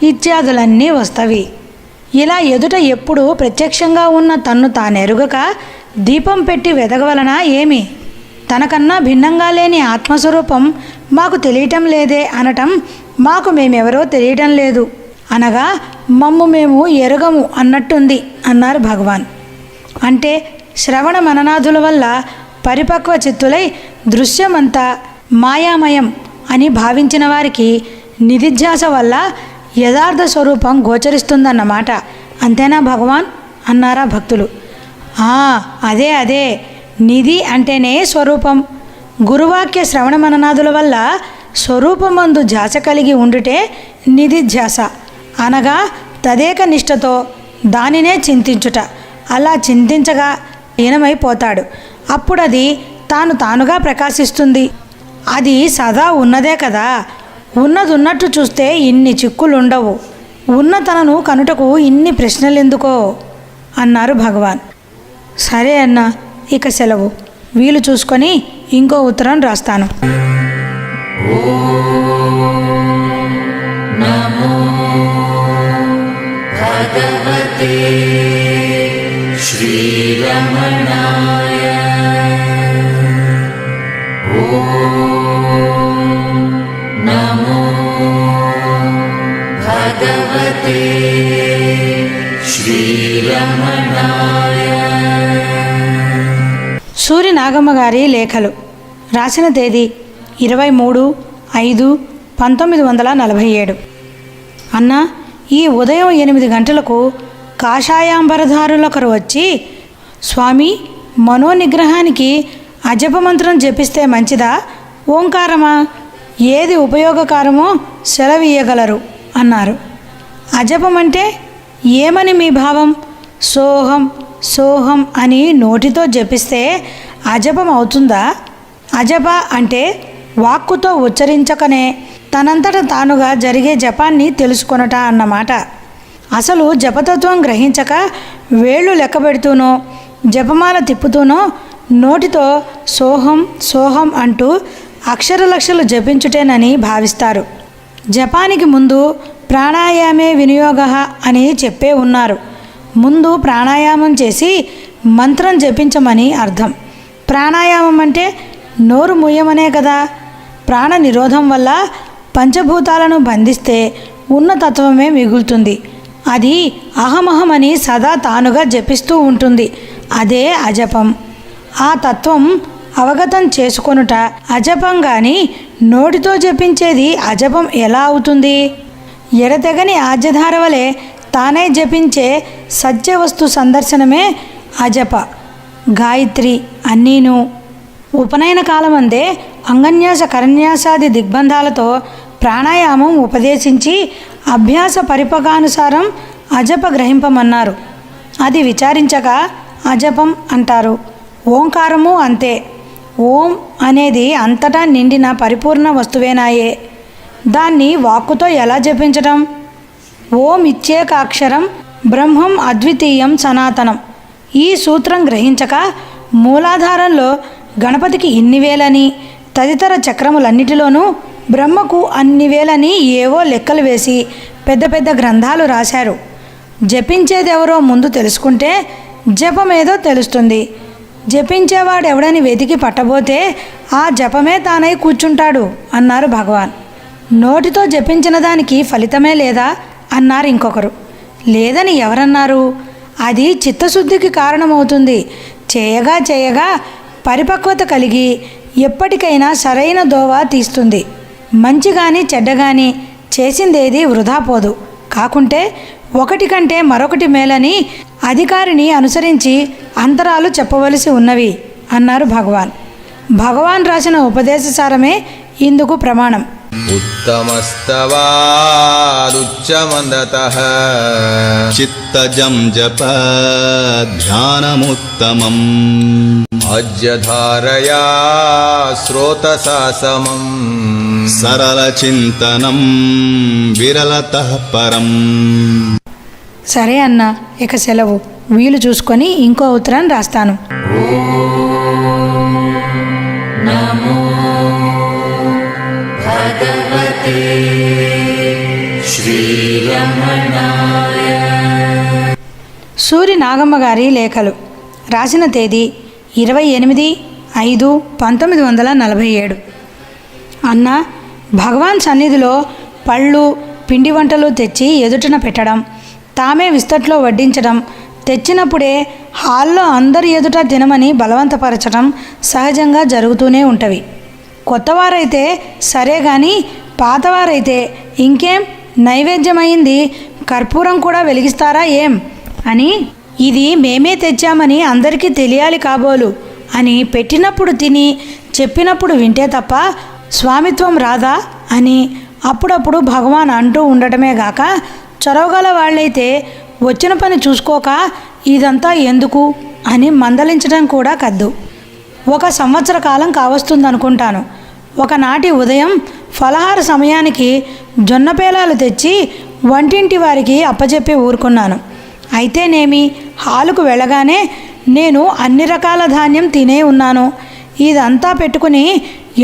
Speaker 1: ఇత్యాదులన్నీ వస్తవి. ఇలా ఎదుట ఎప్పుడు ప్రత్యక్షంగా ఉన్న తన్ను తానెరుగక దీపం పెట్టి వెదగవలనా ఏమి? తనకన్నా భిన్నంగా లేని ఆత్మస్వరూపం మాకు తెలియటం లేదే అనటం మాకు మేమెవరో తెలియటం లేదు అనగా మమ్ము మేము ఎరుగము అన్నట్టుంది అన్నారు భగవాన్. అంటే శ్రవణ మననాదుల వల్ల పరిపక్వ చిత్తులై దృశ్యమంతా మాయామయం అని భావించిన వారికి నిధిధ్యాస వల్ల యథార్థ స్వరూపం గోచరిస్తుందన్నమాట. అంతేనా భగవాన్ అన్నారా భక్తులు. అదే అదే, నిధి అంటేనే స్వరూపం. గురువాక్య శ్రవణ మననాదుల వల్ల స్వరూపమందు ధ్యాస కలిగి ఉండుటే నిధిధ్యాస అనగా తదేక నిష్టతో దానినే చింతించుట. అలా చింతించగా లీనమైపోతాడు. అప్పుడది తానుగా ప్రకాశిస్తుంది. అది సదా ఉన్నదే కదా. ఉన్నదున్నట్టు చూస్తే ఇన్ని చిక్కులుండవు. ఉన్న తనను కనుటకు ఇన్ని ప్రశ్నలెందుకో అన్నారు భగవాన్. సరే అన్న, ఇక సెలవు. వీలు చూసుకొని ఇంకో ఉత్తరం రాస్తాను.
Speaker 2: నమో భగవతే శ్రీరమణాయ. నమో భగవతే శ్రీరమణాయ.
Speaker 1: సూరి నాగమ్మ గారి లేఖలు రాసిన తేదీ 23/5/1947. అన్న, ఈ ఉదయం 8 గంటలకు కాషాయాంబరధారులొకరు వచ్చి, స్వామి, మనోనిగ్రహానికి అజపమంత్రం జపిస్తే మంచిదా, ఓంకారమా, ఏది ఉపయోగకారమో సెలవీయగలరు అన్నారు. అజపమంటే ఏమని మీ భావం? సోహం సోహం అని నోటితో జపిస్తే అజపం అవుతుందా? అజప అంటే వాక్కుతో ఉచ్చరించకనే తనంతట తానుగా జరిగే జపాన్ని తెలుసుకొనట అన్నమాట. అసలు జపతత్వం గ్రహించక వేళ్ళు లెక్కబెడుతూనో జపమాల తిప్పుతూనో నోటితో సోహం సోహం అంటూ అక్షరలక్షలు జపించుటేనని భావిస్తారు. జపానికి ముందు ప్రాణాయామే వినియోగ అని చెప్పే ఉన్నారు. ముందు ప్రాణాయామం చేసి మంత్రం జపించమని అర్థం. ప్రాణాయామం అంటే నోరు ముయ్యమనే కదా. ప్రాణ నిరోధం వల్ల పంచభూతాలను బంధిస్తే ఉన్న తత్వమే మిగులుతుంది. అది అహమహమని సదా తానుగా జపిస్తూ ఉంటుంది. అదే అజపం. ఆ తత్వం అవగతం చేసుకొనుట అజపం. కానీ నోటితో జపించేది అజపం ఎలా అవుతుంది? ఎడతెగని ఆజ్యధార వలె తానే జపించే సత్యవస్తు సందర్శనమే అజప. గాయత్రి అన్నీను ఉపనయన కాలమందే అంగన్యాస కరన్యాసాది దిగ్బంధాలతో ప్రాణాయామం ఉపదేశించి అభ్యాస పరిపకానుసారం అజప గ్రహింపమన్నారు. అది విచారించక అజపం అంటారు. ఓంకారము అంతే. ఓం అనేది అంతటా నిండిన పరిపూర్ణ వస్తువేనాయే. దాన్ని వాక్కుతో ఎలా జపించటం? ఓం ఇచ్చేక అక్షరం బ్రహ్మం అద్వితీయం సనాతనం. ఈ సూత్రం గ్రహించక మూలాధారంలో గణపతికి ఇన్ని వేలని, తదితర చక్రములన్నిటిలోనూ బ్రహ్మకు అన్ని వేలని ఏవో లెక్కలు వేసి పెద్ద పెద్ద గ్రంథాలు రాశారు. జపించేదెవరో ముందు తెలుసుకుంటే జపమేదో తెలుస్తుంది. జపించేవాడెవడని వెతికి పట్టబోతే ఆ జపమే తానై కూర్చుంటాడు అన్నారు భగవాన్. నోటితో జపించిన దానికి ఫలితమే లేదా అన్నారు ఇంకొకరు. లేదని ఎవరన్నారు? అది చిత్తశుద్ధికి కారణమవుతుంది. చేయగా చేయగా పరిపక్వత కలిగి ఎప్పటికైనా సరైన దోవ తీస్తుంది. మంచి కానీ చెడ్డ కానీ చేసిందేది వృధా పోదు. కాకుంటే ఒకటి కంటే మరొకటి మేలని అధికారిని అనుసరించి అంతరాలు చెప్పవలసి ఉన్నవి అన్నారు భగవాన్. భగవాన్ రాసిన ఉపదేశసారమే ఇందుకు ప్రమాణం.
Speaker 3: ఉత్తమస్తవాదుచ్చమందతః చిత్తజం జప ధ్యానముత్తమం అజ్యధారయా శ్రోతసా సమం సరళచింతనం విరలతః పరం.
Speaker 1: సరే అన్న, ఇక సెలవు. వీలు చూసుకొని ఇంకో ఉత్తరం రాస్తాను.
Speaker 2: నమో భగవతే శ్రీరమణాయ.
Speaker 1: సూరి నాగమ్మ గారి లేఖలు రాసిన తేదీ 28/5/1947. అన్న, భగవాన్ సన్నిధిలో పళ్ళు పిండి వంటలు తెచ్చి ఎదుటన పెట్టడం, తామే విస్తట్లో వడ్డించడం, తెచ్చినప్పుడే హాల్లో అందరి ఎదుట తినమని బలవంతపరచడం సహజంగా జరుగుతూనే ఉంటవి. కొత్తవారైతే సరే కానీ పాతవారైతే ఇంకేం నైవేద్యమైంది కర్పూరం కూడా వెలిగిస్తారా ఏం అని, ఇది మేమే తెచ్చామని అందరికీ తెలియాలి కాబోలు అని పెట్టినప్పుడు తిని చెప్పినప్పుడు వింటే తప్ప స్వామిత్వం రాదా అని అప్పుడప్పుడు భగవాన్ అంటూ ఉండటమే గాక, చొరవగల వాళ్ళైతే వచ్చిన పని చూసుకోక ఇదంతా ఎందుకు అని మందలించడం కూడా కద్దు. 1 సంవత్సర కాలం కావస్తుందనుకుంటాను. ఒకనాటి ఉదయం ఫలహార సమయానికి జొన్నపేలాలు తెచ్చి వంటింటి వారికి అప్పచెప్పి ఊరుకున్నాను. అయితేనేమి హాలుకు వెళ్ళగానే నేను అన్ని రకాల ధాన్యం తినే ఉన్నాను, ఇదంతా పెట్టుకుని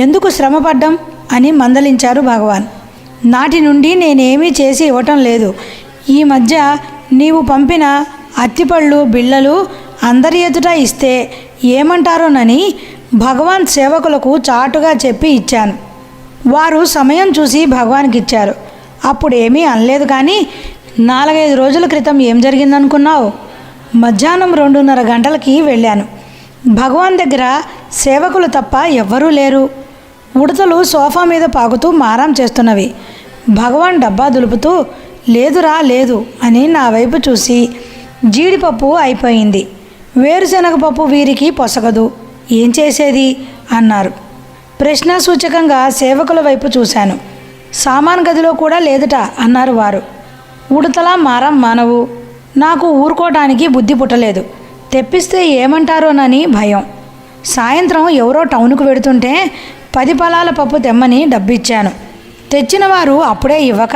Speaker 1: ఎందుకు శ్రమపడ్డం అని మందలించారు భగవాన్. నాటి నుండి నేనేమీ చేసి ఇవ్వటం లేదు. ఈ మధ్య నీవు పంపిన అత్తిపళ్ళు బిళ్ళలు అందరి ఎదుట ఇస్తే ఏమంటారోనని భగవాన్ సేవకులకు చాటుగా చెప్పి ఇచ్చాను. వారు సమయం చూసి భగవాన్కి ఇచ్చారు. అప్పుడేమీ అనలేదు. కానీ 4-5 రోజుల క్రితం ఏం జరిగిందనుకున్నావు? మధ్యాహ్నం 2:30 గంటలకి వెళ్ళాను. భగవాన్ దగ్గర సేవకులు తప్ప ఎవ్వరూ లేరు. ఉడతలు సోఫా మీద పాకుతూ మారం చేస్తున్నవి. భగవాన్ డబ్బా దులుపుతూ లేదురా లేదు అని నా వైపు చూసి, జీడిపప్పు అయిపోయింది, వేరుశనగపప్పు వీరికి పొసగదు, ఏం చేసేది అన్నారు. ప్రశ్నాసూచకంగా సేవకుల వైపు చూశాను. సామాన్ గదిలో కూడా లేదుట అన్నారు వారు. ఉడతలా మారం మానవు. నాకు ఊరుకోవడానికి బుద్ధి పుట్టలేదు. తెప్పిస్తే ఏమంటారోనని భయం. సాయంత్రం ఎవరో టౌన్కు వెడుతుంటే 10 పలాల పప్పు తెమ్మని డబ్బిచ్చాను. తెచ్చిన వారు అప్పుడే ఇవ్వక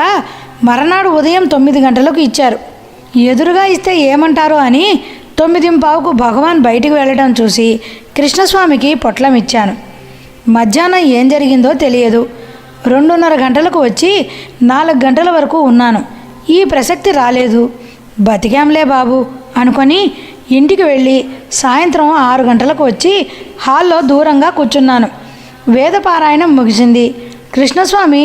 Speaker 1: మరనాడు ఉదయం 9 గంటలకు ఇచ్చారు. ఎదురుగా ఇస్తే ఏమంటారో అని 9:15కు భగవాన్ బయటికి వెళ్ళడం చూసి కృష్ణస్వామికి పొట్లం ఇచ్చాను. మధ్యాహ్నం ఏం జరిగిందో తెలియదు. 2:30 గంటలకు వచ్చి 4 గంటల వరకు ఉన్నాను. ఈ ప్రసక్తి రాలేదు. బతికాంలే బాబు అనుకొని ఇంటికి వెళ్ళి సాయంత్రం 6 గంటలకు వచ్చి హాల్లో దూరంగా కూర్చున్నాను. వేదపారాయణం ముగిసింది. కృష్ణస్వామి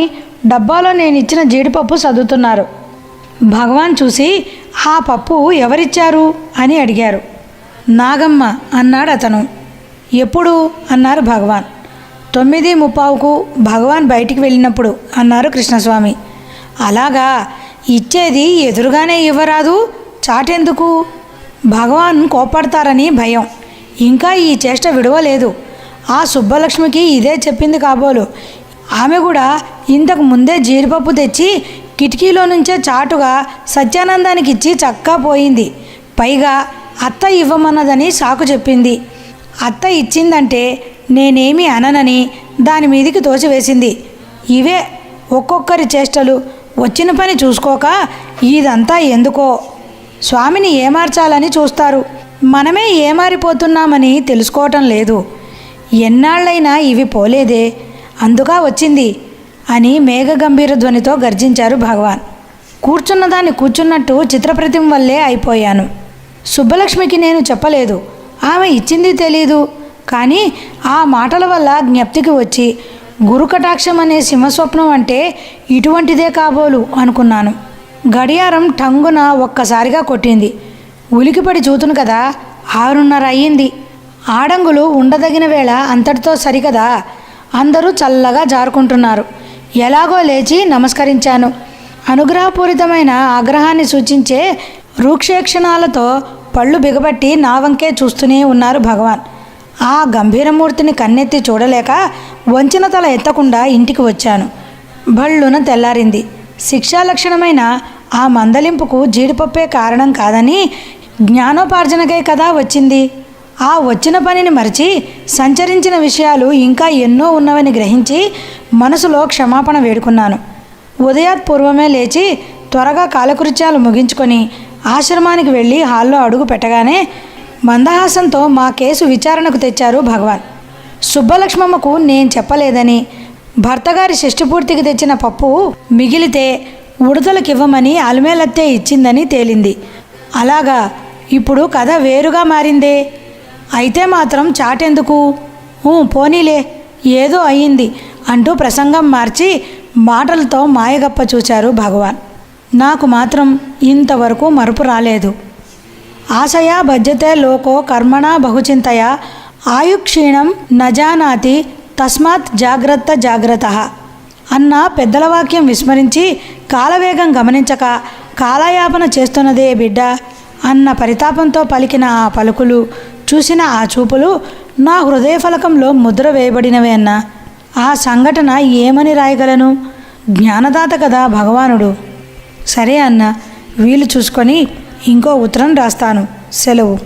Speaker 1: డబ్బాలో నేను ఇచ్చిన జీడిపప్పు చదువుతున్నారు. భగవాన్ చూసి ఆ పప్పు ఎవరిచ్చారు అని అడిగారు. నాగమ్మ అన్నాడు అతను. ఎప్పుడు అన్నారు భగవాన్. 9:30కు భగవాన్ బయటికి వెళ్ళినప్పుడు అన్నారు కృష్ణస్వామి. అలాగా, ఇచ్చేది ఎదురుగానే ఇవ్వరాదు, చాటెందుకు? భగవాన్ కోపడతారని భయం. ఇంకా ఈ చేష్ట విడవలేదు. ఆ సుబ్బలక్ష్మికి ఇదే చెప్పింది కాబోలు. ఆమె కూడా ఇంతకు ముందే జీడిపప్పు తెచ్చి కిటికీలో నుంచే చాటుగా సత్యానందానికి ఇచ్చి చక్కా పోయింది. పైగా అత్త ఇవ్వమన్నదని సాకు చెప్పింది. అత్త ఇచ్చిందంటే నేనేమీ అననని దాని మీదికి తోసివేసింది. ఇవే ఒక్కొక్కరి చేష్టలు. వచ్చిన పని చూసుకోక ఇదంతా ఎందుకో. స్వామిని ఏమార్చాలని చూస్తారు, మనమే ఏమారిపోతున్నామని తెలుసుకోవటం లేదు. ఎన్నాళ్ళైనా ఇవి పోలేదే, అందుగా వచ్చింది అని మేఘగంభీర ధ్వనితో గర్జించారు భగవాన్. కూర్చున్నదాన్ని కూర్చున్నట్టు చిత్రప్రతిమ వల్లే అయిపోయాను. సుబ్బలక్ష్మికి నేను చెప్పలేదు, ఆమె ఇచ్చింది తెలీదు. కానీ ఆ మాటల వల్ల జ్ఞప్తికి వచ్చి గురుకటాక్షం అనే సింహస్వప్నం అంటే ఇటువంటిదే కాబోలు అనుకున్నాను. గడియారం టంగున ఒక్కసారిగా కొట్టింది. ఉలికిపడి చూతును కదా, 6:30 అయ్యింది. ఆడంగులు ఉండదగిన వేళ అంతటితో సరికదా. అందరూ చల్లగా జారుకుంటున్నారు. ఎలాగో లేచి నమస్కరించాను. అనుగ్రహపూరితమైన ఆగ్రహాన్ని సూచించే రూక్షేక్షణాలతో పళ్ళు బిగబట్టి నా వంకే చూస్తూనే ఉన్నారు భగవాన్. ఆ గంభీరమూర్తిని కన్నెత్తి చూడలేక వంచిన తల ఎత్తకుండా ఇంటికి వచ్చాను. భళ్ళున తెల్లారింది. శిక్షాలక్షణమైన ఆ మందలింపుకు జీడిపప్పే కారణం కాదని జ్ఞానోపార్జనకే కదా వచ్చింది. ఆ వచ్చిన పనిని మరిచి సంచరించిన విషయాలు ఇంకా ఎన్నో ఉన్నవని గ్రహించి మనసులో క్షమాపణ వేడుకున్నాను. ఉదయాత్పూర్వమే లేచి త్వరగా కాలకృత్యాలు ముగించుకొని ఆశ్రమానికి వెళ్ళి హాల్లో అడుగు పెట్టగానే మందహాసంతో మా కేసు విచారణకు తెచ్చారు భగవాన్. సుబ్బలక్ష్మమ్మకు నేను చెప్పలేదని, భర్తగారి షష్ఠిపూర్తికి తెచ్చిన పప్పు మిగిలితే ఉడతలకివ్వమని అలిమేలత్తే ఇచ్చిందని తేలింది. అలాగా, ఇప్పుడు కథ వేరుగా మారిందే. అయితే మాత్రం చాటెందుకు? పోనీలే, ఏదో అయ్యింది అంటూ ప్రసంగం మార్చి మాటలతో మాయగప్ప చూచారు భగవాన్. నాకు మాత్రం ఇంతవరకు మరుపు రాలేదు. ఆశయా భజ్యతే లోకో కర్మణా బహుచింతయ ఆయుక్షీణం నజానాతి తస్మాత్ జాగ్రత్త జాగ్రత్తః అన్న పెద్దల వాక్యం విస్మరించి కాలవేగం గమనించక కాలయాపన చేస్తున్నదే బిడ్డ అన్న పరితాపంతో పలికిన ఆ పలుకులు, చూసిన ఆ చూపులు నా హృదయ ఫలకంలో ముద్ర వేయబడినవే అన్న. ఆ సంఘటన ఏమని రాయగలను? జ్ఞానదాత కదా భగవానుడు. సరే అన్న, వీలు చూసుకొని ఇంకో ఉత్తరం రాస్తాను. సెలవు.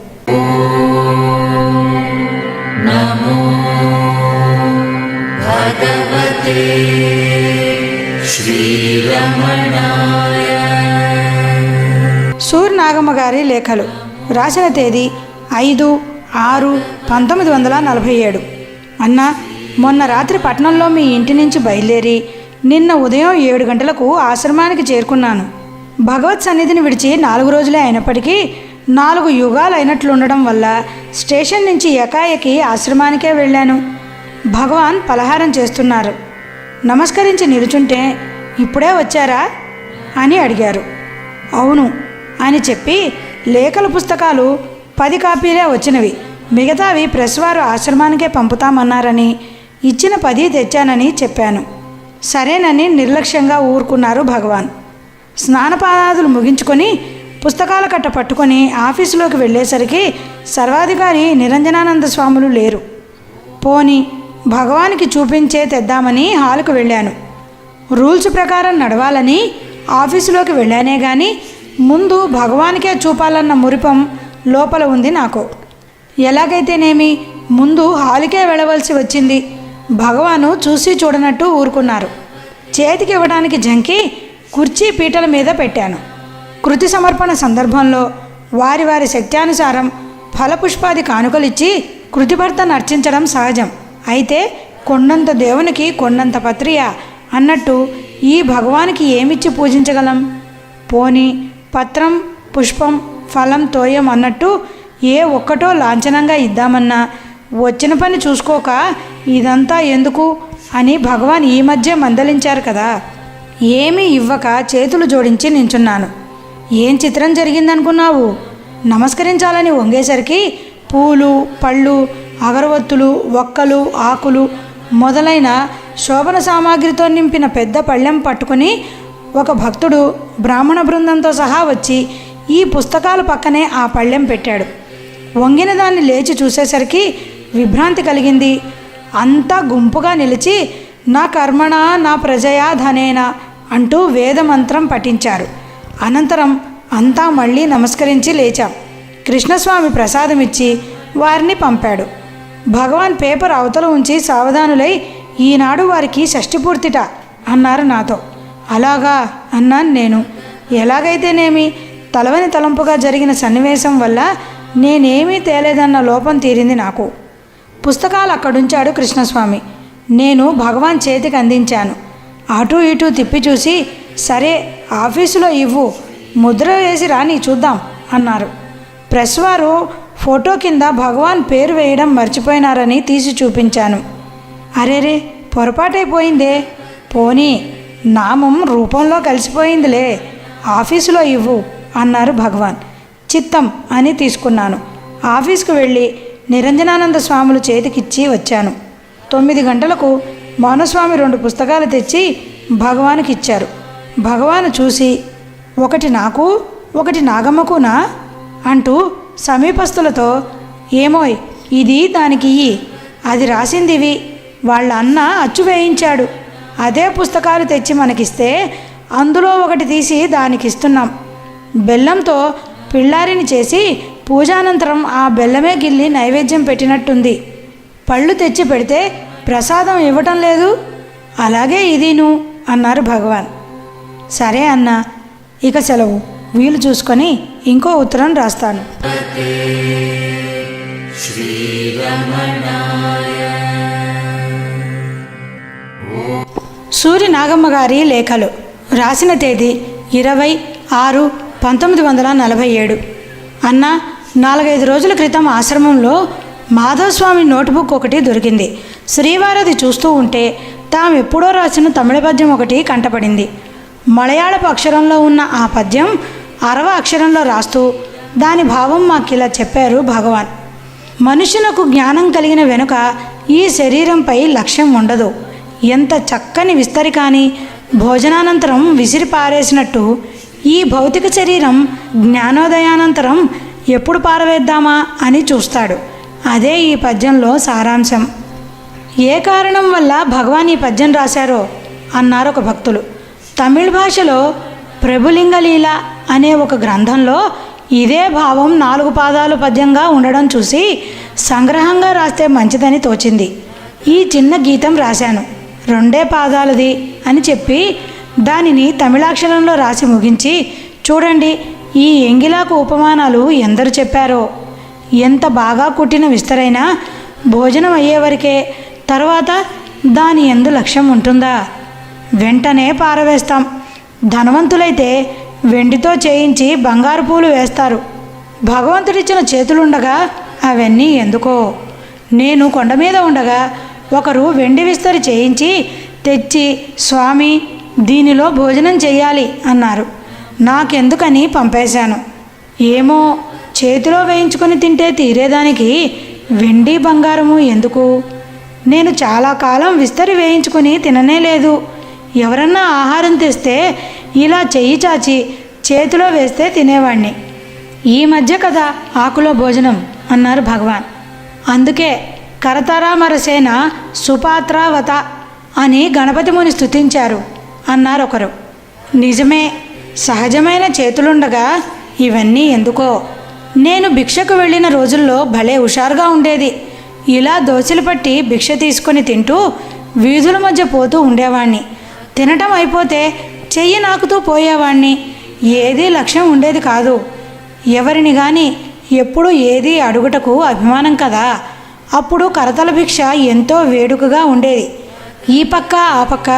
Speaker 2: నమో భగవతే శ్రీరమణాయ.
Speaker 1: సూర్యనాగమ్మ గారి లేఖలు. రాసిన తేదీ 5/6/1947. అన్న, మొన్న రాత్రి పట్నంలో మీ ఇంటి నుంచి బయలుదేరి నిన్న ఉదయం 7 గంటలకు ఆశ్రమానికి చేరుకున్నాను. భగవత్ సన్నిధిని విడిచి 4 రోజులే అయినప్పటికీ 4 యుగాలు అయినట్లుండడం వల్ల స్టేషన్ నుంచి ఏకాఏకి ఆశ్రమానికే వెళ్ళాను. భగవాన్ పలహారం చేస్తున్నారు. నమస్కరించి నిలుచుంటే, ఇప్పుడే వచ్చారా అని అడిగారు. అవును అని చెప్పి, లేఖల పుస్తకాలు 10 కాపీలే వచ్చినవి, మిగతావి ప్రెస్ వారు ఆశ్రమానికే పంపుతామన్నారని ఇచ్చిన 10 తెచ్చానని చెప్పాను. సరేనని నిర్లక్ష్యంగా ఊరుకున్నారు భగవాన్. స్నానపానాదులు ముగించుకొని పుస్తకాల కట్ట పట్టుకొని ఆఫీసులోకి వెళ్ళేసరికి సర్వాధికారి నిరంజనానంద స్వాములు లేరు. పోని భగవానికి చూపించే తెద్దామని హాలుకు వెళ్ళాను. రూల్స్ ప్రకారం నడవాలని ఆఫీసులోకి వెళ్ళానే కానీ ముందు భగవానికే చూపాలన్న మురిపం లోపల ఉంది నాకు. ఎలాగైతేనేమి ముందు హాలుకే వెళ్ళవలసి వచ్చింది. భగవాను చూసి చూడనట్టు ఊరుకున్నారు. చేతికి ఇవ్వడానికి జంకి కుర్చీ పీటల మీద పెట్టాను. కృతి సమర్పణ సందర్భంలో వారి వారి శక్త్యానుసారం ఫలపుష్పాది కానుకలిచ్చి కృతిభర్తను అర్చించడం సహజం. అయితే కొండంత దేవునికి కొండంత పత్రియ అన్నట్టు ఈ భగవానికి ఏమిచ్చి పూజించగలం? పోని పత్రం, పుష్పం, ఫలం, తోయం అన్నట్టు ఏ ఒక్కటో లాంఛనంగా ఇద్దామన్నా వచ్చిన పని చూసుకోక ఇదంతా ఎందుకు అని భగవాన్ ఈ మధ్య మందలించారు కదా. ఏమీ ఇవ్వక చేతులు జోడించి నించున్నాను. ఏం చిత్రం జరిగిందనుకున్నావు? నమస్కరించాలని వంగేసరికి పూలు, పళ్ళు, అగరవత్తులు, ఒక్కలు, ఆకులు మొదలైన శోభన సామాగ్రితో నింపిన పెద్ద పళ్ళెం పట్టుకుని ఒక భక్తుడు బ్రాహ్మణ బృందంతో సహా వచ్చి ఈ పుస్తకాలు పక్కనే ఆ పళ్ళెం పెట్టాడు. వంగిన దాన్ని లేచి చూసేసరికి విభ్రాంతి కలిగింది. అంతా గుంపుగా నిలిచి నా కర్మణ నా ప్రజయా ధనేన అంటూ వేదమంత్రం పఠించారు. అనంతరం అంతా మళ్ళీ నమస్కరించి లేచాం. కృష్ణస్వామి ప్రసాదమిచ్చి వారిని పంపాడు. భగవాన్ పేపర్ అవతల ఉంచి సావధానులై, ఈనాడు వారికి షష్ఠి పూర్తిట అన్నారు నాతో. అలాగా అన్నాను నేను. ఎలాగైతేనేమి తలవని తలంపుగా జరిగిన సన్నివేశం వల్ల నేనేమీ తేలేదన్న లోపం తీరింది నాకు. పుస్తకాలు అక్కడుంచాడు కృష్ణస్వామి. నేను భగవాన్ చేతికి అందించాను. అటు ఇటు తిప్పి చూసి, సరే ఆఫీసులో ఇవ్వు, ముద్ర వేసి రాని చూద్దాం అన్నారు. ప్రెస్ వారు ఫోటో కింద భగవాన్ పేరు వేయడం మర్చిపోయినారని తీసి చూపించాను. అరేరే, పొరపాటైపోయిందే. పోనీ నామం రూపంలో కలిసిపోయిందిలే, ఆఫీసులో ఇవ్వు అన్నారు భగవాన్. చిత్తం అని తీసుకున్నాను. ఆఫీస్కు వెళ్ళి నిరంజనానంద స్వాములు చేతికిచ్చి వచ్చాను. 9 గంటలకు మౌనస్వామి 2 పుస్తకాలు తెచ్చి భగవానికి ఇచ్చారు. భగవాను చూసి, ఒకటి నాకు, ఒకటి నాగమ్మకునా అంటూ సమీపస్తులతో, ఏమోయ్ ఇది దానికి ఇయ్యి, అది రాసిందివి, వాళ్ళ అన్న అచ్చు వేయించాడు, అదే పుస్తకాలు తెచ్చి మనకిస్తే అందులో ఒకటి తీసి దానికిస్తున్నాం. బెల్లంతో పిళ్ళారిని చేసి పూజానంతరం ఆ బెల్లమే గిల్లి నైవేద్యం పెట్టినట్టుంది. పళ్ళు తెచ్చి పెడితే ప్రసాదం ఇవ్వటం లేదు, అలాగే ఇదిను అన్నారు భగవాన్. సరే అన్న, ఇక సెలవు. వీలు చూసుకొని ఇంకో ఉత్తరం రాస్తాను. సూర్య నాగమ్మ గారి లేఖలు. రాసిన తేదీ 20/6/1947. అన్న, 4-5 రోజుల క్రితం ఆశ్రమంలో మాధవస్వామి నోట్బుక్ ఒకటి దొరికింది. శ్రీవారది చూస్తూ ఉంటే తాము ఎప్పుడో రాసిన తమిళ పద్యం ఒకటి కంటపడింది. మలయాళపు అక్షరంలో ఉన్న ఆ పద్యం అరవ అక్షరంలో రాస్తూ దాని భావం మాకిలా చెప్పారు భగవాన్. మనుషులకు జ్ఞానం కలిగిన వెనుక ఈ శరీరంపై లక్ష్యం ఉండదు. ఎంత చక్కని విస్తరి కానీ భోజనానంతరం విసిరి పారేసినట్టు ఈ భౌతిక శరీరం జ్ఞానోదయానంతరం ఎప్పుడు పారవేద్దామా అని చూస్తాడు. అదే ఈ పద్యంలో సారాంశం. ఏ కారణం వల్ల భగవాన్ ఈ పద్యం రాశారో అన్నారు ఒక భక్తులు. తమిళ భాషలో ప్రభులింగలీల అనే ఒక గ్రంథంలో ఇదే భావం 4 పాదాలు పద్యంగా ఉండడం చూసి సంగ్రహంగా రాస్తే మంచిదని తోచింది. ఈ చిన్న గీతం రాశాను, 2 పాదాలది అని చెప్పి దానిని తమిళాక్షరంలో రాసి ముగించి, చూడండి ఈ ఎంగిలాకు ఉపమానాలు ఎందరు చెప్పారో. ఎంత బాగా కుట్టిన విస్తరైనా భోజనం అయ్యేవరకే, తర్వాత దాని ఎందు లక్ష్యం ఉంటుందా? వెంటనే పారవేస్తాం. ధనవంతులైతే వెండితో చేయించి బంగారు పూలు వేస్తారు. భగవంతుడిచ్చిన చేతులుండగా అవన్నీ ఎందుకో? నేను కొండ మీద ఉండగా ఒకరు వెండి విస్తరి చేయించి తెచ్చి, స్వామి దీనిలో భోజనం చెయ్యాలి అన్నారు. నాకెందుకని పంపేశాను. ఏమో, చేతిలో వేయించుకొని తింటే తీరేదానికి వెండి బంగారము ఎందుకు? నేను చాలా కాలం విస్తరి వేయించుకొని తిననే లేదు. ఎవరన్నా ఆహారం తెస్తే ఇలా చెయ్యి చాచి చేతిలో వేస్తే తినేవాణ్ణి. ఈ మధ్య కదా ఆకులో భోజనం అన్నారు భగవాన్. అందుకే కరతరామరసేన సుపాత్రావత అని గణపతి ముని స్తుతించారు అన్నారు ఒకరు. నిజమే, సహజమైన చేతులుండగా ఇవన్నీ ఎందుకో? నేను భిక్షకు వెళ్ళిన రోజుల్లో భలే హుషారుగా ఉండేది. ఇలా దోశలు పట్టి భిక్ష తీసుకొని తింటూ వీధుల మధ్య పోతూ ఉండేవాణ్ణి. తినటం అయిపోతే చెయ్యి నాకుతూ పోయేవాణ్ణి. ఏదీ లక్ష్యం ఉండేది కాదు. ఎవరిని కానీ ఎప్పుడు ఏదీ అడుగుటకు అభిమానం కదా. అప్పుడు కరతల భిక్ష ఎంతో వేడుకగా ఉండేది. ఈ పక్క ఆ పక్క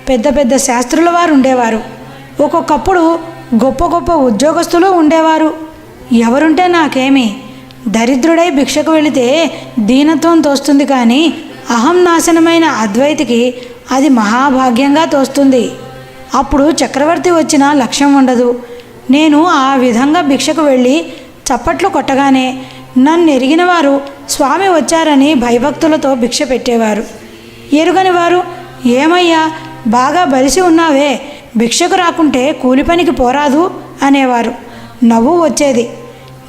Speaker 1: పెద్ద పెద్ద శాస్త్రుల వారు ఉండేవారు. ఒక్కొక్కప్పుడు గొప్ప గొప్ప ఉద్యోగస్తులు ఉండేవారు. ఎవరుంటే నాకేమి? దరిద్రుడై భిక్షకు వెళితే దీనత్వం తోస్తుంది, కానీ అహం నాశనమైన అద్వైతికి అది మహాభాగ్యంగా తోస్తుంది. అప్పుడు చక్రవర్తి వచ్చిన లక్ష్యం ఉండదు. నేను ఆ విధంగా భిక్షకు వెళ్ళి చప్పట్లు కొట్టగానే నన్ను ఎరిగిన వారు స్వామి వచ్చారని భయభక్తులతో భిక్ష పెట్టేవారు. ఎరుగని వారు, ఏమయ్యా బాగా బలిసి ఉన్నావే, భిక్షకు రాకుంటే కూలి పనికి పోరాదు అనేవారు. నవ్వు వచ్చేది.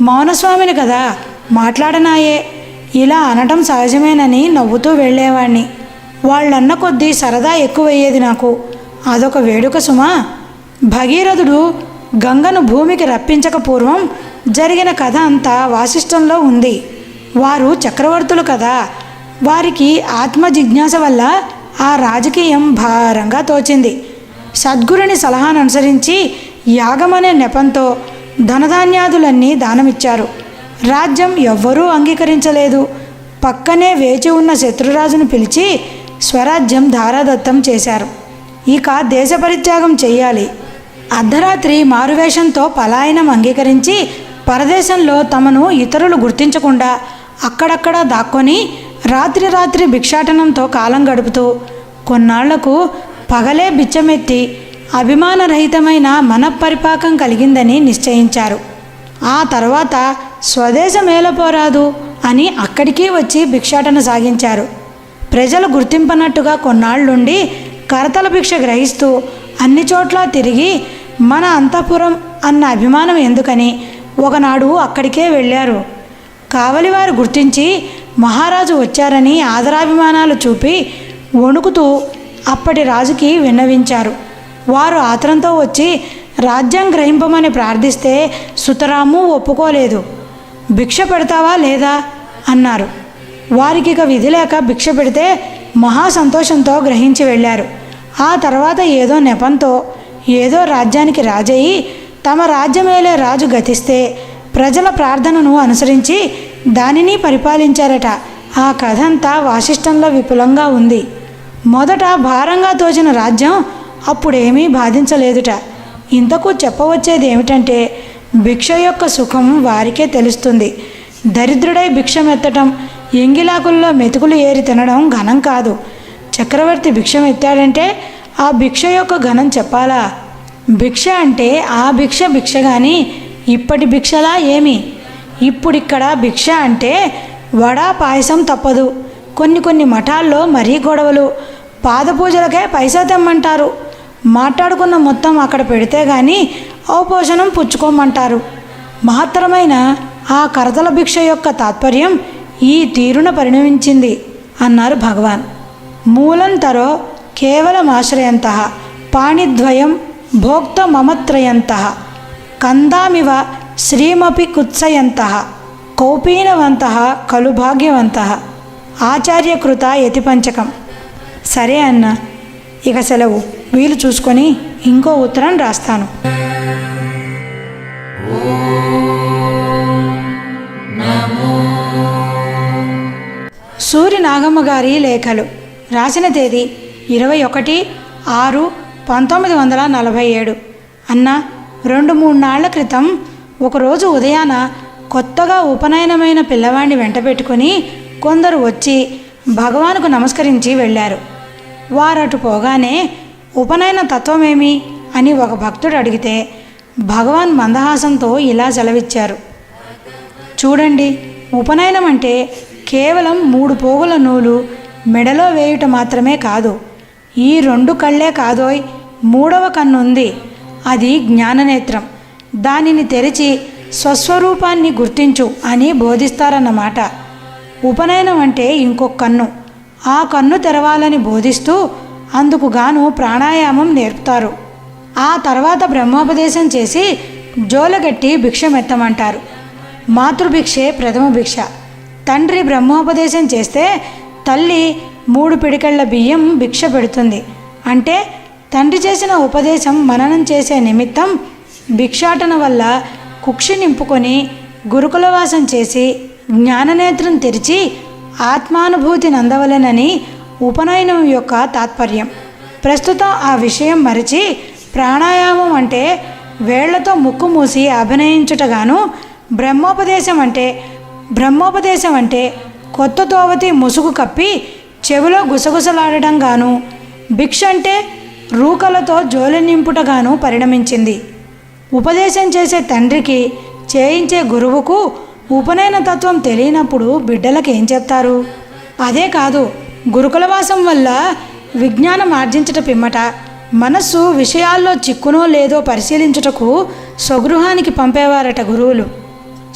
Speaker 1: మౌనస్వామిని కదా, మాట్లాడనాయే, ఇలా అనటం సహజమేనని నవ్వుతూ వెళ్ళేవాణ్ణి. వాళ్ళన్న కొద్దీ సరదా ఎక్కువయ్యేది నాకు. అదొక వేడుక సుమా. భగీరథుడు గంగను భూమికి రప్పించక పూర్వం జరిగిన కథ అంతా వాసిష్టంలో ఉంది. వారు చక్రవర్తులు కదా, వారికి ఆత్మ జిజ్ఞాస వల్ల ఆ రాజకీయం భారంగా తోచింది. సద్గురుని సలహాను అనుసరించి యాగమనే నెపంతో ధనధాన్యాదులన్నీ దానమిచ్చారు. రాజ్యం ఎవ్వరూ అంగీకరించలేదు. పక్కనే వేచి ఉన్న శత్రురాజును పిలిచి స్వరాజ్యం ధారాదత్తం చేశారు. ఇక దేశ పరిత్యాగం చెయ్యాలి. అర్ధరాత్రి మారువేషంతో పలాయనం అంగీకరించి పరదేశంలో తమను ఇతరులు గుర్తించకుండా అక్కడక్కడ దాక్కొని రాత్రి రాత్రి భిక్షాటనంతో కాలం గడుపుతూ కొన్నాళ్లకు పగలే బిచ్చమెత్తి అభిమానరహితమైన మనఃపరిపాకం కలిగిందని నిశ్చయించారు. ఆ తర్వాత స్వదేశమేలపోరాదు అని అక్కడికి వచ్చి భిక్షాటన సాగించారు. ప్రజలు గుర్తింపనట్టుగా కొన్నాళ్ళుండి కరతల భిక్ష గ్రహిస్తూ అన్ని చోట్ల తిరిగి మన అంతఃపురం అన్న అభిమానం ఎందుకని ఒకనాడు అక్కడికే వెళ్ళారు. కావలివారు గుర్తించి మహారాజు వచ్చారని ఆదరాభిమానాలు చూపి వణుకుతూ అప్పటి రాజుకి విన్నవించారు. వారు ఆత్రంతో వచ్చి రాజ్యం గ్రహింపమని ప్రార్థిస్తే సుతరాము ఒప్పుకోలేదు. భిక్ష పెడతావా లేదా అన్నారు. వారికి ఇక విధి లేక భిక్ష పెడితే మహా సంతోషంతో గ్రహించి వెళ్ళారు. ఆ తర్వాత ఏదో నెపంతో ఏదో రాజ్యానికి రాజయ్యి తమ రాజ్యమేలే రాజు గతిస్తే ప్రజల ప్రార్థనను అనుసరించి దానిని పరిపాలించారట. ఆ కథ అంతా వాసిష్టంలో విపులంగా ఉంది. మొదట భారంగా తోచిన రాజ్యం అప్పుడేమీ బాధించలేదుట. ఇంతకు చెప్పవచ్చేది ఏమిటంటే భిక్ష యొక్క సుఖం వారికే తెలుస్తుంది. దరిద్రుడై భిక్షమెత్తటం ఎంగిలాకుల్లో మెతుకులు ఏరి తినడం ఘనం కాదు. చక్రవర్తి భిక్షం ఎత్తాడంటే ఆ భిక్ష యొక్క ఘనం చెప్పాలా? భిక్ష అంటే ఆ భిక్ష కానీ ఇప్పటి భిక్షలా ఏమి? ఇప్పుడిక్కడ భిక్ష అంటే వడ పాయసం తప్పదు. కొన్ని మఠాల్లో మరీ గొడవలు. పాదపూజలకే పైసా తెమ్మంటారు. మాట్లాడుకున్న మొత్తం అక్కడ పెడితే గాని ఔపోషణం పుచ్చుకోమంటారు. మహత్తరమైన ఆ కరతల భిక్ష యొక్క తాత్పర్యం ఈ తీరున పరిణమించింది అన్నారు భగవాన్. మూలంతరో కేవలమాశ్రయంత పాణిద్వయం భోక్త మమత్రయంత కందామివ శ్రీమపి కుత్సయంత కౌపీనవంత కలు భాగ్యవంత ఆచార్యకృత యతిపంచకం. సరే అన్న, ఇక సెలవు. వీలు చూసుకొని ఇంకో ఉత్తరం రాస్తాను. సూరి నాగమ్మ గారి లేఖలు. రాసిన తేదీ 21/6/1947. అన్న, 2-3 నాళ్ల క్రితం ఒకరోజు ఉదయాన కొత్తగా ఉపనయనమైన పిల్లవాడిని వెంట పెట్టుకుని కొందరు వచ్చి భగవానుకు నమస్కరించి వెళ్ళారు. వారటు పోగానే ఉపనయన తత్వమేమి అని ఒక భక్తుడు అడిగితే భగవాన్ మందహాసంతో ఇలా సెలవిచ్చారు. చూడండి, ఉపనయనం అంటే కేవలం 3 పోగుల నూలు మెడలో వేయుట మాత్రమే కాదు. ఈ 2 కళ్ళే కాదోయ్, 3వ కన్నుంది. అది జ్ఞాననేత్రం. దానిని తెరిచి స్వస్వరూపాన్ని గుర్తించు అని బోధిస్తారన్నమాట. ఉపనయనం అంటే ఇంకొక కన్ను. ఆ కన్ను తెరవాలని బోధిస్తూ అందుకు గాను ప్రాణాయామం నేర్పుతారు. ఆ తర్వాత బ్రహ్మోపదేశం చేసి జోలగట్టి భిక్షమెత్తమంటారు. మాతృభిక్షే ప్రథమ భిక్ష. తండ్రి బ్రహ్మోపదేశం చేస్తే తల్లి 3 పిడికెళ్ల బియ్యం భిక్ష పెడుతుంది. అంటే తండ్రి చేసిన ఉపదేశం మననం చేసే నిమిత్తం భిక్షాటన వల్ల కుక్షి నింపుకొని గురుకులవాసం చేసి జ్ఞాననేత్రం తెరిచి ఆత్మానుభూతి నందవలెనని ఉపనయనం యొక్క తాత్పర్యం. ప్రస్తుతం ఆ విషయం మరిచి ప్రాణాయామం అంటే వేళ్లతో ముక్కు మూసి అభినయించుటగాను, బ్రహ్మోపదేశం అంటే కొత్త తోవతి ముసుగు కప్పి చెవిలో గుసగుసలాడడం గాను, భిక్ష అంటే రూకలతో జోలి నింపుటగాను పరిణమించింది. ఉపదేశం చేసే తండ్రికి చేయించే గురువుకు ఉపనయన తత్వం తెలియనప్పుడు బిడ్డలకు ఏం చెప్తారు? అదే కాదు, గురుకులవాసం వల్ల విజ్ఞానం ఆర్జించట పిమ్మట మనస్సు విషయాల్లో చిక్కునో లేదో పరిశీలించుటకు స్వగృహానికి పంపేవారట గురువులు.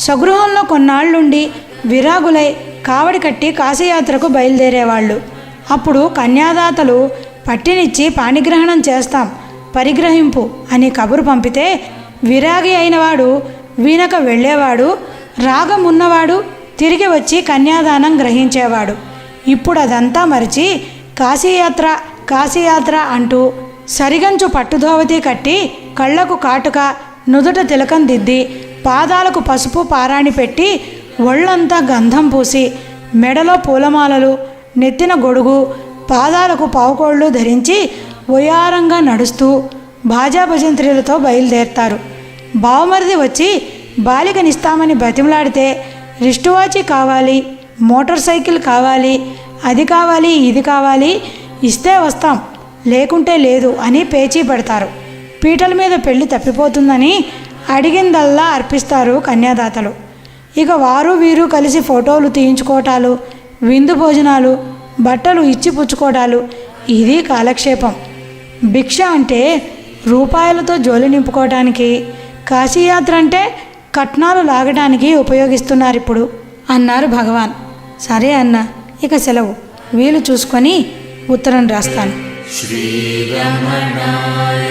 Speaker 1: స్వగృహంలో కొన్నాళ్ళుండి విరాగులై కావడి కట్టి కాశీయాత్రకు బయలుదేరేవాళ్ళు. అప్పుడు కన్యాదాతలు పట్టినిచ్చి పాణిగ్రహణం చేస్తాం, పరిగ్రహింపు అని కబురు పంపితే విరాగి అయినవాడు వీనక వెళ్ళేవాడు, రాగం ఉన్నవాడు తిరిగి వచ్చి కన్యాదానం గ్రహించేవాడు. ఇప్పుడు అదంతా మరిచి కాశీయాత్ర అంటూ సరిగంచు పట్టుధోవతి కట్టి కళ్ళకు కాటుక, నుదుట తిలకం దిద్ది, పాదాలకు పసుపు పారాణి పెట్టి ఒళ్ళంతా గంధం పూసి మెడలో పూలమాలలు, నెత్తిన గొడుగు, పాదాలకు పావుకోళ్ళు ధరించి ఒయారంగా నడుస్తూ భాజా భజంత్రీలతో బయలుదేరతారు. బావమరిది వచ్చి బాలికనిస్తామని బతిమలాడితే రిస్టువాచి కావాలి, మోటార్ సైకిల్ కావాలి, అది కావాలి, ఇది కావాలి, ఇస్తే వస్తాం లేకుంటే లేదు అని పేచీ పెడతారు. పీటల మీద పెళ్లి తప్పిపోతుందని అడిగిందల్లా అర్పిస్తారు కన్యాదాతలు. ఇక వారు వీరు కలిసి ఫోటోలు తీయించుకోవటాలు, విందు భోజనాలు, బట్టలు ఇచ్చి పుచ్చుకోవటాలు, ఇది కాలక్షేపం. భిక్ష అంటే రూపాయలతో జోలి నింపుకోవటానికి, కాశీయాత్ర అంటే కట్నాలు లాగడానికి ఉపయోగిస్తున్నారు ఇప్పుడు అన్నారు భగవాన్. సరే అన్న, ఇక సెలవు. వీలు చూసుకొని ఉత్తరం రాస్తాను.
Speaker 2: శ్రీరమణాయ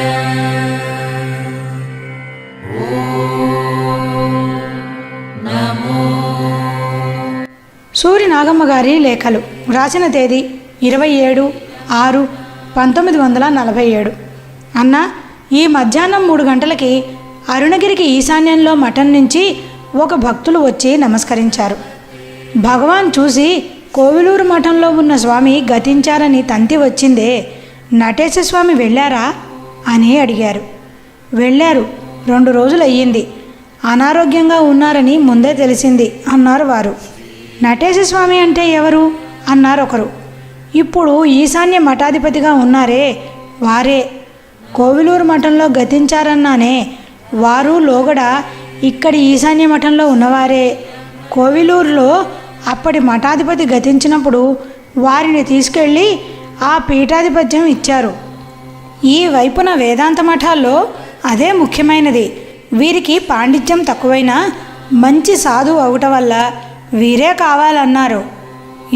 Speaker 2: నమో.
Speaker 1: సూరి నాగమ్మ గారి లేఖలు. రాసిన తేదీ 27/6/1947. అన్న, ఈ మధ్యాహ్నం 3 గంటలకి అరుణగిరికి ఈశాన్యంలో మఠం నుంచి ఒక భక్తులు వచ్చి నమస్కరించారు. భగవాన్ చూసి కోవిలూరు మఠంలో ఉన్న స్వామి గతించారని తంతి వచ్చిందే, నటేశస్వామి వెళ్ళారా అని అడిగారు. వెళ్ళారు, 2 రోజులు అయ్యింది. అనారోగ్యంగా ఉన్నారని ముందే తెలిసింది అన్నారు వారు. నటేశ స్వామి అంటే ఎవరు అన్నారు ఒకరు. ఇప్పుడు ఈశాన్య మఠాధిపతిగా ఉన్నారే వారే. కోవిలూరు మఠంలో గతించారన్నానే వారు లోగడ ఇక్కడి ఈశాన్య మఠంలో ఉన్నవారే. కోవిలూరులో అప్పటి మఠాధిపతి గతించినప్పుడు వారిని తీసుకెళ్ళి ఆ పీఠాధిపత్యం ఇచ్చారు. ఈ వైపున వేదాంత మఠాల్లో అదే ముఖ్యమైనది. వీరికి పాండిత్యం తక్కువైనా మంచి సాధువు అవటం వల్ల వీరే కావాలన్నారు.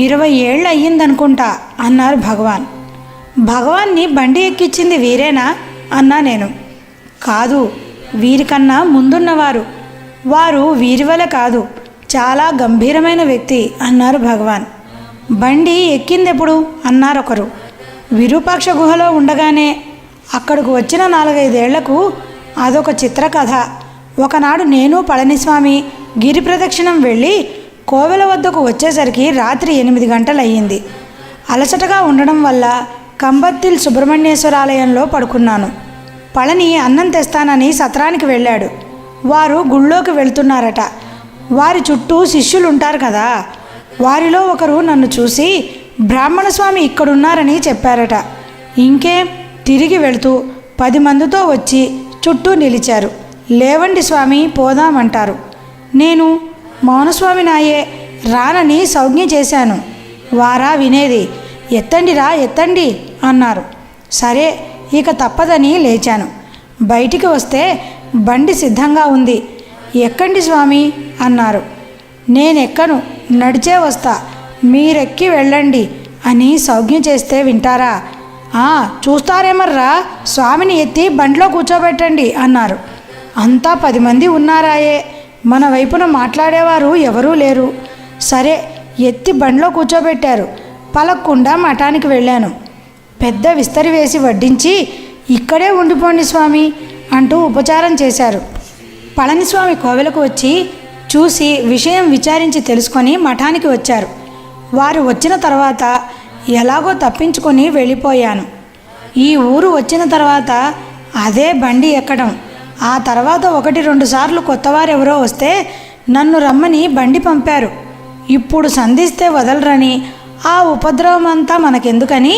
Speaker 1: 20 ఏళ్ళు అయ్యిందనుకుంటా అన్నారు భగవాన్. భగవాన్ని బండి ఎక్కించింది వీరేనా అన్నా నేను. కాదు, వీరికన్నా ముందున్నవారు. వారు వీరి వల్ల కాదు, చాలా గంభీరమైన వ్యక్తి అన్నారు భగవాన్. బండి ఎక్కిందెప్పుడు అన్నారొకరు. విరూపాక్ష గుహలో ఉండగానే. అక్కడికి వచ్చిన 4-5 ఏళ్లకు అదొక చిత్రకథ. ఒకనాడు నేను పళనిస్వామి గిరి ప్రదక్షిణం వెళ్ళి కోవెల వద్దకు వచ్చేసరికి రాత్రి 8 గంటలయ్యింది. అలసటగా ఉండడం వల్ల కంబత్తిల్ సుబ్రహ్మణ్యేశ్వరాలయంలో పడుకున్నాను. పళని అన్నం తెస్తానని సత్రానికి వెళ్ళాడు. వారు గుళ్ళోకి వెళ్తున్నారట. వారి చుట్టూ శిష్యులుంటారు కదా. వారిలో ఒకరు నన్ను చూసి బ్రాహ్మణ స్వామి ఇక్కడున్నారని చెప్పారట. ఇంకేం తిరిగి వెళుతూ 10 మందితో వచ్చి చుట్టూ నిలిచారు. లేవండి స్వామి పోదామంటారు. నేను మౌనస్వామి నాయే రానని సౌజ్ఞ చేశాను. వారా వినేది. ఎత్తండిరా ఎత్తండి అన్నారు. సరే ఇక తప్పదని లేచాను. బయటికి వస్తే బండి సిద్ధంగా ఉంది. ఎక్కండి స్వామి అన్నారు. నేనెక్కను, నడిచే వస్తా, మీరెక్కి వెళ్ళండి అని సౌజ్ఞ చేస్తే వింటారా? చూస్తారేమర్రా, స్వామిని ఎత్తి బండిలో కూర్చోబెట్టండి అన్నారు. అంతా 10 మంది ఉన్నారాయే. మన వైపున మాట్లాడేవారు ఎవరూ లేరు. సరే ఎత్తి బండిలో కూర్చోబెట్టారు. పలక్కుండా మఠానికి వెళ్ళాను. పెద్ద విస్తరి వేసి వడ్డించి ఇక్కడే ఉండిపోండి స్వామి అంటూ ఉపచారం చేశారు. పళనిస్వామి కోవెలకు వచ్చి చూసి విషయం విచారించి తెలుసుకొని మఠానికి వచ్చారు. వారు వచ్చిన తర్వాత ఎలాగో తప్పించుకొని వెళ్ళిపోయాను. ఈ ఊరు వచ్చిన తర్వాత అదే బండి ఎక్కడం. ఆ తర్వాత 1-2 సార్లు కొత్తవారెవరో వస్తే నన్ను రమ్మని బండి పంపారు. ఇప్పుడు సంధిస్తే వదలరని ఆ ఉపద్రవం అంతా మనకెందుకని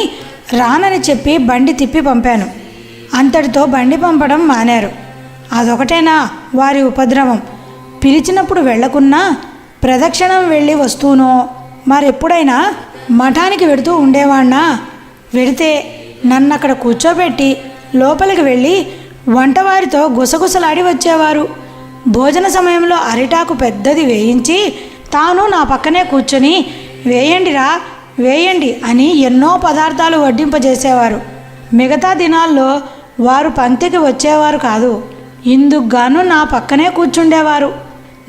Speaker 1: రానని చెప్పి బండి తిప్పి పంపాను. అంతటితో బండి పంపడం మానేరు. అదొకటేనా వారి ఉపద్రవం? పిలిచినప్పుడు వెళ్లకున్నా ప్రదక్షిణం వెళ్ళి వస్తూనో మరెప్పుడైనా మఠానికి వెడుతూ ఉండేవాణ్ణా? వెడితే నన్నక్కడ కూర్చోబెట్టి లోపలికి వెళ్ళి వంటవారితో గుసగుసలాడి వచ్చేవారు. భోజన సమయంలో అరిటాకు పెద్దది వేయించి తాను నా పక్కనే కూర్చొని వేయండిరా వేయండి అని ఎన్నో పదార్థాలు వడ్డింపజేసేవారు. మిగతా దినాల్లో వారు పంక్తికి వచ్చేవారు కాదు. ఇందుకుగాను నా పక్కనే కూర్చుండేవారు.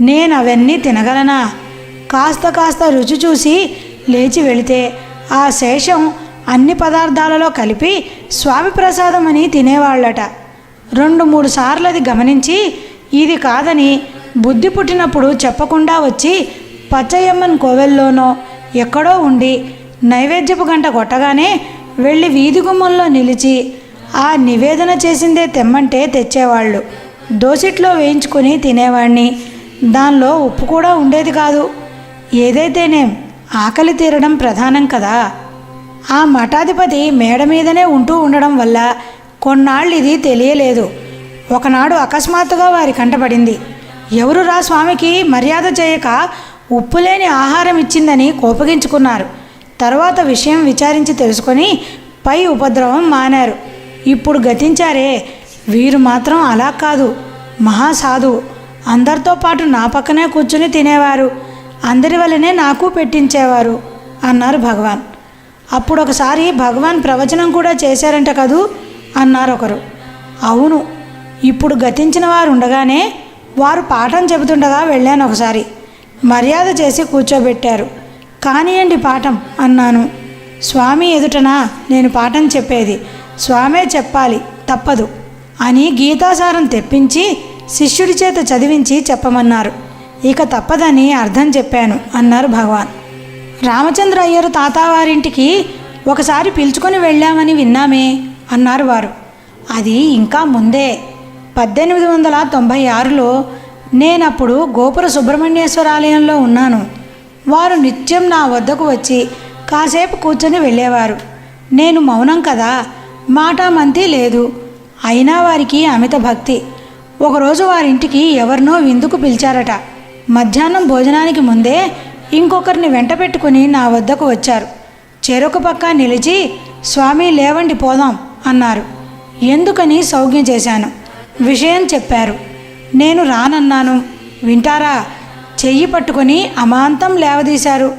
Speaker 1: నేను అవన్నీ తినగలనా? కాస్త రుచి చూసి లేచి వెళితే ఆ శేషం అన్ని పదార్థాలలో కలిపి స్వామి ప్రసాదం అని తినేవాళ్ళట. 2-3 సార్లు అది గమనించి ఇది కాదని బుద్ధి పుట్టినప్పుడు చెప్పకుండా వచ్చి పచ్చయ్యమ్మన్ కోవెల్లోనో ఎక్కడో ఉండి నైవేద్యపు గంట కొట్టగానే వెళ్ళి వీధి గుమ్మంలో నిలిచి ఆ నివేదన చేసిందే తెమ్మంటే తెచ్చేవాళ్ళు. దోసిట్లో వేయించుకొని తినేవాణ్ణి. దానిలో ఉప్పు కూడా ఉండేది కాదు. ఏదైతేనేం ఆకలి తీరడం ప్రధానం కదా. ఆ మఠాధిపతి మేడ మీదనే ఉంటూ ఉండడం వల్ల కొన్నాళ్ళు ఇది తెలియలేదు. ఒకనాడు అకస్మాత్తుగా వారి కంటపడింది. ఎవరు రా స్వామికి మర్యాద చేయక ఉప్పులేని ఆహారం ఇచ్చిందని కోపగించుకున్నారు. తర్వాత విషయం విచారించి తెలుసుకొని పై ఉపద్రవం మానారు. ఇప్పుడు గతించారే వీరు మాత్రం అలా కాదు, మహాసాధువు. అందరితో పాటు నా పక్కనే కూర్చుని తినేవారు. అందరి వల్లనే నాకు పెట్టించేవారు అన్నారు భగవాన్. అప్పుడు ఒకసారి భగవాన్ ప్రవచనం కూడా చేశారంట కదూ అన్నారు ఒకరు. అవును, ఇప్పుడు గతించిన వారు ఉండగానే వారు పాఠం చెబుతుండగా వెళ్ళాను ఒకసారి. మర్యాద చేసి కూర్చోబెట్టారు. కానియండి పాఠం అన్నాను. స్వామి ఎదుటనా నేను పాఠం చెప్పేది? స్వామే చెప్పాలి, తప్పదు అని గీతాసారం తెప్పించి శిష్యుడి చేత చదివించి చెప్పమన్నారు. ఇక తప్పదని అర్థం చెప్పాను అన్నారు భగవాన్. రామచంద్ర అయ్యరు తాతావారింటికి ఒకసారి పిలుచుకొని వెళ్ళామని విన్నామే అన్నారు వారు. అది ఇంకా ముందే 1896లో నేనప్పుడు గోపుర సుబ్రహ్మణ్యేశ్వరాలయంలో ఉన్నాను. వారు నిత్యం నా వద్దకు వచ్చి కాసేపు కూర్చొని వెళ్ళేవారు. నేను మౌనం కదా, మాటామంతి లేదు. అయినా వారికి అమిత భక్తి. ఒకరోజు వారింటికి ఎవరినో విందుకు పిలిచారట. మధ్యాహ్నం భోజనానికి ముందే ఇంకొకరిని వెంట పెట్టుకుని నా వద్దకు వచ్చారు. చెరొక పక్క నిలిచి, స్వామి లేవండి పోదాం అన్నారు. ఎందుకని సౌజ్ఞ చేశాను. విషయం చెప్పారు. నేను రానన్నాను. వింటారా? చెయ్యి పట్టుకొని అమాంతం లేవదీశారు.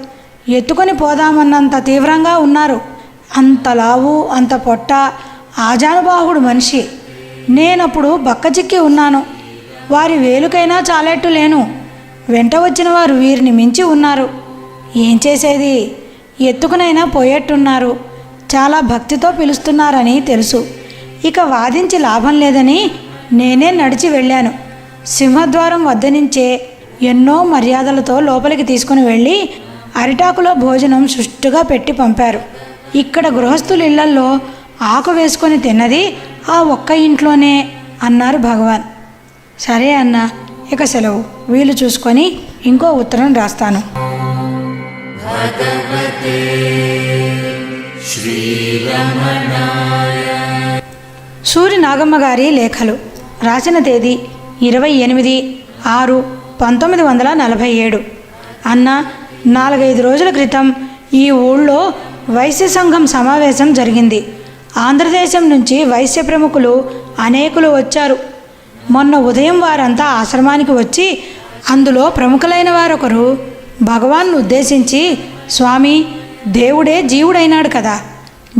Speaker 1: ఎత్తుకొని పోదామన్నంత తీవ్రంగా ఉన్నారు. అంత లావు, అంత పొట్ట, ఆజానుబాహుడు మనిషి. నేనప్పుడు బక్కచిక్కి ఉన్నాను. వారి వేలుకైనా చాలెట్టు లేను. వెంట వచ్చిన వారు వీరిని మించి ఉన్నారు. ఏం చేసేది? ఎత్తుకునైనా పోయేట్టున్నారు. చాలా భక్తితో పిలుస్తున్నారని తెలుసు. ఇక వాదించి లాభం లేదని నేనే నడిచి వెళ్ళాను. సింహద్వారం వద్ద నుంచే ఎన్నో మర్యాదలతో లోపలికి తీసుకుని వెళ్ళి అరిటాకులో భోజనం సుష్టుగా పెట్టి పంపారు. ఇక్కడ గృహస్థుల ఇళ్లల్లో ఆకు వేసుకొని తిన్నది ఆ ఒక్క ఇంట్లోనే అన్నారు భగవాన్. సరే అన్న, ఇక సెలవు. వీలు చూసుకొని ఇంకో ఉత్తరం రాస్తాను.
Speaker 2: భగవతే శ్రీరమణాయ.
Speaker 1: సూరి నాగమ్మ గారి లేఖలు. రాసిన తేదీ 28/6/1947. అన్న, 4-5 రోజుల క్రితం ఈ ఊళ్ళో వైశ్య సంఘం సమావేశం జరిగింది. ఆంధ్రదేశం నుంచి వైశ్య ప్రముఖులు అనేకులు వచ్చారు. మొన్న ఉదయం వారంతా ఆశ్రమానికి వచ్చి అందులో ప్రముఖులైన వారొకరు భగవాన్ను ఉద్దేశించి, స్వామి, దేవుడే జీవుడైనాడు కదా,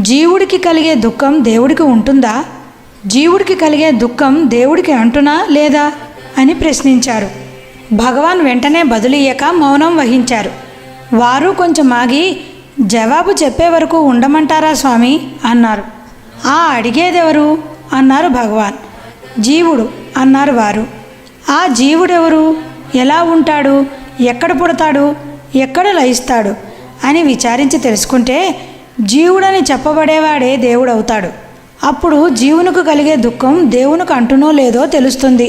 Speaker 1: జీవుడికి కలిగే దుఃఖం దేవుడికి ఉంటుందా? జీవుడికి కలిగే దుఃఖం దేవుడికి అంటునా లేదా అని ప్రశ్నించారు. భగవాన్ వెంటనే బదులియ్యక మౌనం వహించారు. వారు కొంచెం ఆగి, జవాబు చెప్పే వరకు ఉండమంటారా స్వామి అన్నారు. ఆ అడిగేదెవరు అన్నారు భగవాన్. జీవుడు అన్నారు వారు. ఆ జీవుడెవరు? ఎలా ఉంటాడు? ఎక్కడ పుడతాడు? ఎక్కడ లయిస్తాడు అని విచారించి తెలుసుకుంటే జీవుడని చెప్పబడేవాడే దేవుడవుతాడు. అప్పుడు జీవునికి కలిగే దుఃఖం దేవునికి అంటునో లేదో తెలుస్తుంది.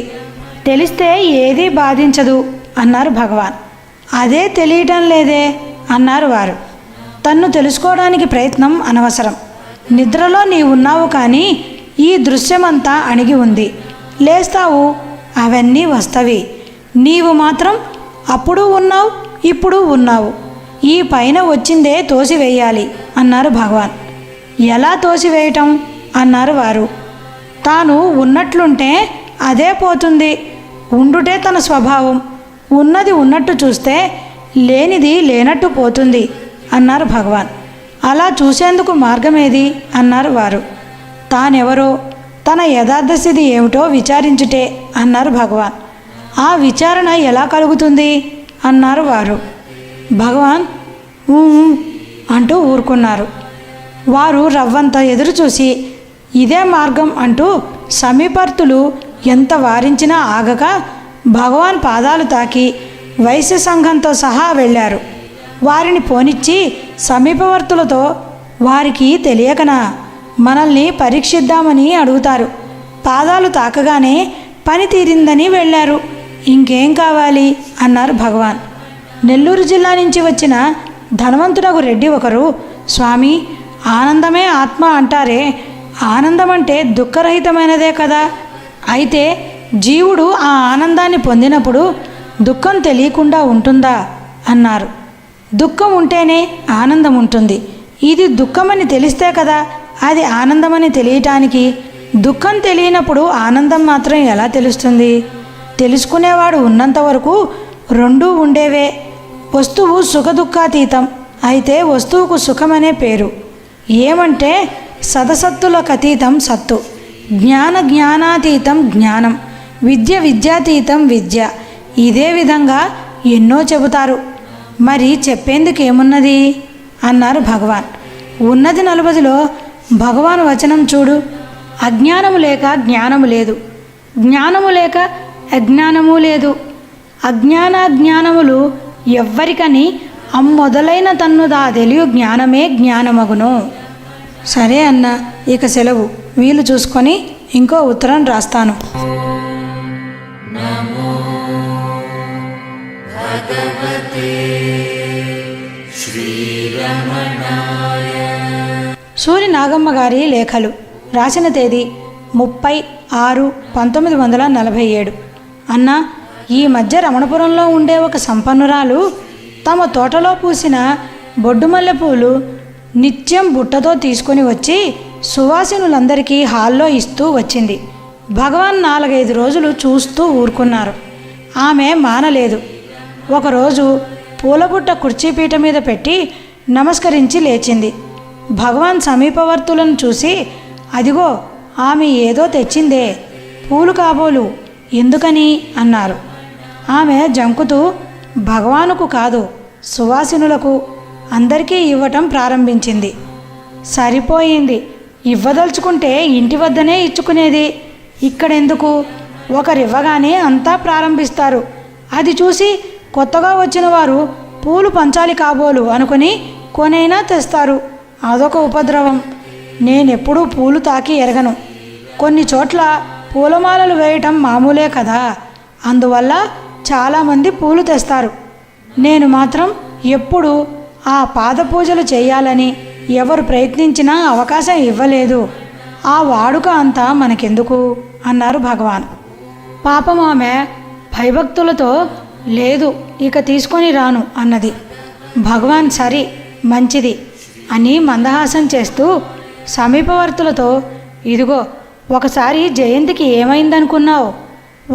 Speaker 1: తెలిస్తే ఏదీ బాధించదు అన్నారు భగవాన్. అదే తెలియటం లేదే అన్నారు వారు. తన్ను తెలుసుకోవడానికి ప్రయత్నం అనవసరం. నిద్రలో నీవున్నావు కానీ ఈ దృశ్యమంతా అణిగి ఉంది. లేస్తావు, అవన్నీ వస్తవి. నీవు మాత్రం అప్పుడు ఉన్నావు, ఇప్పుడు ఉన్నావు. ఈ పైన వచ్చిందే తోసివేయాలి అన్నారు భగవాన్. ఎలా తోసివేయటం అన్నారు వారు. తాను ఉన్నట్లుంటే అదే పోతుంది. ఉండుటే తన స్వభావం. ఉన్నది ఉన్నట్టు చూస్తే లేనిది లేనట్టు పోతుంది అన్నారు భగవాన్. అలా చూసేందుకు మార్గమేది అన్నారు వారు. తానెవరో, తన యథార్థ స్థితి ఏమిటో విచారించుటే అన్నారు భగవాన్. ఆ విచారణ ఎలా కలుగుతుంది అన్నారు వారు. భగవాన్ అంటూ ఊరుకున్నారు. వారు రవ్వంత ఎదురు చూసి ఇదే మార్గం అంటూ సమీపర్తులు ఎంత వారించినా ఆగక భగవాన్ పాదాలు తాకి వైశ్య సంఘంతో సహా వెళ్ళారు. వారిని పోనిచ్చి సమీపవర్తులతో, వారికి తెలియకనా మనల్ని పరీక్షిద్దామని అడుగుతారు. పాదాలు తాకగానే పని తీరిందని వెళ్ళారు. ఇంకేం కావాలి అన్నారు భగవాన్. నెల్లూరు జిల్లా నుంచి వచ్చిన ధనవంతుడకు రెడ్డి ఒకరు, స్వామి, ఆనందమే ఆత్మ అంటారే, ఆనందం అంటే దుఃఖరహితమైనదే కదా. అయితే జీవుడు ఆ ఆనందాన్ని పొందినప్పుడు దుఃఖం తెలియకుండా ఉంటుందా అన్నారు. దుఃఖం ఉంటేనే ఆనందం ఉంటుంది. ఇది దుఃఖమని తెలిస్తే కదా అది ఆనందమని తెలియటానికి. దుఃఖం తెలియనప్పుడు ఆనందం మాత్రం ఎలా తెలుస్తుంది? తెలుసుకునేవాడు ఉన్నంత వరకు రెండూ ఉండేవే. వస్తువు సుఖదుఖాతీతం. అయితే వస్తువుకు సుఖమనే పేరు. ఏమంటే సదసత్తులకు అతీతం సత్తు, జ్ఞానాతీతం జ్ఞానం, విద్యాతీతం విద్య. ఇదే విధంగా ఎన్నో చెబుతారు. మరి చెప్పేందుకేమున్నది అన్నారు భగవాన్. ఉన్నది 40లో భగవాన్ వచనం చూడు. అజ్ఞానము లేక జ్ఞానము లేదు, జ్ఞానము లేక అజ్ఞానము లేదు. అజ్ఞానాజ్ఞానములు ఎవ్వరికని అమ్మొదలైన తన్నుదా తెలియ జ్ఞానమే జ్ఞానమగును. సరే అన్న, ఇక సెలవు. వీలు చూసుకొని ఇంకో ఉత్తరం రాస్తాను.
Speaker 2: నమో భగవతే श्रीरमणाय
Speaker 1: సూరి నాగమ్మ గారి లేఖలు రాసిన తేదీ 30/6/1947. అన్న, ఈ మధ్య రమణపురంలో ఉండే ఒక సంపన్నురాలు తమ తోటలో పూసిన బొడ్డుమల్లె పూలు నిత్యం బుట్టతో తీసుకొని వచ్చి సువాసినులందరికీ హాల్లో ఇస్తూ వచ్చింది. భగవాన్ 4-5 రోజులు చూస్తూ ఊరుకున్నారు. ఆమె మానలేదు. ఒకరోజు పూలబుట్ట కుర్చీపీట మీద పెట్టి నమస్కరించి లేచింది. భగవాన్ సమీపవర్తులను చూసి, అదిగో ఆమె ఏదో తెచ్చిందే, పూలు కాబోలు, ఎందుకని అన్నారు. ఆమె జంకుతూ, భగవానుకు కాదు, సువాసినులకు అందరికీ ఇవ్వటం ప్రారంభించింది. సరిపోయింది, ఇవ్వదలుచుకుంటే ఇంటి వద్దనే ఇచ్చుకునేది, ఇక్కడెందుకు? ఒకరివ్వగానే అంతా ప్రారంభిస్తారు. అది చూసి కొత్తగా వచ్చిన వారు పూలు పంచాలి కాబోలు అనుకుని కొనైనా తెస్తారు. అదొక ఉపద్రవం. నేనెప్పుడూ పూలు తాకి ఎరగను. కొన్ని చోట్ల పూలమాలలు వేయటం మామూలే కదా, అందువల్ల చాలామంది పూలు తెస్తారు. నేను మాత్రం ఎప్పుడూ ఆ పాదపూజలు చేయాలని ఎవరు ప్రయత్నించినా అవకాశం ఇవ్వలేదు. ఆ వాడుక అంతా మనకెందుకు అన్నారు భగవాన్. పాపం ఆమె భయభక్తులతో, లేదు ఇక తీసుకొని రాను అన్నది. భగవాన్ సరి, మంచిది అని మందహాసం చేస్తూ సమీపవర్తులతో, ఇదిగో ఒకసారి జయంతికి ఏమైందనుకున్నావు?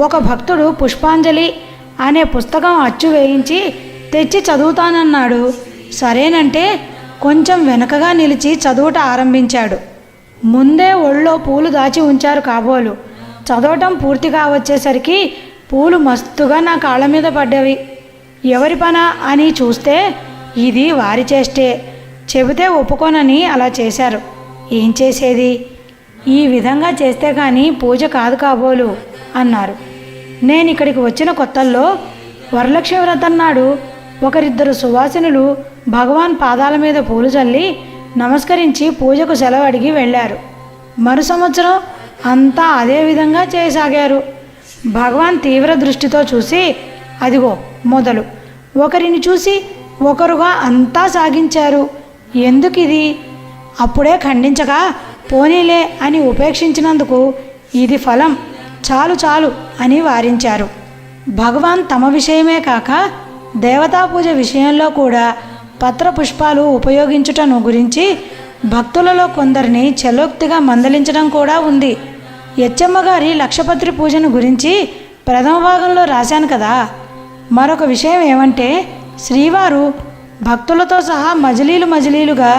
Speaker 1: ఒక భక్తుడు పుష్పాంజలి అనే పుస్తకం అచ్చు వేయించి తెచ్చి చదువుతానన్నాడు. సరేనంటే కొంచెం వెనకగా నిలిచి చదువుట ఆరంభించాడు. ముందే ఒళ్ళో పూలు దాచి ఉంచారు కాబోలు. చదవటం పూర్తిగా వచ్చేసరికి పూలు మస్తుగా నా కాళ్ళ మీద పడ్డవి. ఎవరి పనా అని చూస్తే ఇది వారి చేష్టే. చెబితే ఒప్పుకోనని అలా చేశారు. ఏం చేసేది? ఈ విధంగా చేస్తే కానీ పూజ కాదు కాబోలు అన్నారు. నేను ఇక్కడికి వచ్చిన కొత్తల్లో వరలక్ష్మి వ్రతం నాడు ఒకరిద్దరు సువాసినులు భగవాన్ పాదాల మీద పూలు చల్లి నమస్కరించి పూజకు సెలవు అడిగి వెళ్ళారు. మరు సంవత్సరం అంతా అదే విధంగా చేయసాగారు. భగవాన్ తీవ్ర దృష్టితో చూసి, అదిగో మొదలు. ఒకరిని చూసి ఒకరుగా అంతా సాగించారు. ఎందుకిది? అప్పుడే ఖండించగా, పోనీలే అని ఉపేక్షించినందుకు ఇది ఫలం, చాలు చాలు అని వారించారు. భగవాన్ తమ విషయమే కాక దేవతా పూజ విషయంలో కూడా పత్రపుష్పాలు ఉపయోగించుటను గురించి భక్తులలో కొందరిని చలోక్తిగా మందలించడం కూడా ఉంది. యచ్చమ్మగారి లక్షపత్రి పూజను గురించి ప్రథమ భాగంలో రాశాను కదా. మరొక విషయం ఏమంటే, శ్రీవారు భక్తులతో సహా మజిలీలుగా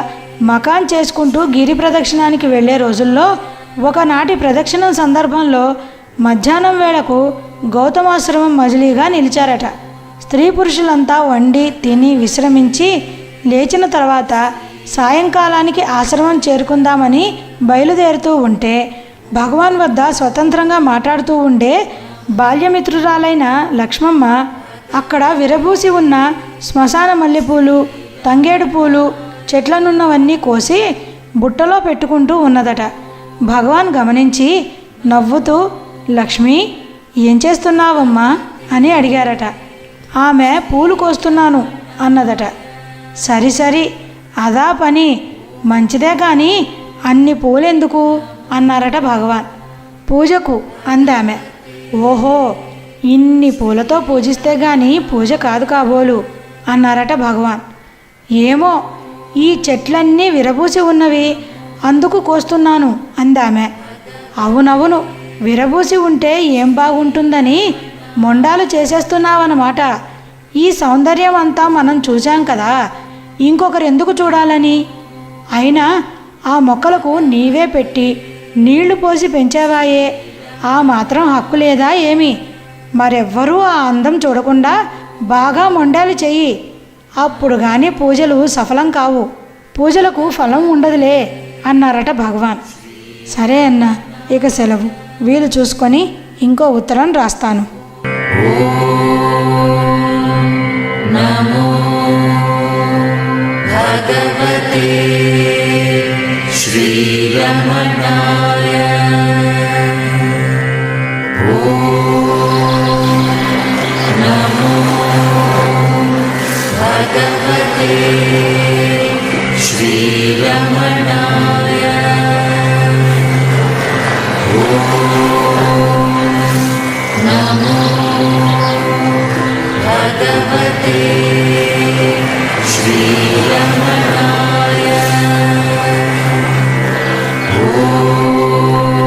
Speaker 1: మకాన్ చేసుకుంటూ గిరి ప్రదక్షిణానికి వెళ్ళే రోజుల్లో ఒకనాటి ప్రదక్షిణం సందర్భంలో మధ్యాహ్నం వేళకు గౌతమాశ్రమం మజిలీగా నిలిచారట. స్త్రీ పురుషులంతా వండి తిని విశ్రమించి లేచిన తర్వాత సాయంకాలానికి ఆశ్రమం చేరుకుందామని బయలుదేరుతూ ఉంటే భగవాన్ వద్ద స్వతంత్రంగా మాట్లాడుతూ ఉండే బాల్యమిత్రురాలైన లక్ష్మమ్మ అక్కడ విరబూసి ఉన్న శ్మశాన మల్లెపూలు, తంగేడు పూలు చెట్లనున్నవన్నీ కోసి బుట్టలో పెట్టుకుంటూ ఉన్నదట. భగవాన్ గమనించి నవ్వుతూ, లక్ష్మి ఏం చేస్తున్నావమ్మా అని అడిగారట. ఆమె పూలు కోస్తున్నాను అన్నదట. సరి సరి, అదా పని, మంచిదే కానీ అన్ని పూలెందుకు అన్నారట భగవాన్. పూజకు అందామె. ఓహో, ఇన్ని పూలతో పూజిస్తే గాని పూజ కాదు కాబోలు అన్నారట భగవాన్. ఏమో, ఈ చెట్లన్నీ విరబూసి ఉన్నవి, అందుకు కోస్తున్నాను అందామె. అవునవును, విరబూసి ఉంటే ఏం బాగుంటుందని మొండాలు చేసేస్తున్నావన్నమాట. ఈ సౌందర్యం అంతా మనం చూశాం కదా, ఇంకొకరు ఎందుకు చూడాలని? అయినా ఆ మొక్కలకు నీవే పెట్టి నీళ్లు పోసి పెంచావాయే, ఆ మాత్రం హక్కు లేదా ఏమి? మరెవ్వరూ ఆ అందం చూడకుండా బాగా మొండాలు చెయ్యి, అప్పుడు కానీ పూజలు సఫలం కావు, పూజలకు ఫలం ఉండదులే అన్నారట భగవాన్. సరే అన్న, ఇక సెలవు. వీలు చూసుకొని ఇంకో ఉత్తరం రాస్తాను.
Speaker 2: नमो भगवते श्रीरमणाय नमो भगवते भगवते श्रीरमणाय ॐ नमो भगवते श्रीरमणाय